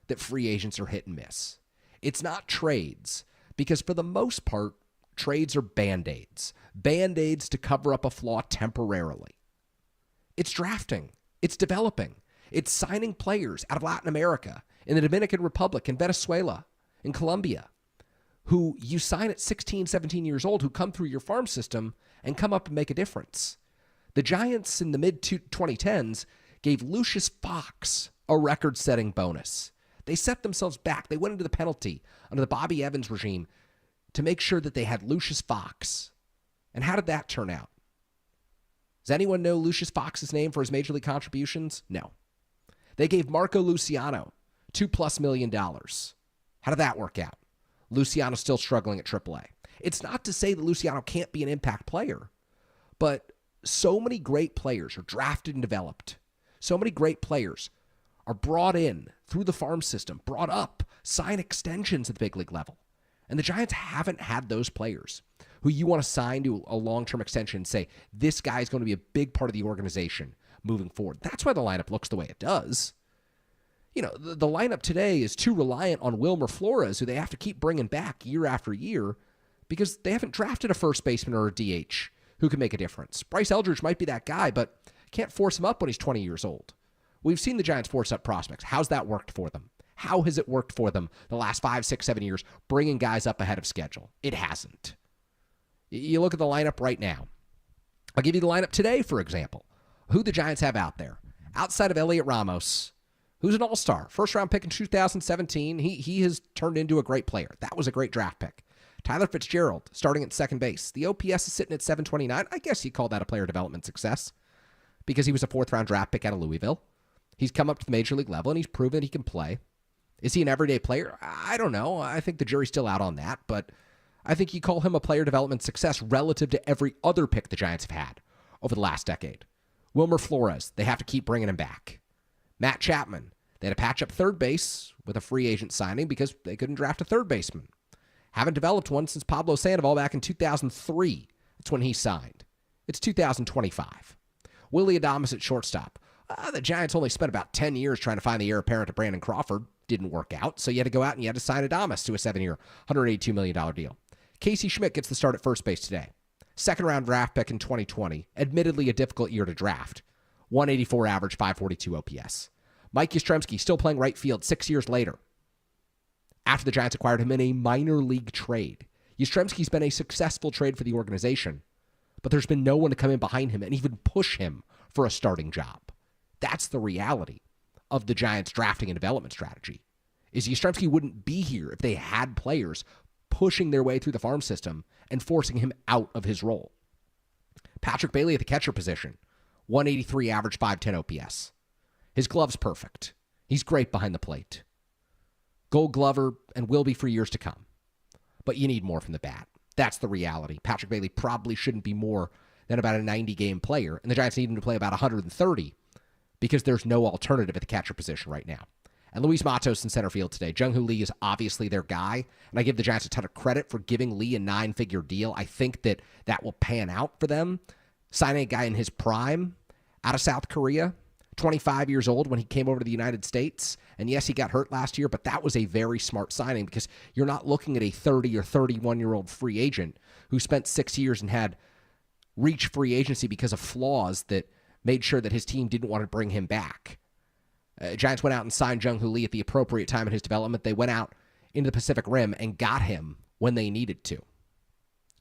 that free agents are hit and miss. It's not trades, because for the most part, trades are Band-Aids. Band-Aids to cover up a flaw temporarily. It's drafting. It's developing. It's signing players out of Latin America, in the Dominican Republic, in Venezuela, in Colombia, who you sign at 16, 17 years old, who come through your farm system and come up and make a difference. The Giants in the mid-2010s gave Lucius Fox a record-setting bonus. They set themselves back. They went into the penalty under the Bobby Evans regime to make sure that they had Lucius Fox. And how did that turn out? Does anyone know Lucius Fox's name for his major league contributions? No. They gave Marco Luciano $2+ million. How did that work out? Luciano's still struggling at AAA. It's not to say that Luciano can't be an impact player, but so many great players are drafted and developed. So many great players are brought in through the farm system, brought up, sign extensions at the big league level. And the Giants haven't had those players who you want to sign to a long-term extension and say, this guy is going to be a big part of the organization moving forward. That's why the lineup looks the way it does. You know, the lineup today is too reliant on Wilmer Flores, who they have to keep bringing back year after year because they haven't drafted a first baseman or a DH who can make a difference. Bryce Eldridge might be that guy, but can't force him up when he's 20 years old. We've seen the Giants force up prospects. How's that worked for them? How has it worked for them the last 5, 6, 7 years, bringing guys up ahead of schedule? It hasn't. You look at the lineup right now. I'll give you the lineup today, for example. Who the Giants have out there. Outside of Elliot Ramos, who's an all-star, first-round pick in 2017. He has turned into a great player. That was a great draft pick. Tyler Fitzgerald, starting at second base. The OPS is sitting at 729. I guess you call that a player development success because he was a 4th-round draft pick out of Louisville. He's come up to the major league level, and he's proven he can play. Is he an everyday player? I don't know. I think the jury's still out on that, but I think you call him a player development success relative to every other pick the Giants have had over the last decade. Wilmer Flores, they have to keep bringing him back. Matt Chapman, they had to patch up third base with a free agent signing because they couldn't draft a third baseman. Haven't developed one since Pablo Sandoval back in 2003. That's when he signed. It's 2025. Willie Adames at shortstop. The Giants only spent about 10 years trying to find the heir apparent to Brandon Crawford. Didn't work out, so you had to go out and you had to sign Adames to a 7-year, $182 million deal. Casey Schmidt gets the start at first base today. 2nd-round draft pick in 2020. Admittedly a difficult year to draft. 184 average, 542 OPS. Mike Yastrzemski still playing right field 6 years later, after the Giants acquired him in a minor league trade. Yastrzemski's been a successful trade for the organization, but there's been no one to come in behind him and even push him for a starting job. That's the reality of the Giants' drafting and development strategy, is Yastrzemski wouldn't be here if they had players pushing their way through the farm system and forcing him out of his role. Patrick Bailey at the catcher position, 183 average, 510 OPS. His glove's perfect. He's great behind the plate. Gold Glover and will be for years to come. But you need more from the bat. That's the reality. Patrick Bailey probably shouldn't be more than about a 90-game player, and the Giants need him to play about 130 because there's no alternative at the catcher position right now. And Luis Matos in center field today. Jung-Hoo Lee is obviously their guy, and I give the Giants a ton of credit for giving Lee a 9-figure deal. I think that will pan out for them. Signing a guy in his prime out of South Korea, 25 years old when he came over to the United States. And yes, he got hurt last year, but that was a very smart signing because you're not looking at a 30 or 31-year-old free agent who spent 6 years and had reached free agency because of flaws that made sure that his team didn't want to bring him back. Giants went out and signed Jung Hoo Lee at the appropriate time in his development. They went out into the Pacific Rim and got him when they needed to.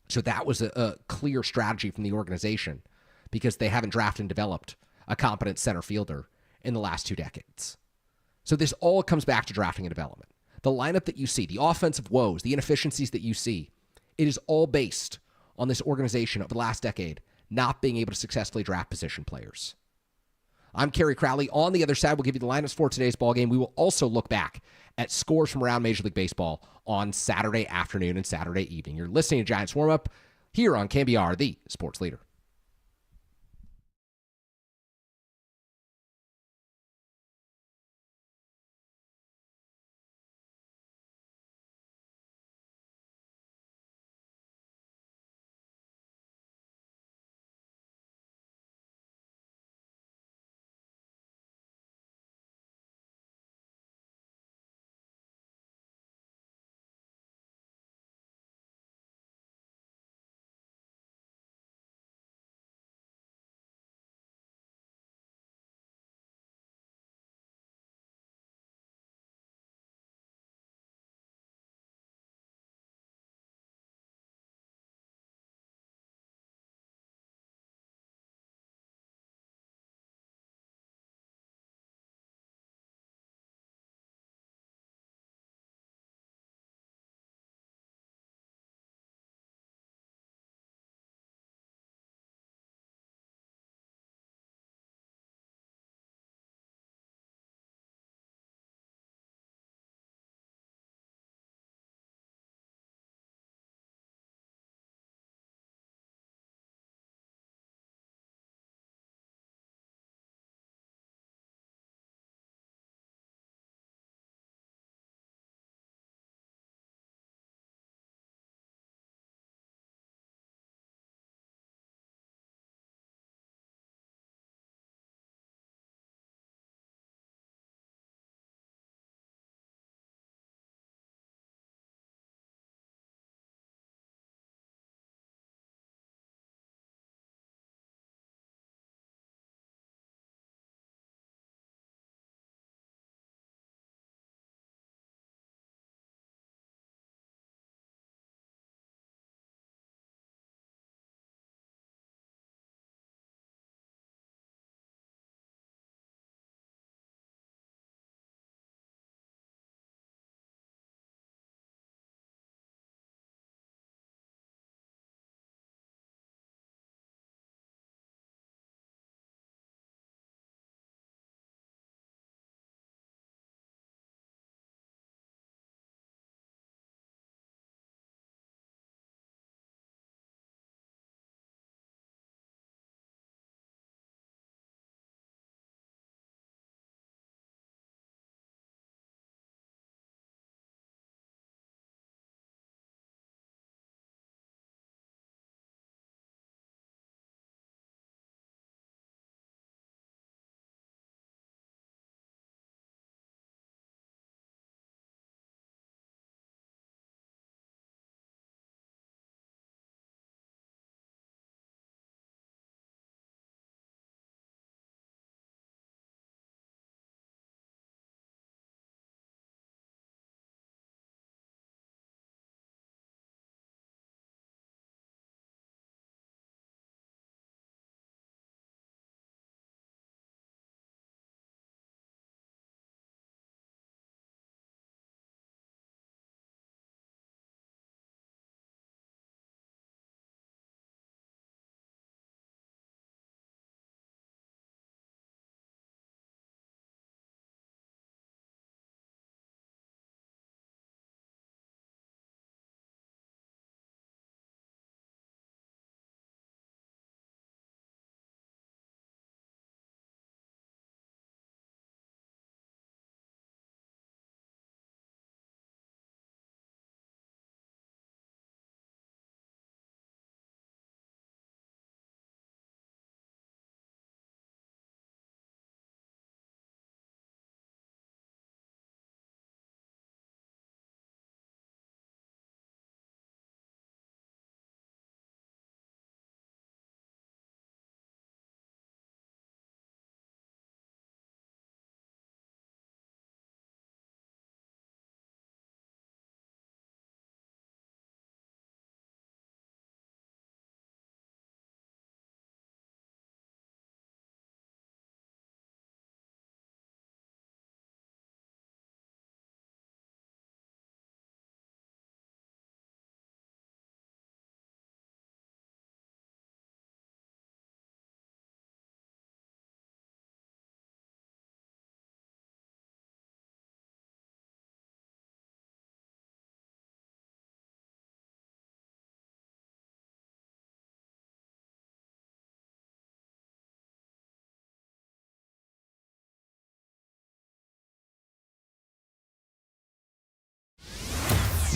So that was a clear strategy from the organization because they haven't drafted and developed a competent center fielder in the last 2 decades. So this all comes back to drafting and development. The lineup that you see, the offensive woes, the inefficiencies that you see, it is all based on this organization over the last decade not being able to successfully draft position players. I'm Carrie Crowley. On the other side, we'll give you the lineups for today's ballgame. We will also look back at scores from around Major League Baseball on Saturday afternoon and Saturday evening. You're listening to Giants Warm Up here on KNBR, the sports leader.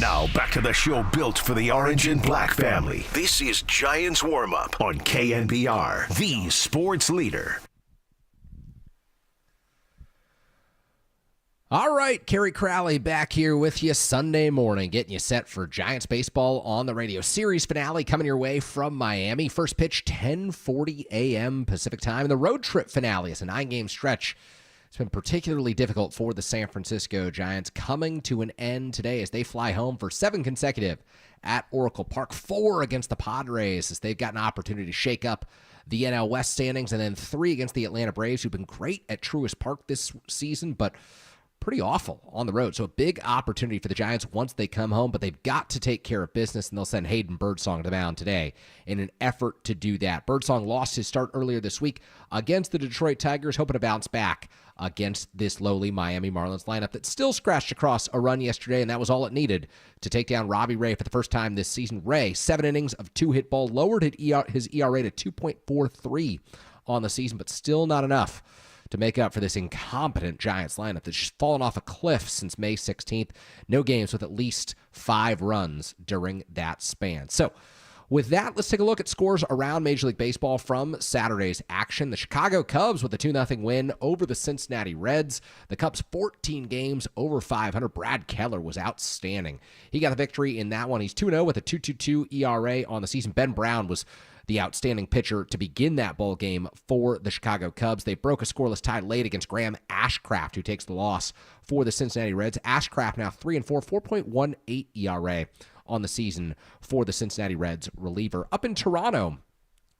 Now back to the show built for the orange and black family. This is Giants Warm-Up on KNBR, the sports leader. All right, Carrie Crowley back here with you Sunday morning, getting you set for Giants baseball on the radio. Series finale coming your way from Miami. First pitch, 10:40 a.m. Pacific time. The road trip finale is a 9-game stretch. It's been particularly difficult for the San Francisco Giants, coming to an end today as they fly home for 7 consecutive at Oracle Park, 4 against the Padres as they've got an opportunity to shake up the NL West standings, and then 3 against the Atlanta Braves, who've been great at Truist Park this season, but pretty awful on the road. So a big opportunity for the Giants once they come home, but they've got to take care of business, and they'll send Hayden Birdsong to the mound today in an effort to do that. Birdsong lost his start earlier this week against the Detroit Tigers, hoping to bounce back against this lowly Miami Marlins lineup that still scratched across a run yesterday, and that was all it needed to take down Robbie Ray for the first time this season. Ray, 7 innings of 2-hit ball, lowered his ERA to 2.43 on the season, but still not enough to make up for this incompetent Giants lineup that's just fallen off a cliff since May 16th. No games with at least 5 runs during that span. So with that, let's take a look at scores around Major League Baseball from Saturday's action. The Chicago Cubs with a 2-0 win over the Cincinnati Reds. The Cubs 14 games over 500. Brad Keller was outstanding. He got the victory in that one. He's 2-0 with a 2.22 ERA on the season. Ben Brown was the outstanding pitcher to begin that ball game for the Chicago Cubs. They broke a scoreless tie late against Graham Ashcraft, who takes the loss for the Cincinnati Reds. Ashcraft now 3-4, 4.18 ERA on the season for the Cincinnati Reds reliever. Up in Toronto,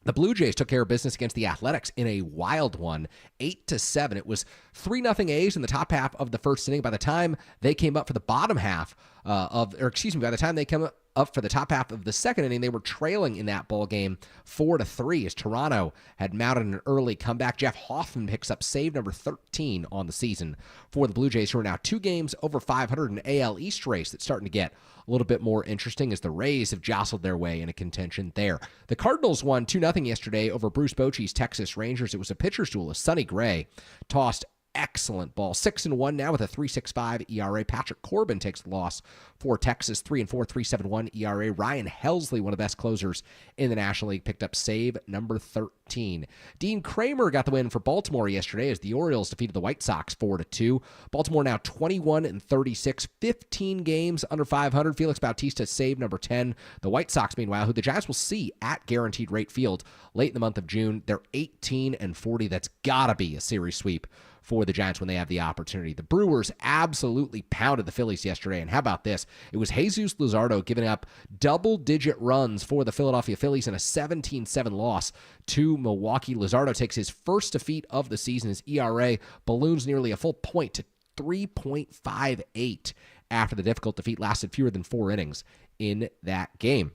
the Blue Jays took care of business against the Athletics in a wild one, 8-7. It was 3-0 A's in the top half of the first inning. By the time they came up for the bottom half by the time they come up for the top half of the second inning, they were trailing in that ball game 4-3 as Toronto had mounted an early comeback. Jeff Hoffman picks up save number 13 on the season for the Blue Jays, who are now 2 games over 500 in AL East race that's starting to get a little bit more interesting as the Rays have jostled their way into contention there. The Cardinals won 2-0 yesterday over Bruce Bochy's Texas Rangers. It was a pitcher's duel as Sonny Gray tossed excellent ball. 6-1 now with a 3.65 ERA. Patrick Corbin takes the loss for Texas. 3-4, 3.71 ERA. Ryan Helsley, one of the best closers in the National League, picked up save number 13. Dean Kramer got the win for Baltimore yesterday as the Orioles defeated the White Sox 4-2. Baltimore now 21-36, 15 games under 500. Felix Bautista save number 10. The White Sox, meanwhile, who the Giants will see at Guaranteed Rate Field late in the month of June, they're 18-40. That's gotta be a series sweep for the Giants when they have the opportunity. The Brewers absolutely pounded the Phillies yesterday, and how about this? It was Jesus Luzardo giving up double-digit runs for the Philadelphia Phillies in a 17-7 loss to Milwaukee. Luzardo takes his first defeat of the season. His ERA balloons nearly a full point to 3.58 after the difficult defeat lasted fewer than 4 innings in that game.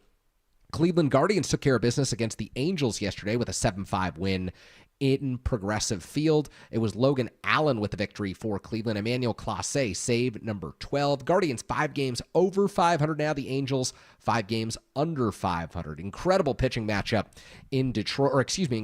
Cleveland Guardians took care of business against the Angels yesterday with a 7-5 win in Progressive Field. It was Logan Allen with the victory for Cleveland. Emmanuel Clase save number 12. Guardians 5 games over 500 now. The Angels 5 games under 500. Incredible pitching matchup in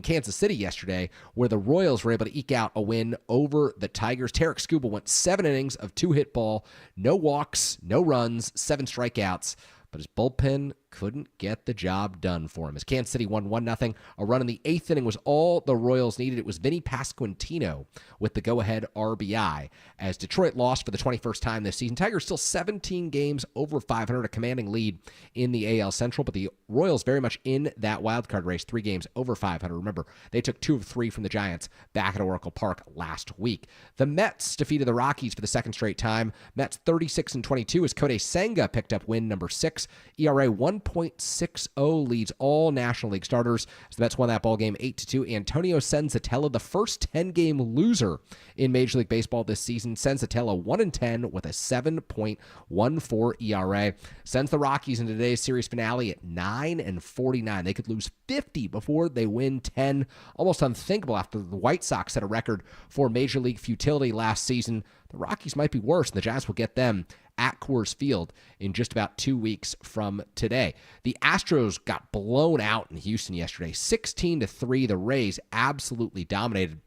Kansas City yesterday, where the Royals were able to eke out a win over the Tigers. Tarek Skubal went 7 innings of 2-hit ball, no walks, no runs, 7 strikeouts. But his bullpen couldn't get the job done for him. As Kansas City won 1-0, a run in the 8th inning was all the Royals needed. It was Vinny Pasquantino with the go-ahead RBI. As Detroit lost for the 21st time this season, Tigers still 17 games over 500, a commanding lead in the AL Central, but the Royals very much in that wildcard race, 3 games over 500. Remember, they took 2 of 3 from the Giants back at Oracle Park last week. The Mets defeated the Rockies for the second straight time. Mets 36-22 as Kodai Senga picked up win number 6. ERA 1.60 leads all National League starters. So the Mets won that ball game 8-2. Antonio Senzatella, the first 10-game loser in Major League Baseball this season. Senzatella 1-10 with a 7.14 ERA. Sends the Rockies in today's series finale at 9-49. They could lose 50 before they win 10. Almost unthinkable after the White Sox set a record for Major League futility last season. The Rockies might be worse, and the Giants will get them at Coors Field in just about 2 weeks from today. The Astros got blown out in Houston yesterday, 16-3. The Rays absolutely dominated.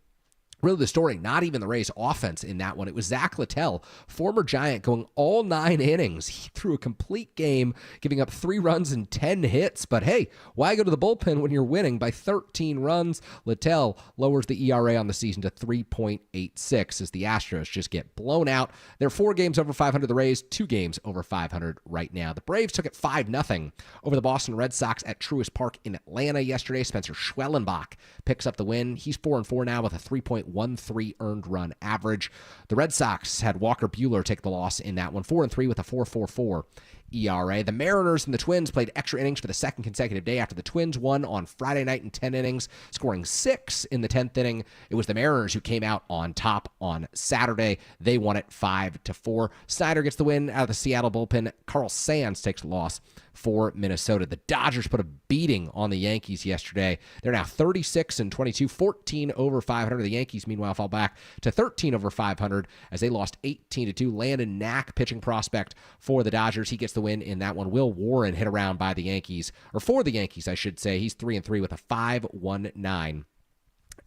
Really, the story, not even the Rays' offense in that one. It was Zach Littell, former Giant, going all 9 innings. He threw a complete game, giving up 3 runs and 10 hits. But hey, why go to the bullpen when you're winning by 13 runs? Littell lowers the ERA on the season to 3.86 as the Astros just get blown out. They're 4 games over 500. The Rays, 2 games over 500 right now. The Braves took it 5-0 over the Boston Red Sox at Truist Park in Atlanta yesterday. Spencer Schwellenbach picks up the win. He's 4-4 now with a 3.13 earned run average. The Red Sox had Walker Buehler take the loss in that one, 4-3 with a 4.44 ERA. The Mariners and the Twins played extra innings for the second consecutive day after the Twins won on Friday night in 10 innings, scoring 6 in the 10th inning. It was the Mariners who came out on top on Saturday. They won it 5-4. Snyder gets the win out of the Seattle bullpen. Carl Sands takes the loss for Minnesota. The Dodgers put a beating on the Yankees yesterday. They're now 36-22, 14 over 500. The Yankees, meanwhile, fall back to 13 over 500 as they lost 18-2. Landon Knack, pitching prospect for the Dodgers. He gets the win in that one. Will Warren hit around by the Yankees, or for the Yankees, I should say. He's 3-3 with a 5.19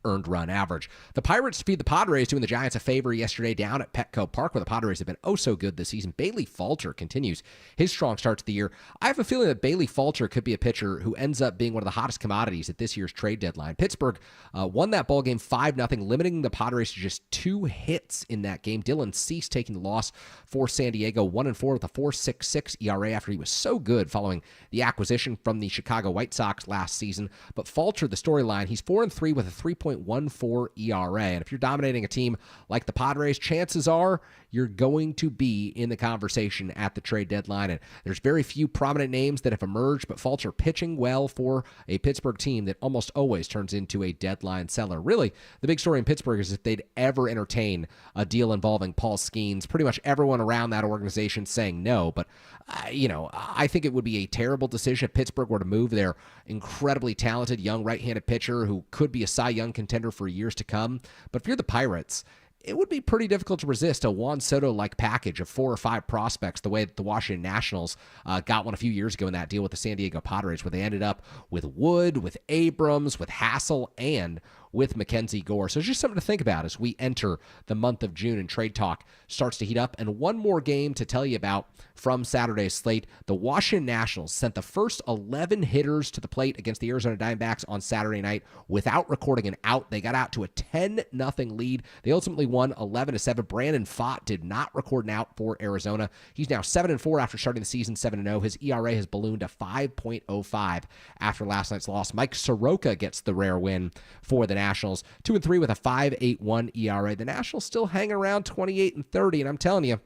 earned run average. The Pirates defeat the Padres, doing the Giants a favor yesterday down at Petco Park, where the Padres have been oh so good this season. Bailey Falter continues his strong start to the year. I have a feeling that Bailey Falter could be a pitcher who ends up being one of the hottest commodities at this year's trade deadline. Pittsburgh won that ball game 5-0, limiting the Padres to just 2 hits in that game. Dylan Cease taking the loss for San Diego, 1-4 with a 4.66 ERA after he was so good following the acquisition from the Chicago White Sox last season. But Falter, the storyline, he's 4-3 with a 3.14 ERA. And if you're dominating a team like the Padres, chances are you're going to be in the conversation at the trade deadline. And there's very few prominent names that have emerged, but Falter pitching well for a Pittsburgh team that almost always turns into a deadline seller. Really, the big story in Pittsburgh is if they'd ever entertain a deal involving Paul Skeens. Pretty much everyone around that organization saying no, but I think it would be a terrible decision if Pittsburgh were to move their incredibly talented young right-handed pitcher who could be a Cy Young contender for years to come. But if you're the Pirates, it would be pretty difficult to resist a Juan Soto-like package of 4 or 5 prospects, the way that the Washington Nationals got one a few years ago in that deal with the San Diego Padres, where they ended up with Wood, with Abrams, with Hassel, and with Mackenzie Gore. So it's just something to think about as we enter the month of June and trade talk starts to heat up. And one more game to tell you about from Saturday's slate. The Washington Nationals sent the first 11 hitters to the plate against the Arizona Diamondbacks on Saturday night without recording an out. They got out to a 10-0 lead. They ultimately won 11-7. Brandon Pfaadt did not record an out for Arizona. He's now 7-4 after starting the season 7-0. His ERA has ballooned to 5.05 after last night's loss. Mike Soroka gets the rare win for the Nationals, 2-3 with a 5.81 ERA. The Nationals still hanging around 28-30, and I'm telling you,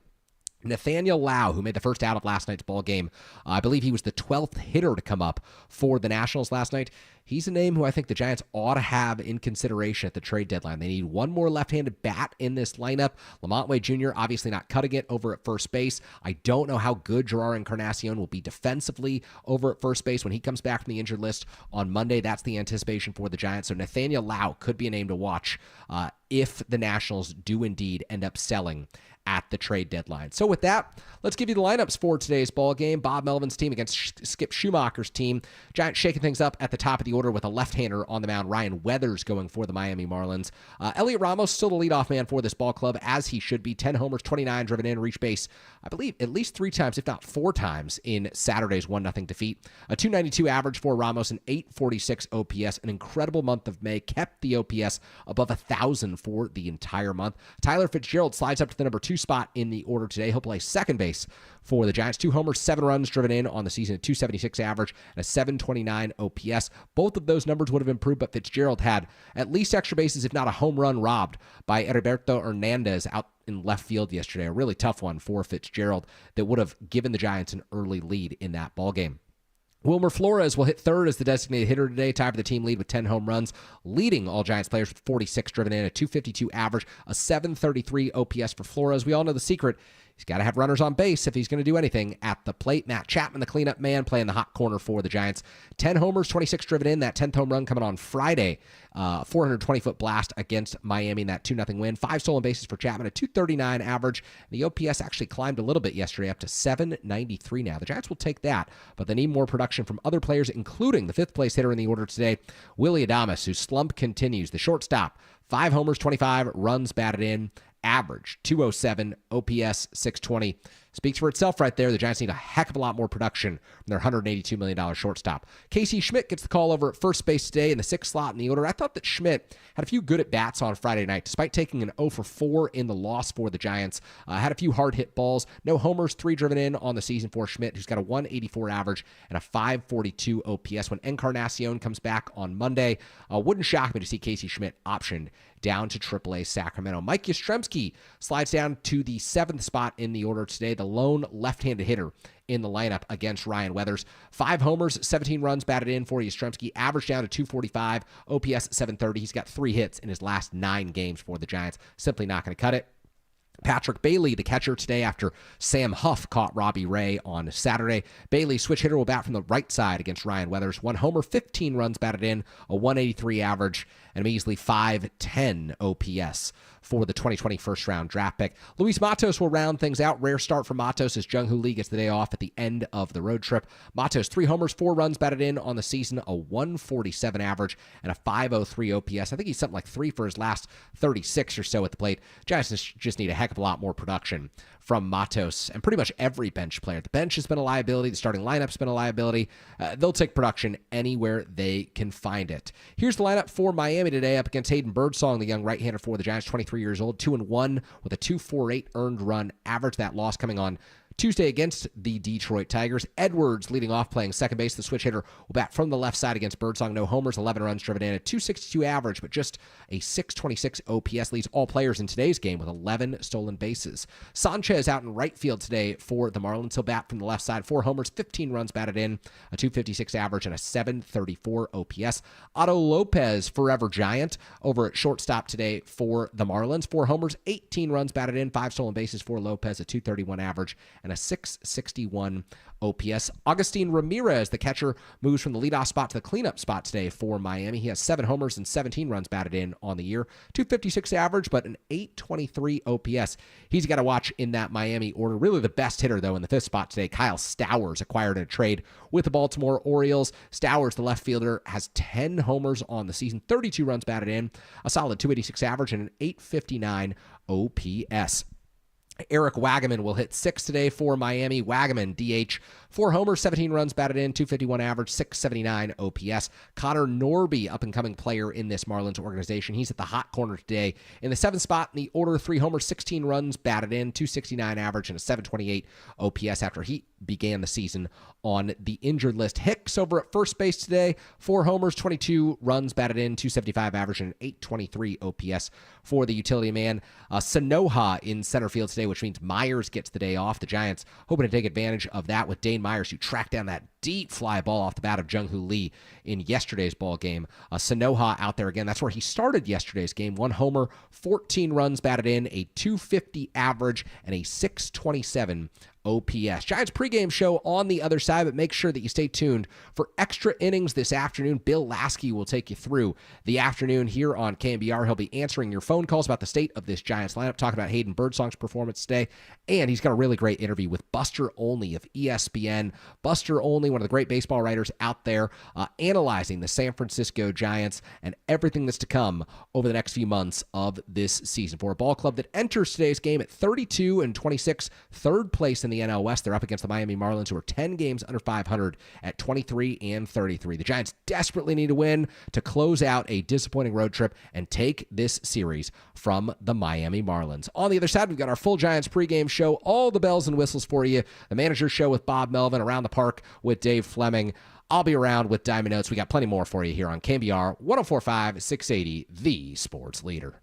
Nathaniel Lau, who made the first out of last night's ball game, I believe he was the 12th hitter to come up for the Nationals last night. He's a name who I think the Giants ought to have in consideration at the trade deadline. They need one more left-handed bat in this lineup. Lamont Wade Jr. obviously not cutting it over at first base. I don't know how good Gerard Encarnacion will be defensively over at first base when he comes back from the injured list on Monday. That's the anticipation for the Giants. So Nathaniel Lau could be a name to watch if the Nationals do indeed end up selling at the trade deadline. So with that, let's give you the lineups for today's ball game. Bob Melvin's team against Skip Schumacher's team. Giants shaking things up at the top of the order with a left-hander on the mound. Ryan Weathers going for the Miami Marlins. Elliot Ramos still the leadoff man for this ball club, as he should be. 10 homers, 29 driven in, reached base, I believe, at least 3 times, if not 4 times, in Saturday's 1-0 defeat. A 292 average for Ramos, an 846 OPS. An incredible month of May. Kept the OPS above 1,000 for the entire month. Tyler Fitzgerald slides up to the number 2 spot in the order today. He'll play second base for the Giants. 2 homers, 7 runs driven in on the season, a 276 average and a 729 OPS. Both of those numbers would have improved, but Fitzgerald had at least extra bases, if not a home run, robbed by Heriberto Hernandez out in left field yesterday. A really tough one for Fitzgerald that would have given the Giants an early lead in that ballgame. Wilmer Flores will hit third as the designated hitter today, tied for the team lead with 10 home runs, leading all Giants players with 46 driven in, a 252 average, a 733 OPS for Flores. We all know the secret He's got to have runners on base if he's going to do anything at the plate. Matt Chapman, the cleanup man, playing the hot corner for the Giants. 10 homers, 26 driven in. That 10th home run coming on Friday. 420-foot blast against Miami in that 2-0 win. 5 stolen bases for Chapman, a 239 average. The OPS actually climbed a little bit yesterday, up to 793 now. The Giants will take that, but they need more production from other players, including the 5th-place hitter in the order today, Willy Adames, whose slump continues. The shortstop, 5 homers, 25 runs batted in, average 207, OPS 620. Speaks for itself right there. The Giants need a heck of a lot more production from their $182 million shortstop. Casey Schmidt gets the call over at first base today in the 6th slot in the order. I thought that Schmidt had a few good at-bats on Friday night, despite taking an 0-for-4 in the loss for the Giants. Had a few hard-hit balls. No homers, 3 driven in on the season for Schmidt, who's got a 184 average and a 542 OPS. When Encarnacion comes back on Monday, wouldn't shock me to see Casey Schmidt optioned down to AAA Sacramento. Mike Yastrzemski slides down to the 7th spot in the order today, the lone left-handed hitter in the lineup against Ryan Weathers. 5 homers, 17 runs batted in for Yastrzemski, average down to 245, OPS 730. He's got 3 hits in his last 9 games for the Giants. Simply not going to cut it. Patrick Bailey, the catcher, today after Sam Huff caught Robbie Ray on Saturday. Bailey, switch hitter, will bat from the right side against Ryan Weathers. 1 homer, 15 runs batted in, a 183 average, and a measly 510 OPS for the 2020 first-round draft pick. Luis Matos will round things out. Rare start for Matos as Jung Hoo Lee gets the day off at the end of the road trip. Matos, 3 homers, 4 runs batted in on the season, a 147 average, and a 503 OPS. I think he's something like 3 for his last 36 or so at the plate. Giants just need a heck of a lot more production from Matos and pretty much every bench player. The bench has been a liability. The starting lineup's been a liability. They'll take production anywhere they can find it. Here's the lineup for Miami today up against Hayden Birdsong, the young right-hander for the Giants, 23 years old, 2-1 with a 2.48 earned run average. That loss coming on Tuesday against the Detroit Tigers. Edwards leading off, playing second base. The switch hitter will bat from the left side against Birdsong. No homers, 11 runs driven in, a 262 average, but just a 626 OPS. Leads all players in today's game with 11 stolen bases. Sanchez out in right field today for the Marlins. He'll bat from the left side. 4 homers, 15 runs batted in, a 256 average, and a 734 OPS. Otto Lopez, forever Giant, over at shortstop today for the Marlins. 4 homers, 18 runs batted in, 5 stolen bases for Lopez, a 231 average, and a 661 OPS. Agustin Ramirez, the catcher, moves from the leadoff spot to the cleanup spot today for Miami. He has 7 homers and 17 runs batted in on the year. 256 average, but an 823 OPS. He's got to watch in that Miami order. Really the best hitter, though, in the 5th spot today, Kyle Stowers, acquired in a trade with the Baltimore Orioles. Stowers, the left fielder, has 10 homers on the season, 32 runs batted in, a solid 286 average, and an 859 OPS. Eric Wagaman will hit 6 today for Miami. Wagaman, DH, 4 homers, 17 runs batted in, 251 average, 679 OPS. Connor Norby, up-and-coming player in this Marlins organization. He's at the hot corner today. In the 7th spot in the order, 3 homers, 16 runs batted in, 269 average, and a 728 OPS after he began the season on the injured list. Hicks over at first base today, 4 homers, 22 runs batted in, 275 average, and an 823 OPS for the utility man. Sanoha in center field today, which means Myers gets the day off. The Giants hoping to take advantage of that with Dane Myers, who tracked down that deep fly ball off the bat of Jung Hoo Lee in yesterday's ball game. Sanoha out there again. That's where he started yesterday's game. 1 homer, 14 runs batted in, a 250 average, and a 627 OPS. Giants pregame show on the other side, but make sure that you stay tuned for extra innings this afternoon. Bill Lasky will take you through the afternoon here on KNBR. He'll be answering your phone calls about the state of this Giants lineup, talking about Hayden Birdsong's performance today, and he's got a really great interview with Buster Olney of ESPN. Buster Olney, one of the great baseball writers out there, analyzing the San Francisco Giants and everything that's to come over the next few months of this season. For a ball club that enters today's game at 32-26, 3rd place in the NL West. They're up against the Miami Marlins, who are 10 games under 500 at 23-33. The Giants desperately need a win to close out a disappointing road trip and take this series from the Miami Marlins. On the other side, we've got our full Giants pregame show, all the bells and whistles for you. The manager's show with Bob Melvin, Around the Park with Dave Fleming. I'll be around with Diamond Notes. We got plenty more for you here on KNBR 104.5 680, the sports leader.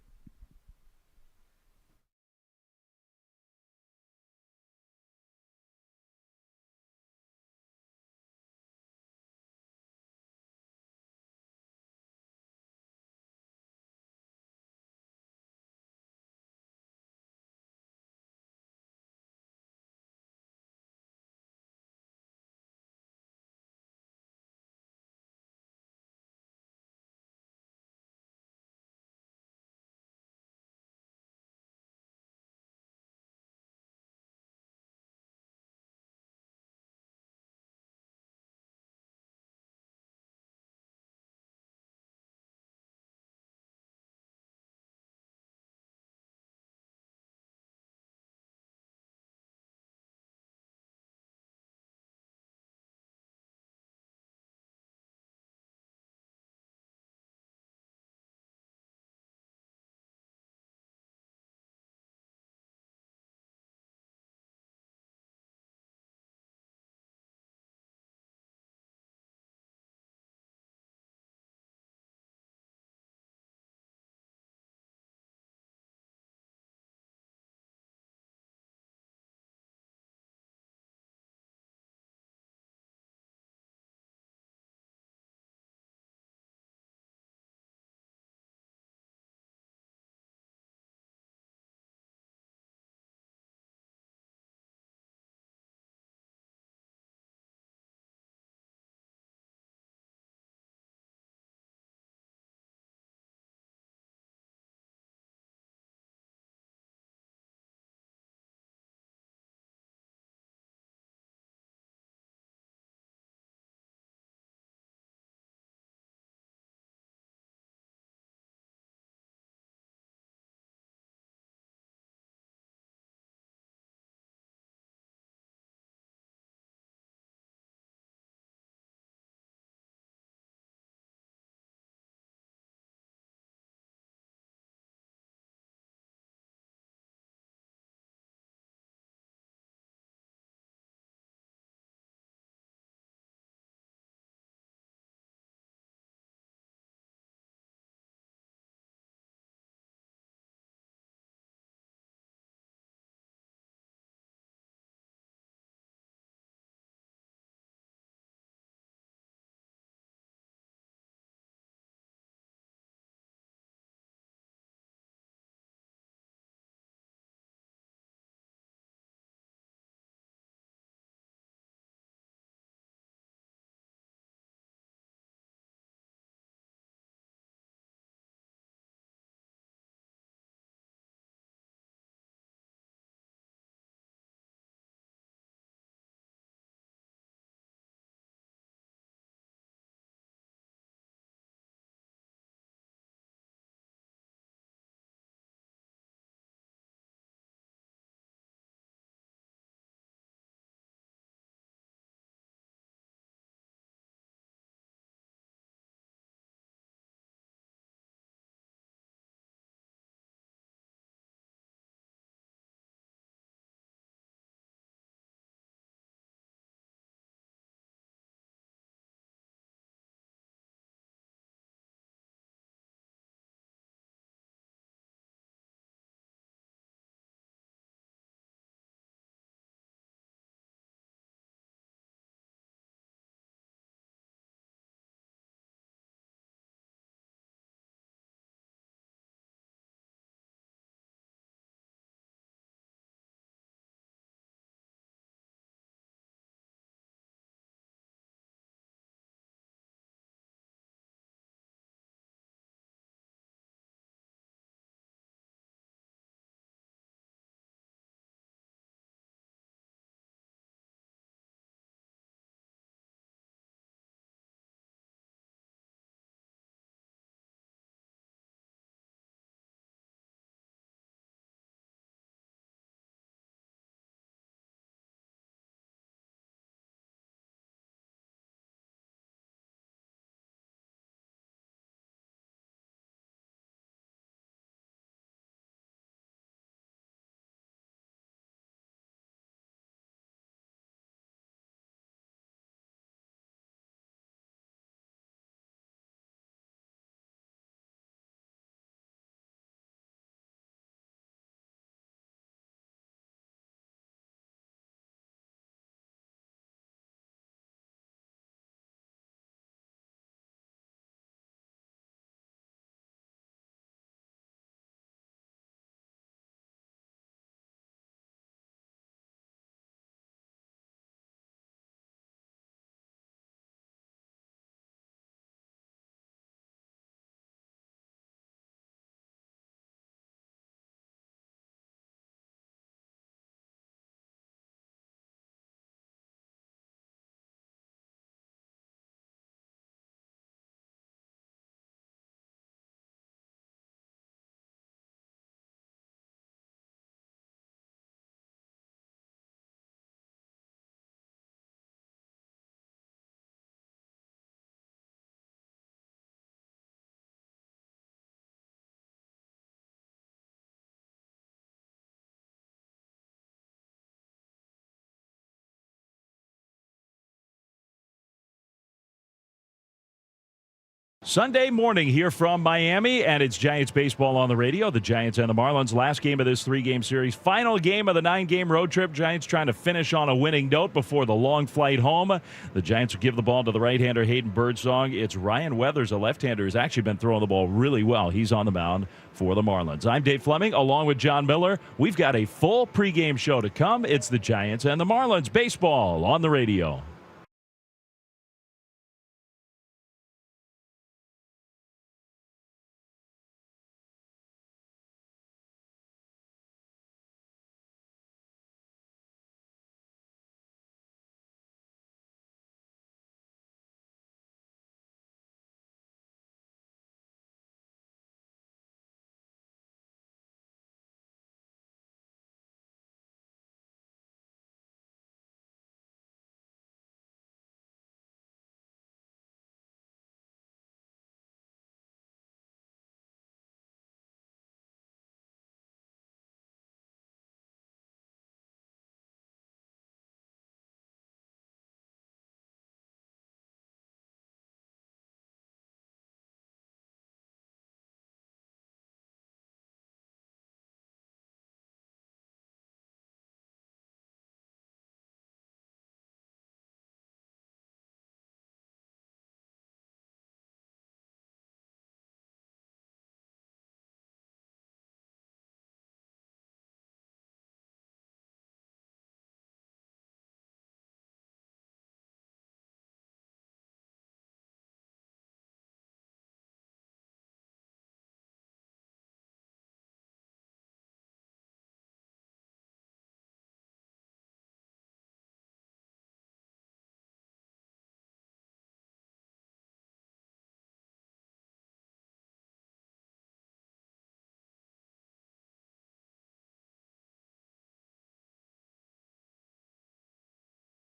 Sunday morning here from Miami, and it's Giants baseball on the radio. The Giants and the Marlins. Last game of this 3-game series. Final game of the 9-game road trip. Giants trying to finish on a winning note before the long flight home. The Giants will give the ball to the right-hander, Hayden Birdsong. It's Ryan Weathers, a left-hander, who's actually been throwing the ball really well. He's on the mound for the Marlins. I'm Dave Fleming, along with John Miller. We've got a full pregame show to come. It's the Giants and the Marlins baseball on the radio.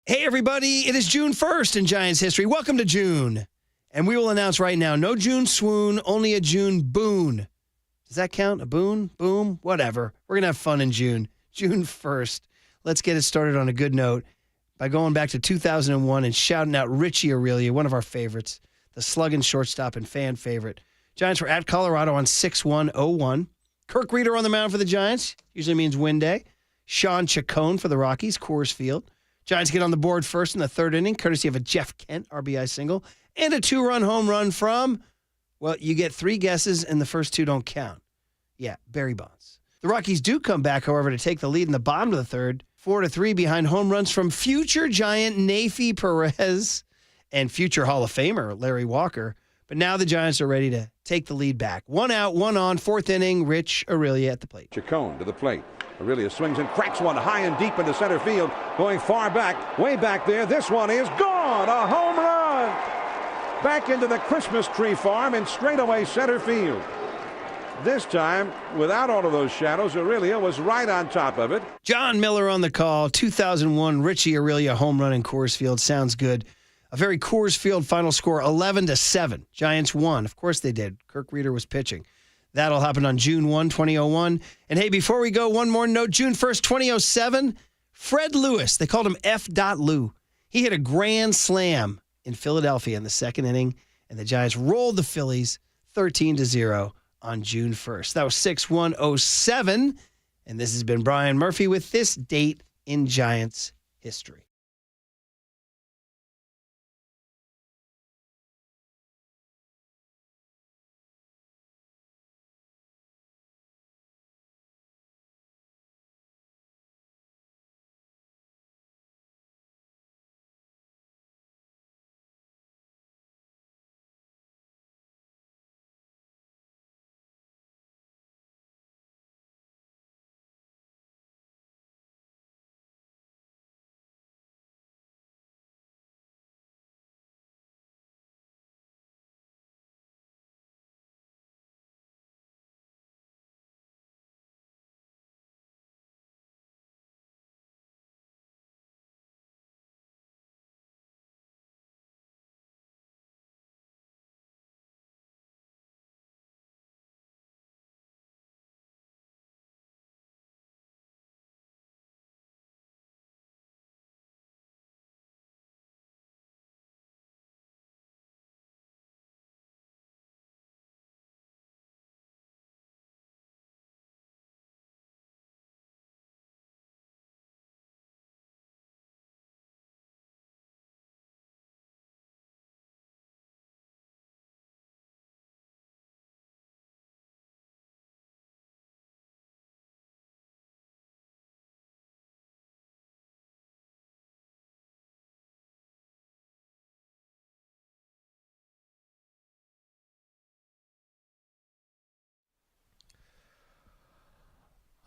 Hey, everybody, it is June 1st in Giants history. Welcome to June. And we will announce right now, no June swoon, only a June boon. Does that count? A boon? Boom? Whatever. We're going to have fun in June. June 1st. Let's get it started on a good note by going back to 2001 and shouting out Richie Aurelia, one of our favorites, the slugging shortstop and fan favorite. Giants were at Colorado on 6-1-0-1. Kirk Reeder on the mound for the Giants. Usually means win day. Sean Chacon for the Rockies, Coors Field. Giants get on the board first in the third inning, courtesy of a Jeff Kent RBI single and a 2-run home run from, well, you get 3 guesses and the first 2 don't count. Yeah, Barry Bonds. The Rockies do come back, however, to take the lead in the bottom of the third, 4-3 behind home runs from future Giant Nafi Perez and future Hall of Famer Larry Walker. But now the Giants are ready to take the lead back. 1 out, 1 on, 4th inning, Rich Aurelia at the plate. Chacon to the plate. Aurelia swings and cracks one high and deep into center field, going far back, way back there. This one is gone, a home run. Back into the Christmas tree farm in straightaway center field. This time, without all of those shadows, Aurelia was right on top of it. John Miller on the call, 2001 Richie Aurelia home run in Coors Field. Sounds good. A very Coors Field final score, 11-7. Giants won. Of course they did. Kirk Reeder was pitching. That'll happen on June 1, 2001. And hey, before we go, one more note. June 1st, 2007, Fred Lewis, they called him F. Lou. He hit a grand slam in Philadelphia in the second inning, and the Giants rolled the Phillies 13-0 on June 1st. That was 6-1-07, and this has been Brian Murphy with this date in Giants history.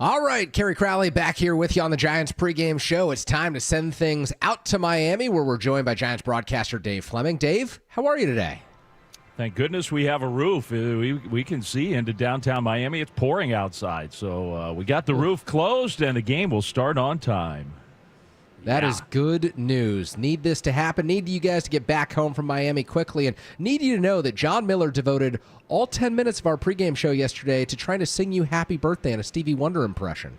All right, Carrie Crowley back here with you on the Giants pregame show. It's time to send things out to Miami, where we're joined by Giants broadcaster Dave Fleming. Dave, how are you today? Thank goodness we have a roof. We can see into downtown Miami. It's pouring outside, so we got the roof closed, and the game will start on time. That is good news. Need this to happen. Need you guys to get back home from Miami quickly, and need you to know that John Miller devoted all 10 minutes of our pregame show yesterday to trying to sing you happy birthday in a Stevie Wonder impression.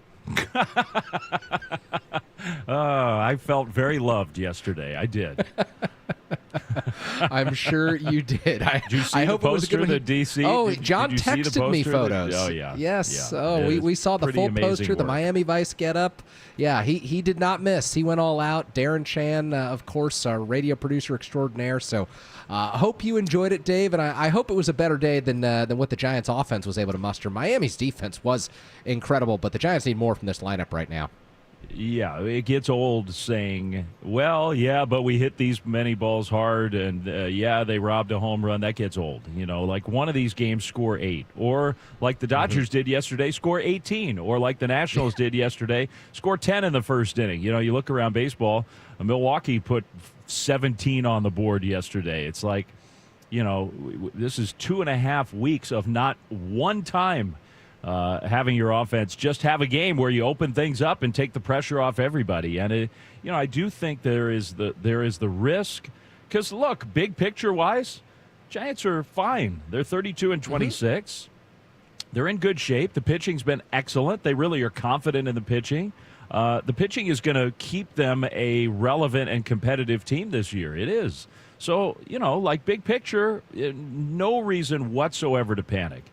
I felt very loved yesterday. I did. I'm sure you did. Did you see I the hope it was a good poster one. that DC? Oh, Did John you see the texted me poster photos. Oh, yeah. Yes. Yeah. Oh, we saw the Pretty full amazing poster, the work. Miami Vice get up. Yeah, he did not miss. He went all out. Darren Chan, of course, our radio producer extraordinaire. So hope you enjoyed it, Dave, and I hope it was a better day than what the Giants offense was able to muster. Miami's defense was incredible, but the Giants need more from this lineup right now. Yeah, it gets old saying, well, yeah, but we hit these many balls hard, and yeah, they robbed a home run. That gets old. You know, like one of these games, score 8. Or like the Dodgers did yesterday, score 18. Or like the Nationals did yesterday, score 10 in the first inning. You know, you look around baseball, Milwaukee put 17 on the board yesterday. It's like, you know, this is 2.5 weeks of not one time having your offense just have a game where you open things up and take the pressure off everybody. And I do think there is the risk, because look, big picture wise, Giants are fine. They're 32-26. They're in good shape. The pitching's been excellent. They really are confident in the pitching. The pitching is going to keep them a relevant and competitive team this year. It is. So, like big picture, no reason whatsoever to panic.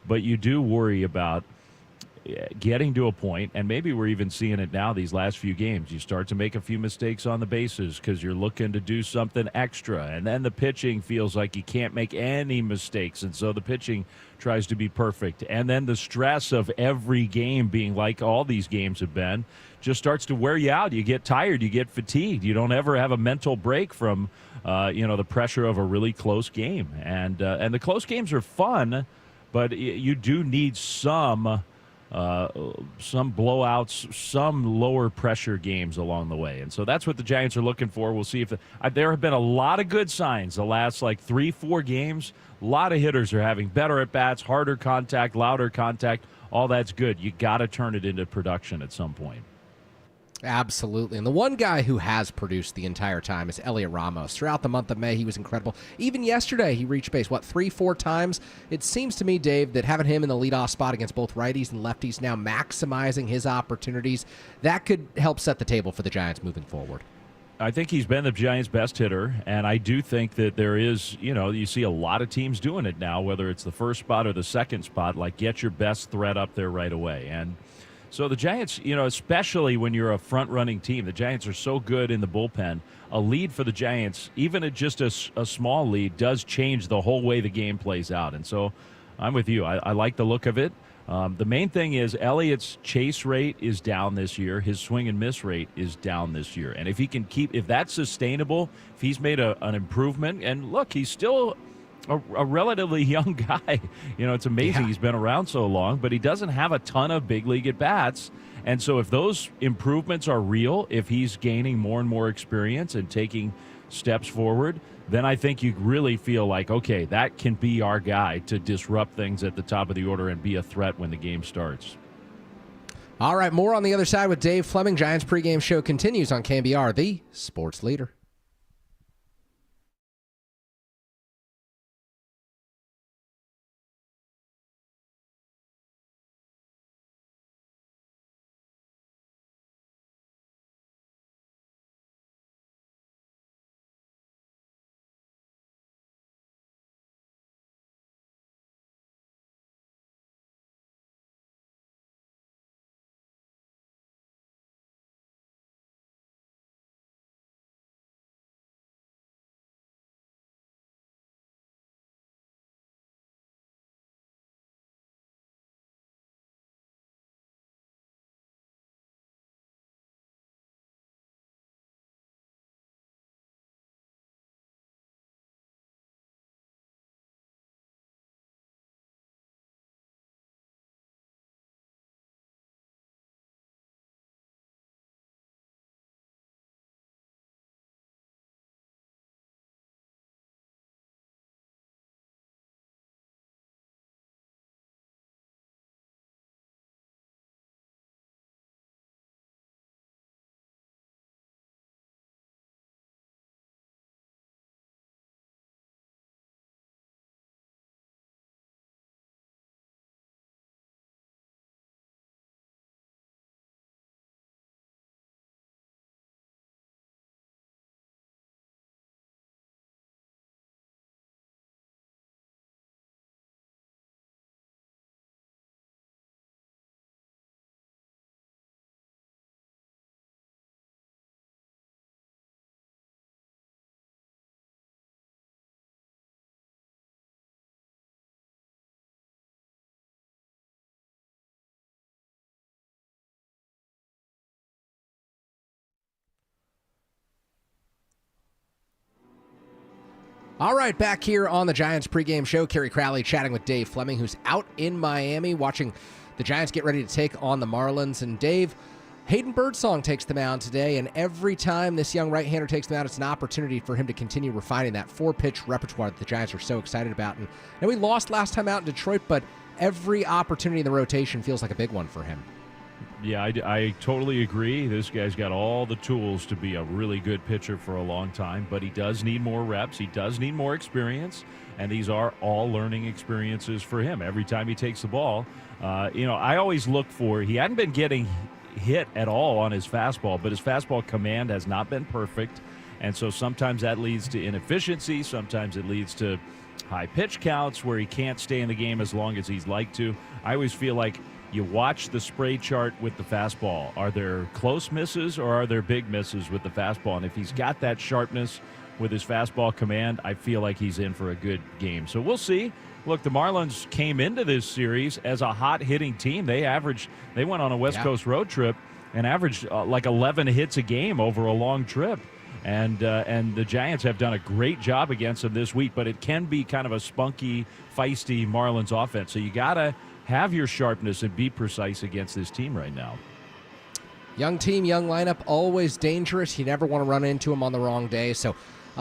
But you do worry about getting to a point, and maybe we're even seeing it now these last few games. You start to make a few mistakes on the bases because you're looking to do something extra, and then the pitching feels like you can't make any mistakes, and so the pitching tries to be perfect. And then the stress of every game being like all these games have been just starts to wear you out. You get tired. You get fatigued. You don't ever have a mental break from the pressure of a really close game. And the close games are fun, but you do need some blowouts, some lower pressure games along the way. And so that's what the Giants are looking for. We'll see if there have been a lot of good signs the last 3-4 games. A lot of hitters are having better at bats, harder contact, louder contact. All that's good. You got to turn it into production at some point. Absolutely. And the one guy who has produced the entire time is Elliot Ramos. Throughout the month of May, he was incredible. Even yesterday, he reached base, 3-4 times? It seems to me, Dave, that having him in the leadoff spot against both righties and lefties, now maximizing his opportunities, that could help set the table for the Giants moving forward. I think he's been the Giants' best hitter, and I do think that there is, you see a lot of teams doing it now, whether it's the first spot or the second spot, get your best threat up there right away. And so the Giants, especially when you're a front-running team, the Giants are so good in the bullpen. A lead for the Giants, even at just a small lead, does change the whole way the game plays out. And so I'm with you. I like the look of it. The main thing is Elliott's chase rate is down this year. His swing and miss rate is down this year. And if he can if that's sustainable, if he's made an improvement, and look, he's still a relatively young guy. It's amazing he's been around so long, but he doesn't have a ton of big league at-bats. And so if those improvements are real, if he's gaining more and more experience and taking steps forward, then I think you really feel like, okay, that can be our guy to disrupt things at the top of the order and be a threat when the game starts. All right, more on the other side with Dave Fleming. Giants pregame show continues on KNBR, the sports leader. All right, back here on the Giants pregame show, Carrie Crowley chatting with Dave Fleming, who's out in Miami watching the Giants get ready to take on the Marlins. And Dave, Hayden Birdsong takes the mound today, and every time this young right-hander takes the mound, it's an opportunity for him to continue refining that four-pitch repertoire that the Giants are so excited about. And we lost last time out in Detroit, but every opportunity in the rotation feels like a big one for him. Yeah, I totally agree. This guy's got all the tools to be a really good pitcher for a long time, but he does need more reps. He does need more experience, and these are all learning experiences for him. Every time he takes the ball, I always look for, he hadn't been getting hit at all on his fastball, but his fastball command has not been perfect, and so sometimes that leads to inefficiency. Sometimes it leads to high pitch counts where he can't stay in the game as long as he'd like to. I always feel like you watch the spray chart with the fastball. Are there close misses or are there big misses with the fastball? And if he's got that sharpness with his fastball command, I feel like he's in for a good game. So we'll see. Look, the Marlins came into this series as a hot-hitting team. They went on a West Coast road trip and averaged like 11 hits a game over a long trip. And the Giants have done a great job against them this week, but it can be kind of a spunky, feisty Marlins offense. So you got to have your sharpness and be precise against this team right now. Young team, young lineup, always dangerous. You never want to run into them on the wrong day. So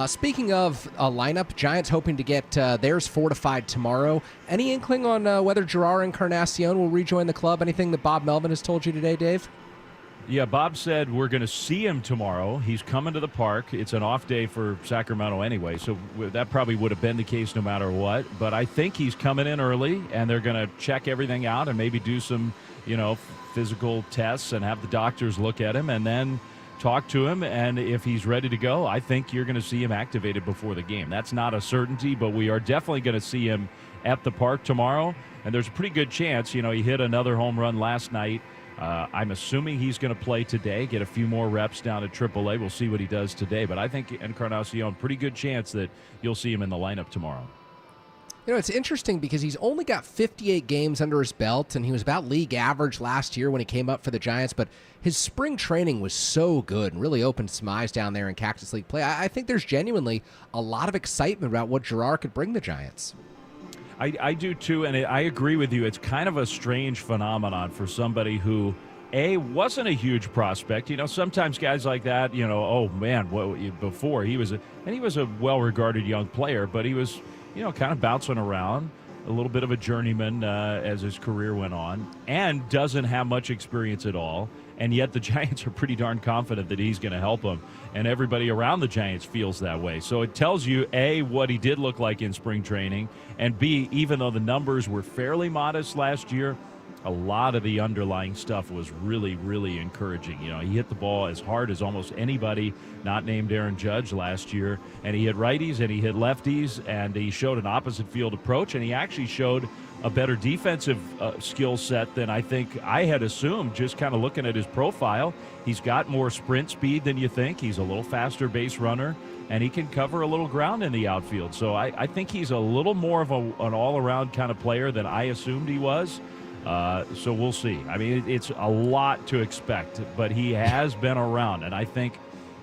speaking of a lineup, Giants hoping to get theirs fortified tomorrow. Any inkling on whether Gerard Encarnacion will rejoin the club? Anything that Bob Melvin has told you today, Dave? Yeah, Bob said we're going to see him tomorrow. He's coming to the park. It's an off day for Sacramento anyway, so that probably would have been the case no matter what. But I think he's coming in early, and they're going to check everything out and maybe do some, physical tests and have the doctors look at him and then talk to him. And if he's ready to go, I think you're going to see him activated before the game. That's not a certainty, but we are definitely going to see him at the park tomorrow. And there's a pretty good chance, he hit another home run last night. I'm assuming he's going to play today, get a few more reps down at AAA. We'll see what he does today. But I think Encarnacion, pretty good chance that you'll see him in the lineup tomorrow. It's interesting because he's only got 58 games under his belt, and he was about league average last year when he came up for the Giants, but his spring training was so good and really opened some eyes down there in Cactus League play. I think there's genuinely a lot of excitement about what Gerard could bring the Giants. I do too, and I agree with you. It's kind of a strange phenomenon for somebody who, wasn't a huge prospect. Sometimes guys like that, before he was a well-regarded young player, but he was, kind of bouncing around, a little bit of a journeyman as his career went on, and doesn't have much experience at all. And yet the Giants are pretty darn confident that he's going to help them. And everybody around the Giants feels that way. So it tells you, A, what he did look like in spring training, and B, even though the numbers were fairly modest last year, a lot of the underlying stuff was really, really encouraging. He hit the ball as hard as almost anybody not named Aaron Judge last year. And he hit righties and he hit lefties, and he showed an opposite field approach, and he actually showed a better defensive skill set than I think I had assumed, just kind of looking at his profile. He's got more sprint speed than you think. He's a little faster base runner, and he can cover a little ground in the outfield. So I think he's a little more of an all-around kind of player than I assumed he was. So we'll see. I mean, it's a lot to expect, but he has been around, and I think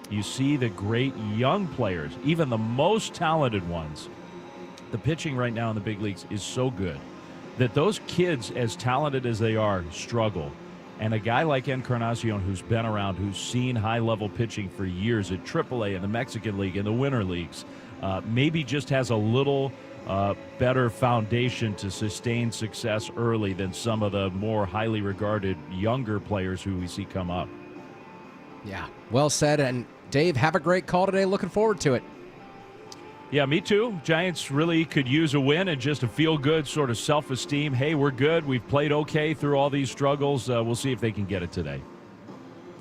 you see the great young players, even the most talented ones. The pitching right now in the big leagues is so good that those kids, as talented as they are, struggle. And a guy like Encarnacion, who's been around, who's seen high-level pitching for years at AAA, in the Mexican League, in the Winter Leagues, maybe just has a little better foundation to sustain success early than some of the more highly regarded younger players who we see come up. Yeah, well said. And Dave, have a great call today. Looking forward to it. Yeah, me too. Giants really could use a win and just a feel-good sort of self-esteem. Hey, we're good. We've played okay through all these struggles. We'll see if they can get it today.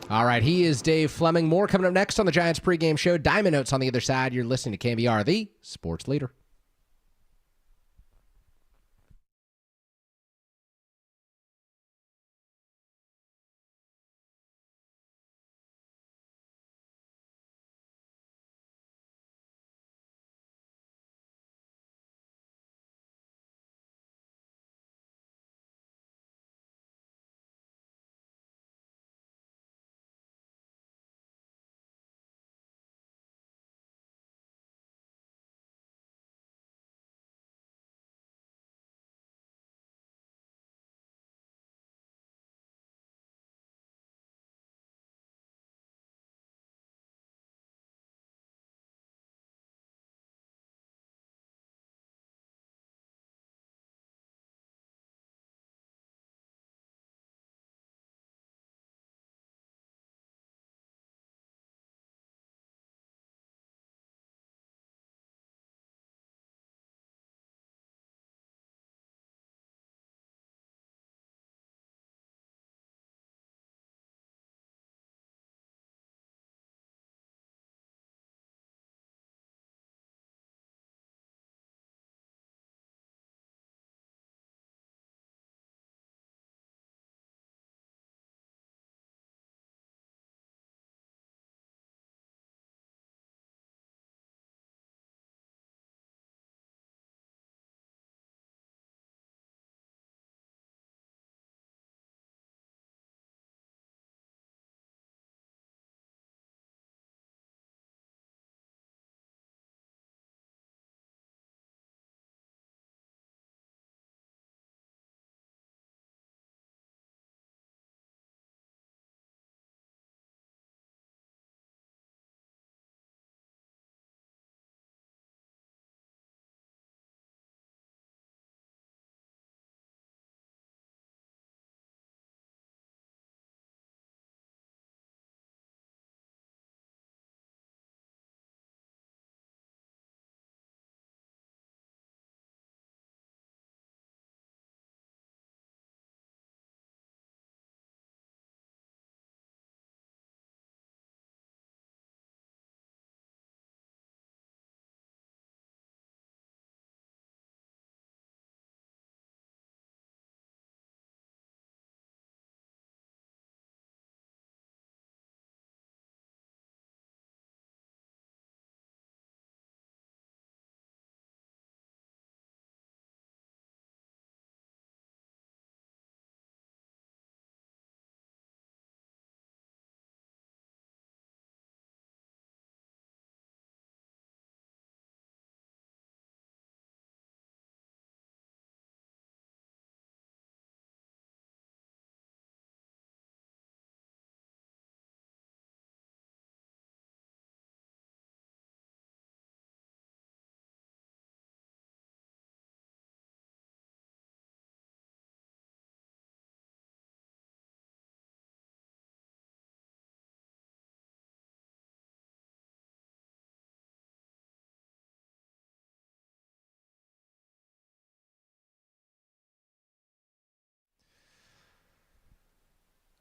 All right, he is Dave Fleming. More coming up next on the Giants pregame show. Diamond Notes on the other side. You're listening to KNBR, the sports leader.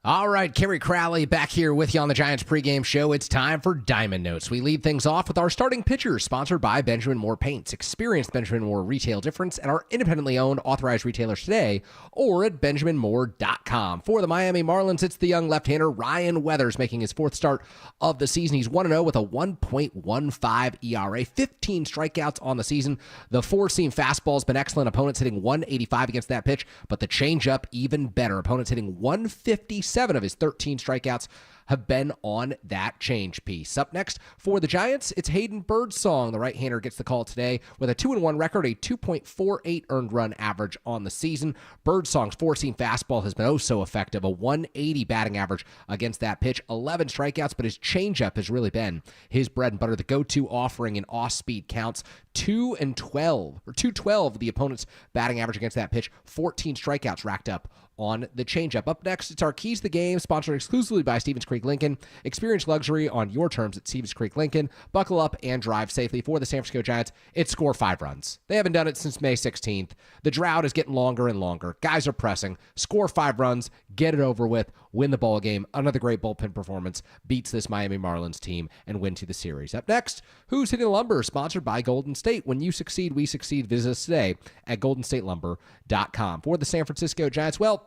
All right, Carrie Crowley back here with you on the Giants pregame show. It's time for Diamond Notes. We lead things off with our starting pitchers, sponsored by Benjamin Moore Paints. Experience Benjamin Moore retail difference at our independently owned authorized retailers today or at benjaminmoore.com. For the Miami Marlins, it's the young left-hander Ryan Weathers making his fourth start of the season. He's 1-0 with a 1.15 ERA, 15 strikeouts on the season. The four-seam fastball has been excellent. Opponents hitting 185 against that pitch, but the changeup even better. Opponents hitting 157 of his 13 strikeouts have been on that change piece. Up next for the Giants, it's Hayden Birdsong. The right-hander gets the call today with a 2-1 record, a 2.48 earned run average on the season. Birdsong's four-seam fastball has been so effective, a 180 batting average against that pitch, 11 strikeouts, but his changeup has really been his bread and butter, the go-to offering in off-speed counts. 212 the opponent's batting average against that pitch, 14 strikeouts racked up on the changeup. Up next, it's our Keys to the Game, sponsored exclusively by Stevens Creek Lincoln. Experience luxury on your terms at Stevens Creek Lincoln. Buckle up and drive safely. For the San Francisco Giants, it's score 5 runs. They haven't done it since May 16th. The drought is getting longer and longer. Guys are pressing. Score 5 runs. Get it over with. Win the ball game. Another great bullpen performance beats this Miami Marlins team and win to the series. Up next, Who's Hitting the Lumber, sponsored by Golden State. When you succeed, we succeed. Visit us today at goldenstatelumber.com. For the San Francisco Giants, well,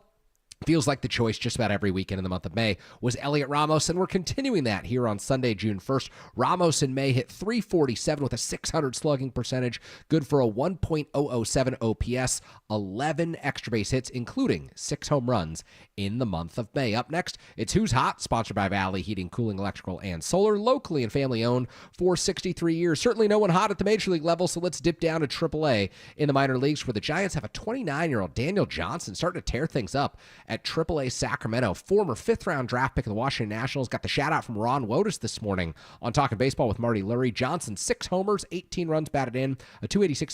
feels like the choice just about every weekend in the month of May was Elliot Ramos, and we're continuing that here on Sunday, June 1st. Ramos in May hit .347 with a .600 slugging percentage, good for a 1.007 OPS, 11 extra base hits, including 6 home runs in the month of May. Up next, it's Who's Hot, sponsored by Valley Heating, Cooling, Electrical, and Solar, locally and family-owned for 63 years. Certainly no one hot at the Major League level, so let's dip down to AAA in the minor leagues, where the Giants have a 29-year-old Daniel Johnson starting to tear things up at AAA Sacramento. Former 5th-round draft pick of the Washington Nationals got the shout-out from Ron Wotus this morning on Talkin' Baseball with Marty Lurie. Johnson, 6 homers, 18 runs batted in, a .286